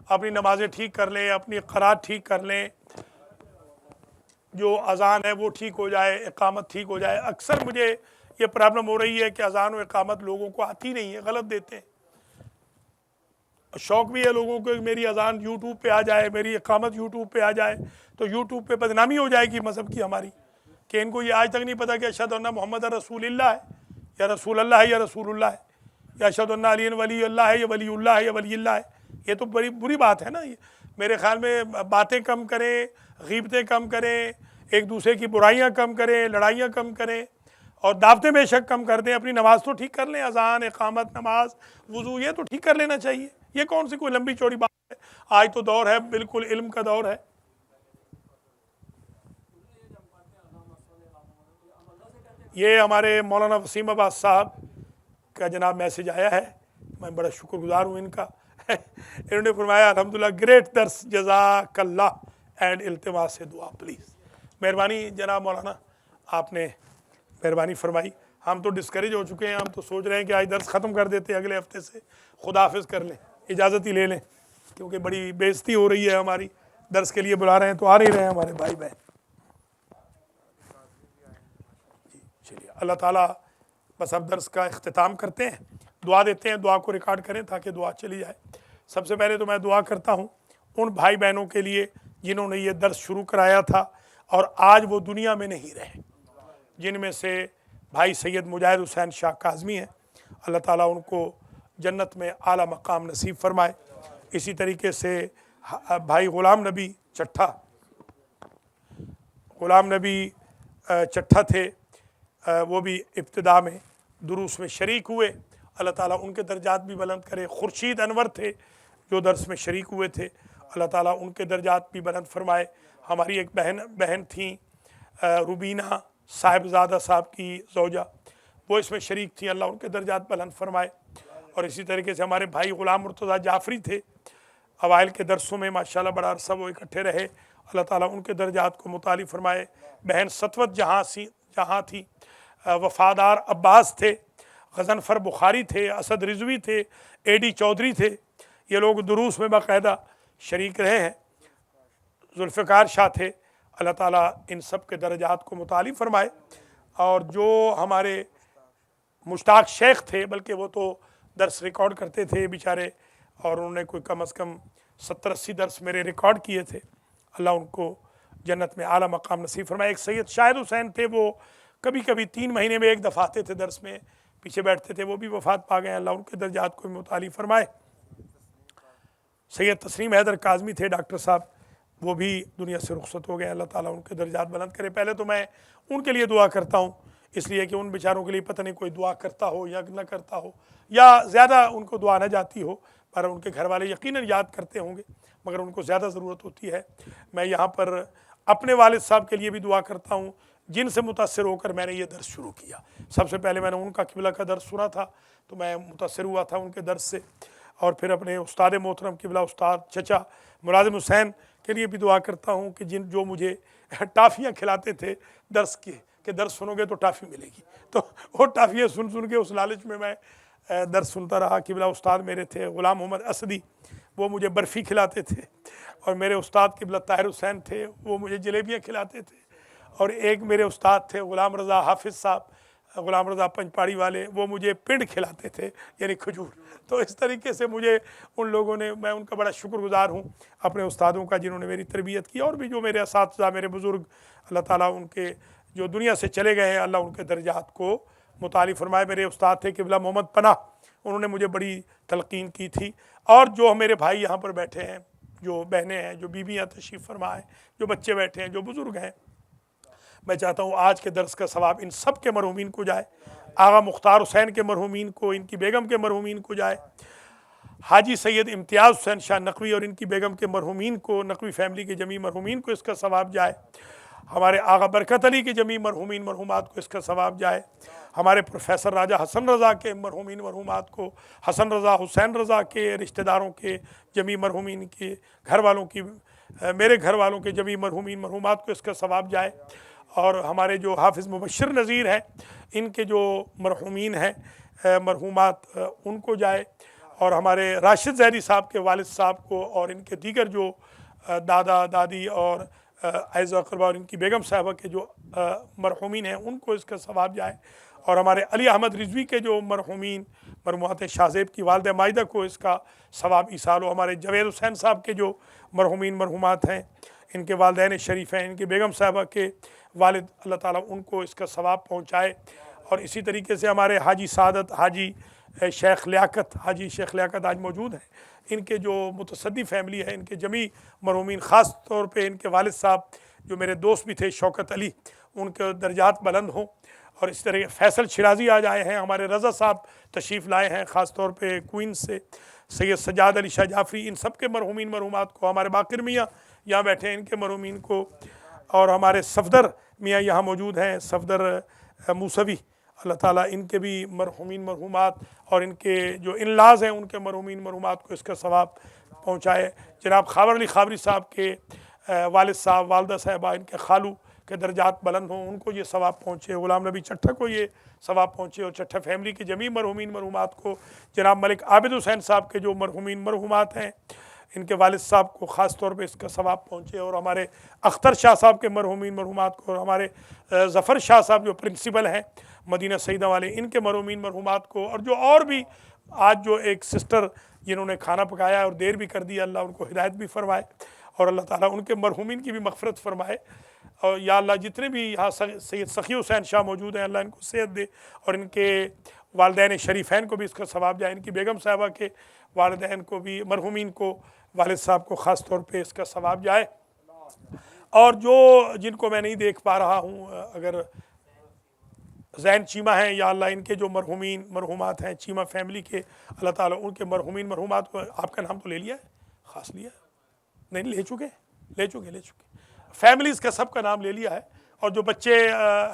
अपनी नमाज़ें ठीक कर लें, अपनी क़रात ठीक कर लें, जो अज़ान है वो ठीक हो जाए, इक़ामत ठीक हो जाए। अक्सर मुझे ये प्रॉब्लम हो रही है कि अज़ान और इक़ामत लोगों को आती नहीं है, गलत देते हैं। शौक़ भी है लोगों को मेरी अज़ान यूट्यूब पे आ जाए, मेरी इक़ामत यूट्यूब पे आ जाए, तो यूट्यूब पे बदनामी हो जाएगी मज़हब की हमारी, कि इनको ये आज तक नहीं पता कि अशहदु अन्ना मुहम्मद रसूलुल्लाह है या रसूल अल्लाह है या रसूलुल्लाह है, या अशहदु अन्ना अली वली अल्लाह है या वलीउल्लाह है या वलीउल्लाह है। ये तो बड़ी बुरी बात है ना। ये मेरे ख़्याल में बातें कम करें, ग़ीबतें कम करें, एक दूसरे की बुराइयाँ कम करें, लड़ाइयाँ कम करें, और दावतें बेशक कम कर दें। अपनी नमाज़ तो ठीक कर लें, अज़ान, इक़ामत, नमाज, वज़ू, ये तो ठीक कर लेना चाहिए। ये कौन सी कोई लंबी चौड़ी बात है। आज तो दौर है बिल्कुल इल्म का दौर है। ये हमारे मौलाना वसीम अब्बास साहब का जनाब मैसेज आया है, मैं बड़ा शुक्रगुजार हूँ इनका। इन्होंने फरमाया अल्हम्दुलिल्लाह ग्रेट दर्स, जज़ाकल्लाह एंड इल्तिमास से दुआ प्लीज़। मेहरबानी जनाब मौलाना, आपने मेहरबानी फरमाई। हम तो डिस्करेज हो चुके हैं, हम तो सोच रहे हैं कि आज दर्स ख़त्म कर देते हैं, अगले हफ्ते से खुदा हाफिज़ कर लें, इजाज़त ही ले लें, क्योंकि बड़ी बेइज्जती हो रही है हमारी। दर्स के लिए बुला रहे हैं तो आ नहीं रहे हैं हमारे भाई बहन। चलिए अल्लाह ताला, बस अब दर्स का इख्तिताम करते हैं, दुआ देते हैं, दुआ को रिकॉर्ड करें ताकि दुआ चली जाए। सबसे पहले तो मैं दुआ करता हूँ उन भाई बहनों के लिए जिन्होंने ये दर्स शुरू कराया था और आज वो दुनिया में नहीं रहे, जिनमें से भाई सैयद मुजाहिद हुसैन शाह काज़मी हैं। अल्लाह ताला उनको जन्नत में आला मकाम नसीब फरमाए। इसी तरीके से भाई ग़ुलाम नबी चट्ठा, ग़ुलाम नबी चट्ठा थे, वो भी इब्तिदा में दुरूस में शरीक हुए, अल्लाह ताला उनके दर्जात भी बुलंद करे। खुर्शीद अनवर थे जो दर्स में शरीक हुए थे, अल्लाह ताला उनके दर्जात भी बुलंद फरमाए। हमारी एक बहन थी रुबीना साहिबजादा साहब की ज़ौजा, वो इसमें शरीक थी, अल्लाह उनके दर्जात बुलंद फरमाए। और इसी तरीके से हमारे भाई ग़ुलाम मुर्तज़ा जाफ़री थे, अवाइल के दरसों में माशाल्लाह बड़ा अरसा वो इकट्ठे रहे, अल्लाह ताला उनके दर्जात को मुताली फरमाए। बहन सतवत जहाँ थी, वफ़ादार अब्बास थे, गज़नफ़र बुखारी थे, असद रिजवी थे, एडी चौधरी थे, ये लोग दुरूस में बाकायदा शरीक रहे हैं। जुल्फ़िकार शाह थे, अल्लाह ताला इन सब के दर्जात को मुताली फरमाए। और जो हमारे मुश्ताक शेख थे, बल्कि वो तो दर्स रिकॉर्ड करते थे बेचारे, और उन्होंने कोई कम अज़ कम 70-80 दर्स मेरे रिकॉर्ड किए थे, अल्लाह उनको जन्नत में आला मकाम नसीब फरमाए। एक सैयद शाहिद हुसैन थे, वो कभी कभी 3 महीने में एक दफ़ा आते थे दर्स में, पीछे बैठते थे, वो भी वफ़ात पा गए, अल्लाह उनके दर्जात को मुताली फरमाए। सैयद तस्लीम हैदर काज़मी थे डॉक्टर साहब, वो भी दुनिया से रुखसत हो गए, अल्लाह ताला उनके दर्जात बुलंद करे। पहले तो मैं उनके लिए दुआ करता हूँ, इसलिए कि उन बेचारों के लिए पता नहीं कोई दुआ करता हो या न करता हो, या ज़्यादा उनको दुआ न जाती हो, पर उनके घर वाले यकीनन याद करते होंगे, मगर उनको ज़्यादा ज़रूरत होती है। मैं यहाँ पर अपने वालिद साहब के लिए भी दुआ करता हूँ, जिनसे मुतासर होकर मैंने ये दर्स शुरू किया। सबसे पहले मैंने उनका किबला का दर्स सुना था तो मैं मुतासर हुआ था उनके दर्स से, और फिर अपने उस्ताद मोहतरम किबला उस्ताद चचा मुलाजिम हुसैन के लिए भी दुआ करता हूँ कि जो मुझे टाफ़ियाँ खिलाते थे दर्स की, कि दर्स सुनोगे तो टाफ़ी मिलेगी, तो वो टाफ़ियाँ सुन के उस लालच में मैं दर्स सुनता रहा। किबला उस्ताद मेरे थे ग़ुलाम मोहम्मद असदी, वो मुझे बर्फ़ी खिलाते थे, और मेरे उस्ताद किबला ताहिर हुसैन थे, वो मुझे जलेबियाँ खिलाते थे, और एक मेरे उस्ताद थे ग़ुलाम रज़ा हाफिज़ साहब, ग़ुलाम रज़ा पंचपाड़ी वाले, वो मुझे पिंड खिलाते थे, यानी खजूर। तो इस तरीके से मुझे उन लोगों ने, मैं उनका बड़ा शुक्रगुज़ार हूँ अपने उस्तादों का जिन्होंने मेरी तरबियत की, और भी जो मेरे असातिज़ा, मेरे बुज़ुर्ग, अल्लाह ताला उनके जो दुनिया से चले गए हैं, अल्लाह उनके दर्जात को मुताली फरमाए। मेरे उस्ताद थे क़िबला मोहम्मद पनाह, उन्होंने मुझे बड़ी तलक़ीन की थी। और जो मेरे भाई यहाँ पर बैठे हैं, जो बहनें हैं, जो बीबियाँ तशरीफ़ फरमा हैं, जो बच्चे बैठे हैं, जो बुज़ुर्ग हैं, मैं चाहता हूँ आज के दर्स का सवाब इन सब के मरहूमीन को जाए। आगा मुख्तार हुसैन के मरहूमीन को, इनकी बेगम के मरहूमीन को जाए। हाजी सैयद इम्तियाज़ हुसैन शाह नकवी और इनकी बेगम के मरहूमीन को, नकवी फैमिली के जमी मरहूमीन को इसका सवाब जाए। हमारे आगा बरकत अली के जमी मरहूमीन मरहूमात को इसका सवाब जाए। हमारे प्रोफेसर राजा हसन रज़ा के मरहूमीन मरहूमात को, हसन रज़ा, हुसैन रज़ा के रिश्तेदारों के जमी मरहूमीन के घर वालों की, मेरे घर वालों के जमी मरहूमीन मरहूमात को इसका सवाब जाए। और हमारे जो हाफिज़ मुबश्शिर नज़ीर हैं, इनके जो मरहूमीन हैं मरहूमात, उनको जाए। और हमारे राशिद ज़हरी साहब के वालिद साहब को और इनके दीगर जो दादा दादी और ऐज़ अक़रबा और इनकी बेगम साहबा के जो मरहूमीन हैं, उनको इसका सवाब जाए। और हमारे अली अहमद रिजवी के जो मरहूमीन मरहूमात शाहज़ेब की वालिदा माइदा को इसका सवाब ईसाल हो। हमारे जवेद हुसैन साहब के जो मरहूमीन मरहूमात हैं, इनके वालिदैन शरीफ हैं, इनकी बेगम साहबा के वालिद, अल्लाह ताला उनको इसका सवाब पहुँचाए। और इसी तरीके से हमारे हाजी सादत, हाजी शेख लियाकत, हाजी शेख लियाकत आज मौजूद हैं, इनके जो मुतसद्दी फैमिली है, इनके जमी मरहूमीन, ख़ास तौर पे इनके वालिद साहब जो मेरे दोस्त भी थे शौकत अली, उनके दर्जात बुलंद हों। और इस तरह फैसल शिराजी आज आए हैं, हमारे रज़ा साहब तशरीफ़ लाए हैं ख़ास तौर पे क्वींस से, सैयद सज्जाद अली शाह जाफ़री, इन सब के मरहूमीन मरहूमात को, हमारे बाकिर मियाँ यहाँ बैठे हैं, इनके मरहूमीन को, और हमारे सफदर मियाँ यहाँ मौजूद हैं, सफदर मूसवी, अल्लाह ताला इनके भी मरहूमीन मरहूमात और इनके जो इनलाज़ हैं उनके मरहूमीन मरहूमात को इसका सवाब पहुँचाए। जनाब खाबर अली खाबरी साहब के वालिद साहब, वालदा साहबा, इनके खालू के दर्जात बुलंद हों, उनको ये सवाब पहुँचे। ग़ुलाम नबी चट्ठा को ये सवाब पहुँचे। और चट्ठा फैमिली के जमी मरहूमीन मरहूमात को, जनाब मलिक आबिद हुसैन साहब के जो मरहूमीन मरहूमात हैं, इनके वालिद साहब को ख़ास तौर पे इसका सवाब पहुँचे। और हमारे अख्तर शाह साहब के मरहूमीन मरहूमात को, और हमारे ज़फ़र शाह साहब जो प्रिंसिपल हैं मदीना सईदा वाले, इनके मरहूमीन मरहूमात को, और जो और भी आज जो एक सिस्टर जिन्होंने खाना पकाया और देर भी कर दी, अल्लाह उनको हिदायत भी फरमाए और अल्लाह ताला उनके मरहूमीन की भी मग़फ़िरत फरमाए। और या अल्लाह जितने भी यहाँ सैयद सखी हुसैन शाह मौजूद हैं, अल्लाह इनको सेहत दे और इनके वालिदैन शरीफ़ैन को भी इसका सवाब जाए। इनकी बेगम साहबा के वालिदैन को भी, मरहूमीन को, वालिद साहब को ख़ास तौर पे इसका सवाब जाए। और जो जिनको मैं नहीं देख पा रहा हूँ, अगर ज़ैन चीमा हैं, या अल्लाह इनके जो मरहूमीन मरहूमात हैं चीमा फैमिली के, अल्लाह ताला उनके मरहूमीन मरहूमात को, आपका नाम तो ले लिया है, ख़ास लिया नहीं, ले चुके फैमिलीज़ का सबका नाम ले लिया है। और जो बच्चे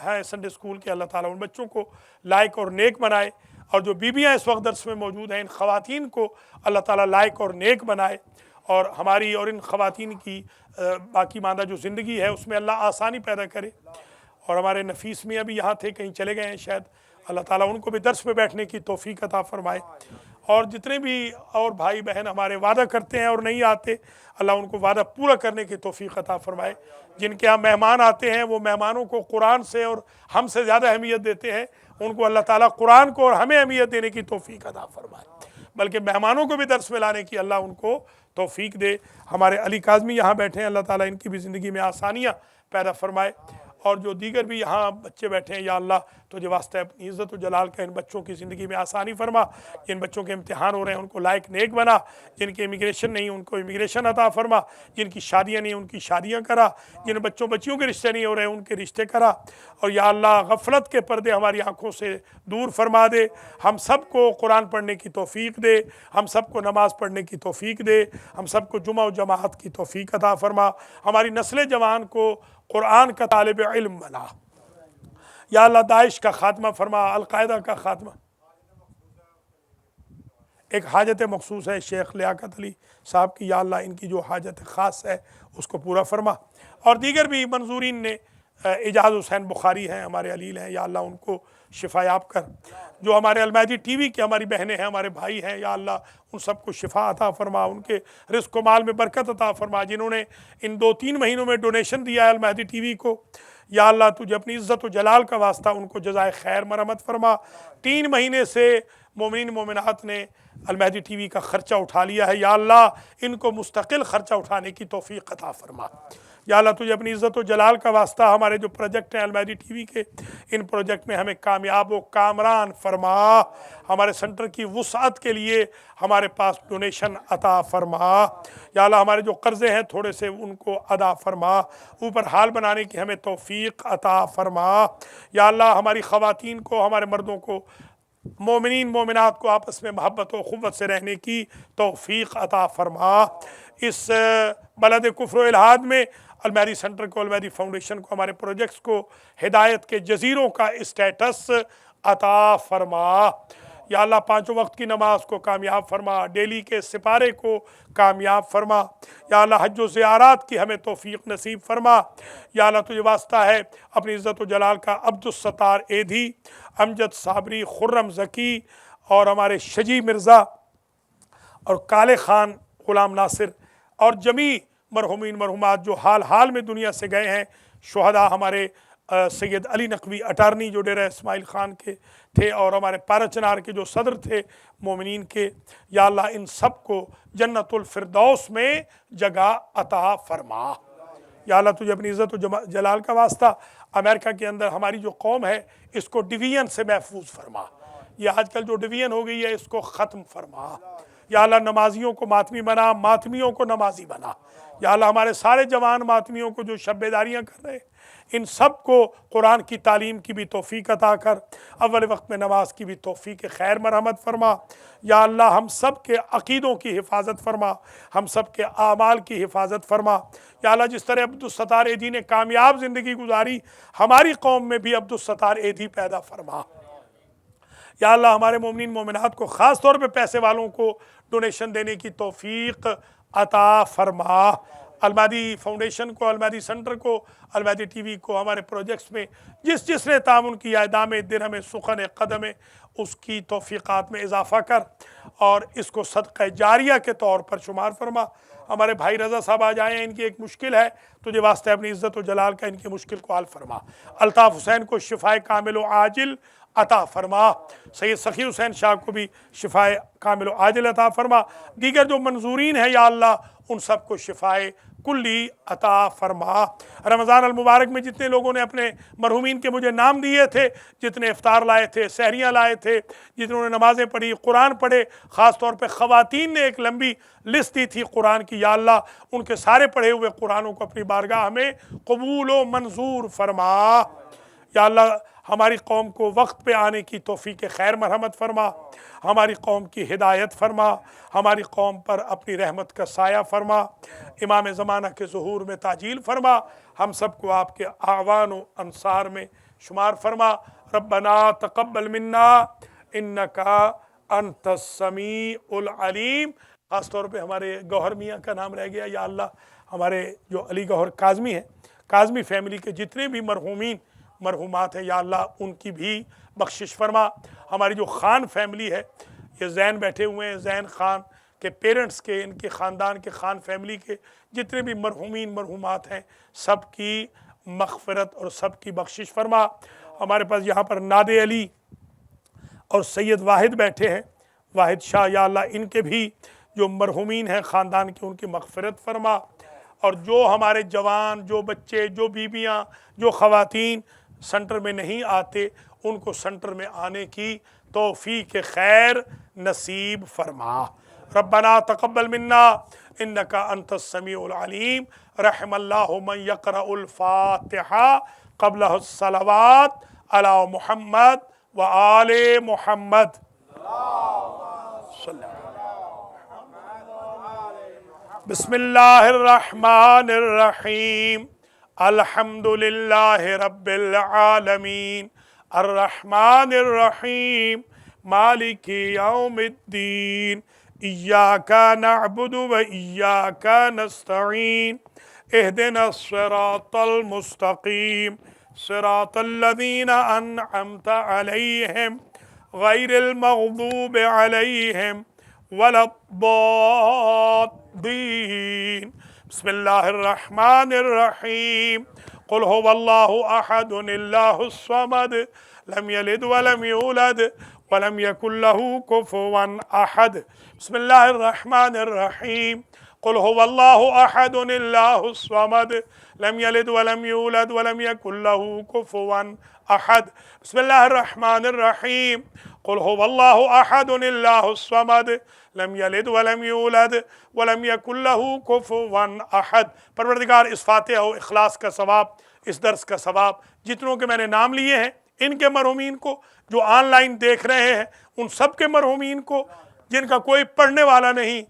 हैं संडे स्कूल के, अल्लाह ताला उन बच्चों को लायक और नेक बनाए। और जो बीबियाँ इस वक्त दर्स में मौजूद हैं, इन ख़वातीन को अल्लाह ताला लायक और नेक बनाए। और हमारी और इन ख़वातीन की बाकी मांदा जो ज़िंदगी है उसमें अल्लाह आसानी पैदा करे। और हमारे नफीस मियाँ भी यहाँ थे, कहीं चले गए हैं शायद, अल्लाह ताला उनको भी दर्स में बैठने की तौफ़ीक अता फ़रमाए। और जितने भी और भाई बहन हमारे वादा करते हैं और नहीं आते, अल्लाह उनको वादा पूरा करने की तौफ़ीक अता फ़रमाए। जिनके यहाँ मेहमान आते हैं, वो मेहमानों को कुरान से और हमसे ज़्यादा अहमियत देते हैं, उनको अल्लाह ताला कुरान को और हमें अहमियत देने की तौफ़ीक अता फ़रमाए, बल्कि मेहमानों को भी दर्स में लाने की अल्लाह उनको तौफ़ीक दे। हमारे अली काज़मी यहाँ बैठे हैं, अल्लाह ताला इनकी भी ज़िंदगी में आसानियाँ पैदा फ़रमाए। और जो दीगर भी यहाँ बच्चे बैठे हैं, या अल्लाह तुझे वास्ते अपनी इज़्ज़त और जलाल का इन बच्चों की ज़िंदगी में आसानी फरमा। जिन बच्चों के इम्तिहान हो रहे हैं उनको लायक नेक बना, जिनके इमिग्रेशन नहीं उनको इमिग्रेशन अता फरमा, जिनकी शादियाँ नहीं उनकी शादियाँ करा, जिन बच्चियों के रिश्ते नहीं हो रहे उनके रिश्ते करा। और या अल्लाह गफलत के पर्दे हमारी आँखों से दूर फरमा दे। हम सब को कुरान पढ़ने की तौफ़ीक दे, हम सब को नमाज़ पढ़ने की तौफ़ीक दे, हम सब को जुमा और जमात की तौफ़ीक अता फरमा। हमारी नस्ल जवान को कुरान का तालिब इल्म बना। या अल्लाह दाइश का ख़ात्मा फरमा, अलकायदा का ख़ात्मा। एक हाजत मखसूस है शेख लियाकत अली साहब की, या अल्लाह इनकी जो हाजत ख़ास है उसको पूरा फरमा। और दीगर भी मंजूरीन ने, एजाज़ हुसैन बुखारी हैं हमारे अलील हैं, या अल्लाह उनको शिफायाब कर। जो हमारे अलमहदी टीवी के हमारी बहनें हैं, हमारे भाई हैं, या अल्लाह उन सबको शिफा अता फरमा, उनके रिज़्क़ व माल में बरकत अता फरमा। जिन्होंने इन 2-3 महीनों में डोनेशन दिया है अलमहदी टीवी को, या अल्लाह तुझे अपनी इज़्ज़त व जलाल का वास्ता उनको जज़ाए खैर मरहमत फरमा। 3 महीने से मोमिनीन मोमिनात ने अल महदी टीवी का ख़र्चा उठा लिया है, या अल्लाह इनको मुस्तकिल ख़र्चा उठाने की तौफ़ीक़ अता फरमा। या अल्लाह तुझे अपनी इज़्ज़त व जलाल का वास्ता हमारे जो प्रोजेक्ट हैं अल महदी टीवी के, इन प्रोजेक्ट में हमें कामयाब व कामरान फरमा। हमारे सेंटर की वुसअत के लिए हमारे पास डोनेशन अता फरमा। या अल्लाह हमारे जो कर्ज़े हैं थोड़े से उनको अदा फरमा, ऊपर हाल बनाने की हमें तौफ़ीक़ अता फरमा। या अल्लाह हमारी ख़वातीन को, हमारे मर्दों को, मोमिनीन मोमिनात को आपस में मोहब्बत व ख़ुव्वत से रहने की तौफ़ीक़ अता फरमा। इस बलद कुफ्र व इल्हाद में अल महदी सेंटर को, अल महदी फाउंडेशन को, हमारे प्रोजेक्ट्स को हिदायत के जज़ीरों का स्टेटस अता फरमा। या अल्लाह 5 वक्त की नमाज को कामयाब फरमा, डेली के सिपारे को कामयाब फरमा। या अल्लाह हज व ज़ियारत की हमें तौफ़ीक़ नसीब फरमा। या अल्लाह तुझे वास्ता है अपनी इज़्ज़त व जलाल का अब्दुस सत्तार एधी, अमजद साबरी, खुर्रम ज़की और हमारे शजी मिर्ज़ा और काले ख़ान ग़ुलाम नासिर और जमी मरहुमीन मरहुमात जो हाल हाल में दुनिया से गए हैं, शुहदा हमारे सैयद अली नकवी अटारनी जो डेरा इस्माइल ख़ान के थे और हमारे पाराचनार के जो सदर थे मोमिनीन के, या अल्लाह इन सब को जन्नतुल फिरदौस में जगह अता फरमा। या अल्लाह तुझे अपनी इज़्ज़त व जलाल का वास्ता अमेरिका के अंदर हमारी जो कौम है इसको डिवीज़न से महफूज फरमा। ये आजकल जो डिवीज़न हो गई है इसको ख़त्म फरमा। या अल्लाह नमाजियों को मातमी बना, मातमियों को नमाजी बना। या अल्लाह हमारे सारे जवान मातमियों को जो शब्बेदारियाँ कर रहे हैं इन सब को कुरान की तालीम की भी तौफ़ीक़ अता कर, अव्वल वक्त में नमाज की भी तौफ़ीक़ खैर मरहमत फरमा। या अल्लाह हम सब के अक़ीदों की हिफाजत फरमा, हम सब के आमाल की हिफाजत फरमा। या अल्लाह जिस तरह अब्दुस सत्तार एधी ने कामयाब ज़िंदगी गुजारी, हमारी कौम में भी अब्दुस सत्तार एधी पैदा फरमा। या अल्लाह हमारे मोमिनीन मोमिनात को ख़ास तौर पे पैसे वालों को डोनेशन देने की तौफ़ीक़ अता फरमा। अल महदी फाउंडेशन को, अल महदी सेंटर को, अल महदी टीवी को, हमारे प्रोजेक्ट्स में जिसने तामुन किया, दामे दिरहम सुखन कदम उसकी तौफ़ीक़ात में इजाफ़ा कर और इसको सदक़ा जारिया के तौर पर शुमार फरमा। हमारे भाई रज़ा साहब आ जाएँ, इनकी एक मुश्किल है, तुझे वास्ते अपनी इज़्ज़त व जलाल का इनकी मुश्किल को हल फरमा। अल्ताफ़ हुसैन को शिफ़ाए कामिल व आजिल अता फरमा। सैयद सखी हुसैन शाह को भी शिफ़ाए कामिल व आजिल अता फरमा। दीगर जो मंजूरीन है या अल्लाह उन सब को शिफ़ाए कुल्ली अता फरमा। रमज़ान अल मुबारक में जितने लोगों ने अपने मरहुमीन के मुझे नाम दिए थे, जितने इफ्तार लाए थे, सहरियाँ लाए थे, जितनों ने नमाज़ें पढ़ी, कुरान पढ़े, ख़ास तौर पे ख़वातीन ने एक लंबी लिस्ट दी थी कुरान की, या अल्लाह उनके सारे पढ़े हुए कुरानों को अपनी बारगाह में कबूल व मंजूर फरमा। या अल्लाह हमारी कौम को वक्त पे आने की तौफ़ीक़ खैर मरहमत फरमा, हमारी कौम की हिदायत फरमा, हमारी कौम पर अपनी रहमत का साया फरमा, इमाम ज़माना के ज़ुहूर में ताजील फरमा, हम सबको आपके आवान व अंसार में शुमार फरमा। रब्बना तक़ब्बल मिन्ना इन्नका अंतस समीउल अलीम। ख़ास तौर पे हमारे गौहर मियाँ का नाम रह गया, या अल्लाह हमारे जो अली गौहर काज़मी हैं, काज़मी फैमिली के जितने भी मरहूमीन मरहुमात हैं, या अल्लाह उनकी भी बख्शिश फरमा। हमारी जो ख़ान फैमिली है, ये जैन बैठे हुए हैं, जैन ख़ान के पेरेंट्स के, इनके ख़ानदान के, ख़ान फैमिली के जितने भी मरहुमीन मरहुमात हैं सब की मग़फ़िरत और सब की बख्शिश फरमा। हमारे पास यहाँ पर नादे अली और सैयद वाहिद बैठे हैं, वाहिद शाह, या अल्लाह इनके भी जो मरहुमीन हैं ख़ानदान के उनकी मग़फ़िरत फरमा। और जो हमारे जवान, जो बच्चे, जो बीबियाँ, जो ख़वातीन सेंटर में नहीं आते उनको सेंटर में आने की तौफ़ीक़ खैर नसीब फरमा। रब्बना तक़ब्बल मिन्ना इन्नका अंतस समीउल अलीम। रहमल्लाहु मन यक़रउल फ़ातिहा क़ब्लहुस सलावात अला मुहम्मद व आले मुहम्मद। बिस्मिल्लाहिर्रहमानिर्रहीम। अल्हम्दुलिल्लाहि रब्बिल आलमीन अर्रहमानिर्रहीम मालिकी यौमिद्दीन इय्याका नअबुदु व इय्याका नस्तईन इहदिनस सिरातल मुस्तक़ीम सिरातल लज़ीना अनअमता अलैहिम गैरिल मग़दूबि अलैहिम वलद्दाल्लीन। बिस्मिल्लाहिर्रहमानिर्रहीम कुल हुवल्लाहु अहदुल्लाहुस समद लम यलिद वलम यूलद वलम यकुल लहू कुफुवन अहद। बिस्मिल्लाहिर्रहमानिर्रहीम कुल हुवल्लाहु अहदुल्लाहुस समद लम यलिद वलम यूलद वलम यकुल लहू कुफुवन अहद। बिस्मिल्लाहिर्रहमानिर्रहीम कुल हुवल्लाहु अहदुल्लाहुस समद लम यलिद वलम यूलद वलम यकुल लहू कुफुवन अहद। परवरदिगार, इस फातिहा और इखलास का सवाब, इस दर्स का सवाब जितनों के मैंने नाम लिए हैं, इनके मरहूमीन को, जो ऑनलाइन देख रहे हैं उन सब के मरहूमीन को, जिनका कोई पढ़ने वाला नहीं,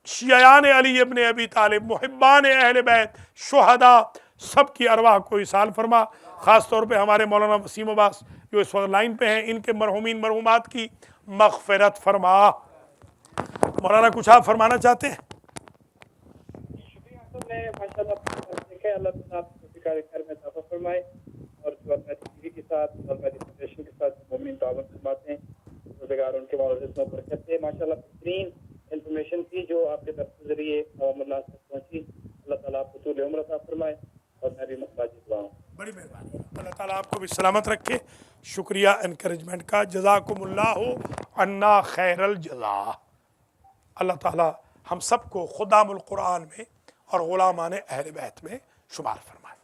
शियान अली इब्न अबी तालिब, मुहिब्बान अहले बैत, शुहदा, सब की अरवाह को इसाल फरमा। ख़ास तौर पे हमारे मौलाना वसीम अब्बास जो इस वक्त लाइन पे हैं, इनके मरहूमीन मरहूमात की मग़फ़िरत फरमा। मौलाना कुछ आप फरमाना चाहते हैं? इंफॉर्मेशन थी जो आपके दर्स के जरिए अल्लाह तक पहुंची। अल्लाह ताला आपको तूल उम्र अता फरमाए और मैं भी मुहताज दुआ हूं। बड़ी मेहरबानी, अल्लाह ताला आपको भी सलामत रखे। शुक्रिया एनकरेजमेंट का। जज़ाकुमुल्लाहु अन्ना खैरल जज़ा। अल्लाह ताला हम सबको खुदामुल कुरान में और गुलामान अहले बैत में शुमार फरमाए।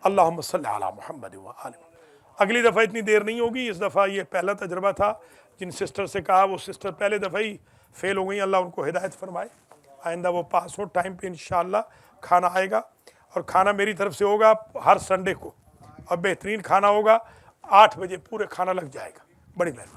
अल्लाहुम्मा सल्ली अला मुहम्मद व आलि। अगली दफ़ा इतनी देर नहीं होगी, इस दफ़ा ये पहला तजर्बा था। जिन सिस्टर से कहा वो सिस्टर पहले दफ़ा ही फेल हो गई, अल्लाह उनको हिदायत फरमाए। आइंदा वो पास हो टाइम पे इंशाअल्लाह। खाना आएगा और खाना मेरी तरफ से होगा हर संडे को, और बेहतरीन खाना होगा। 8 बजे पूरे खाना लग जाएगा। बड़ी मेहरबानी।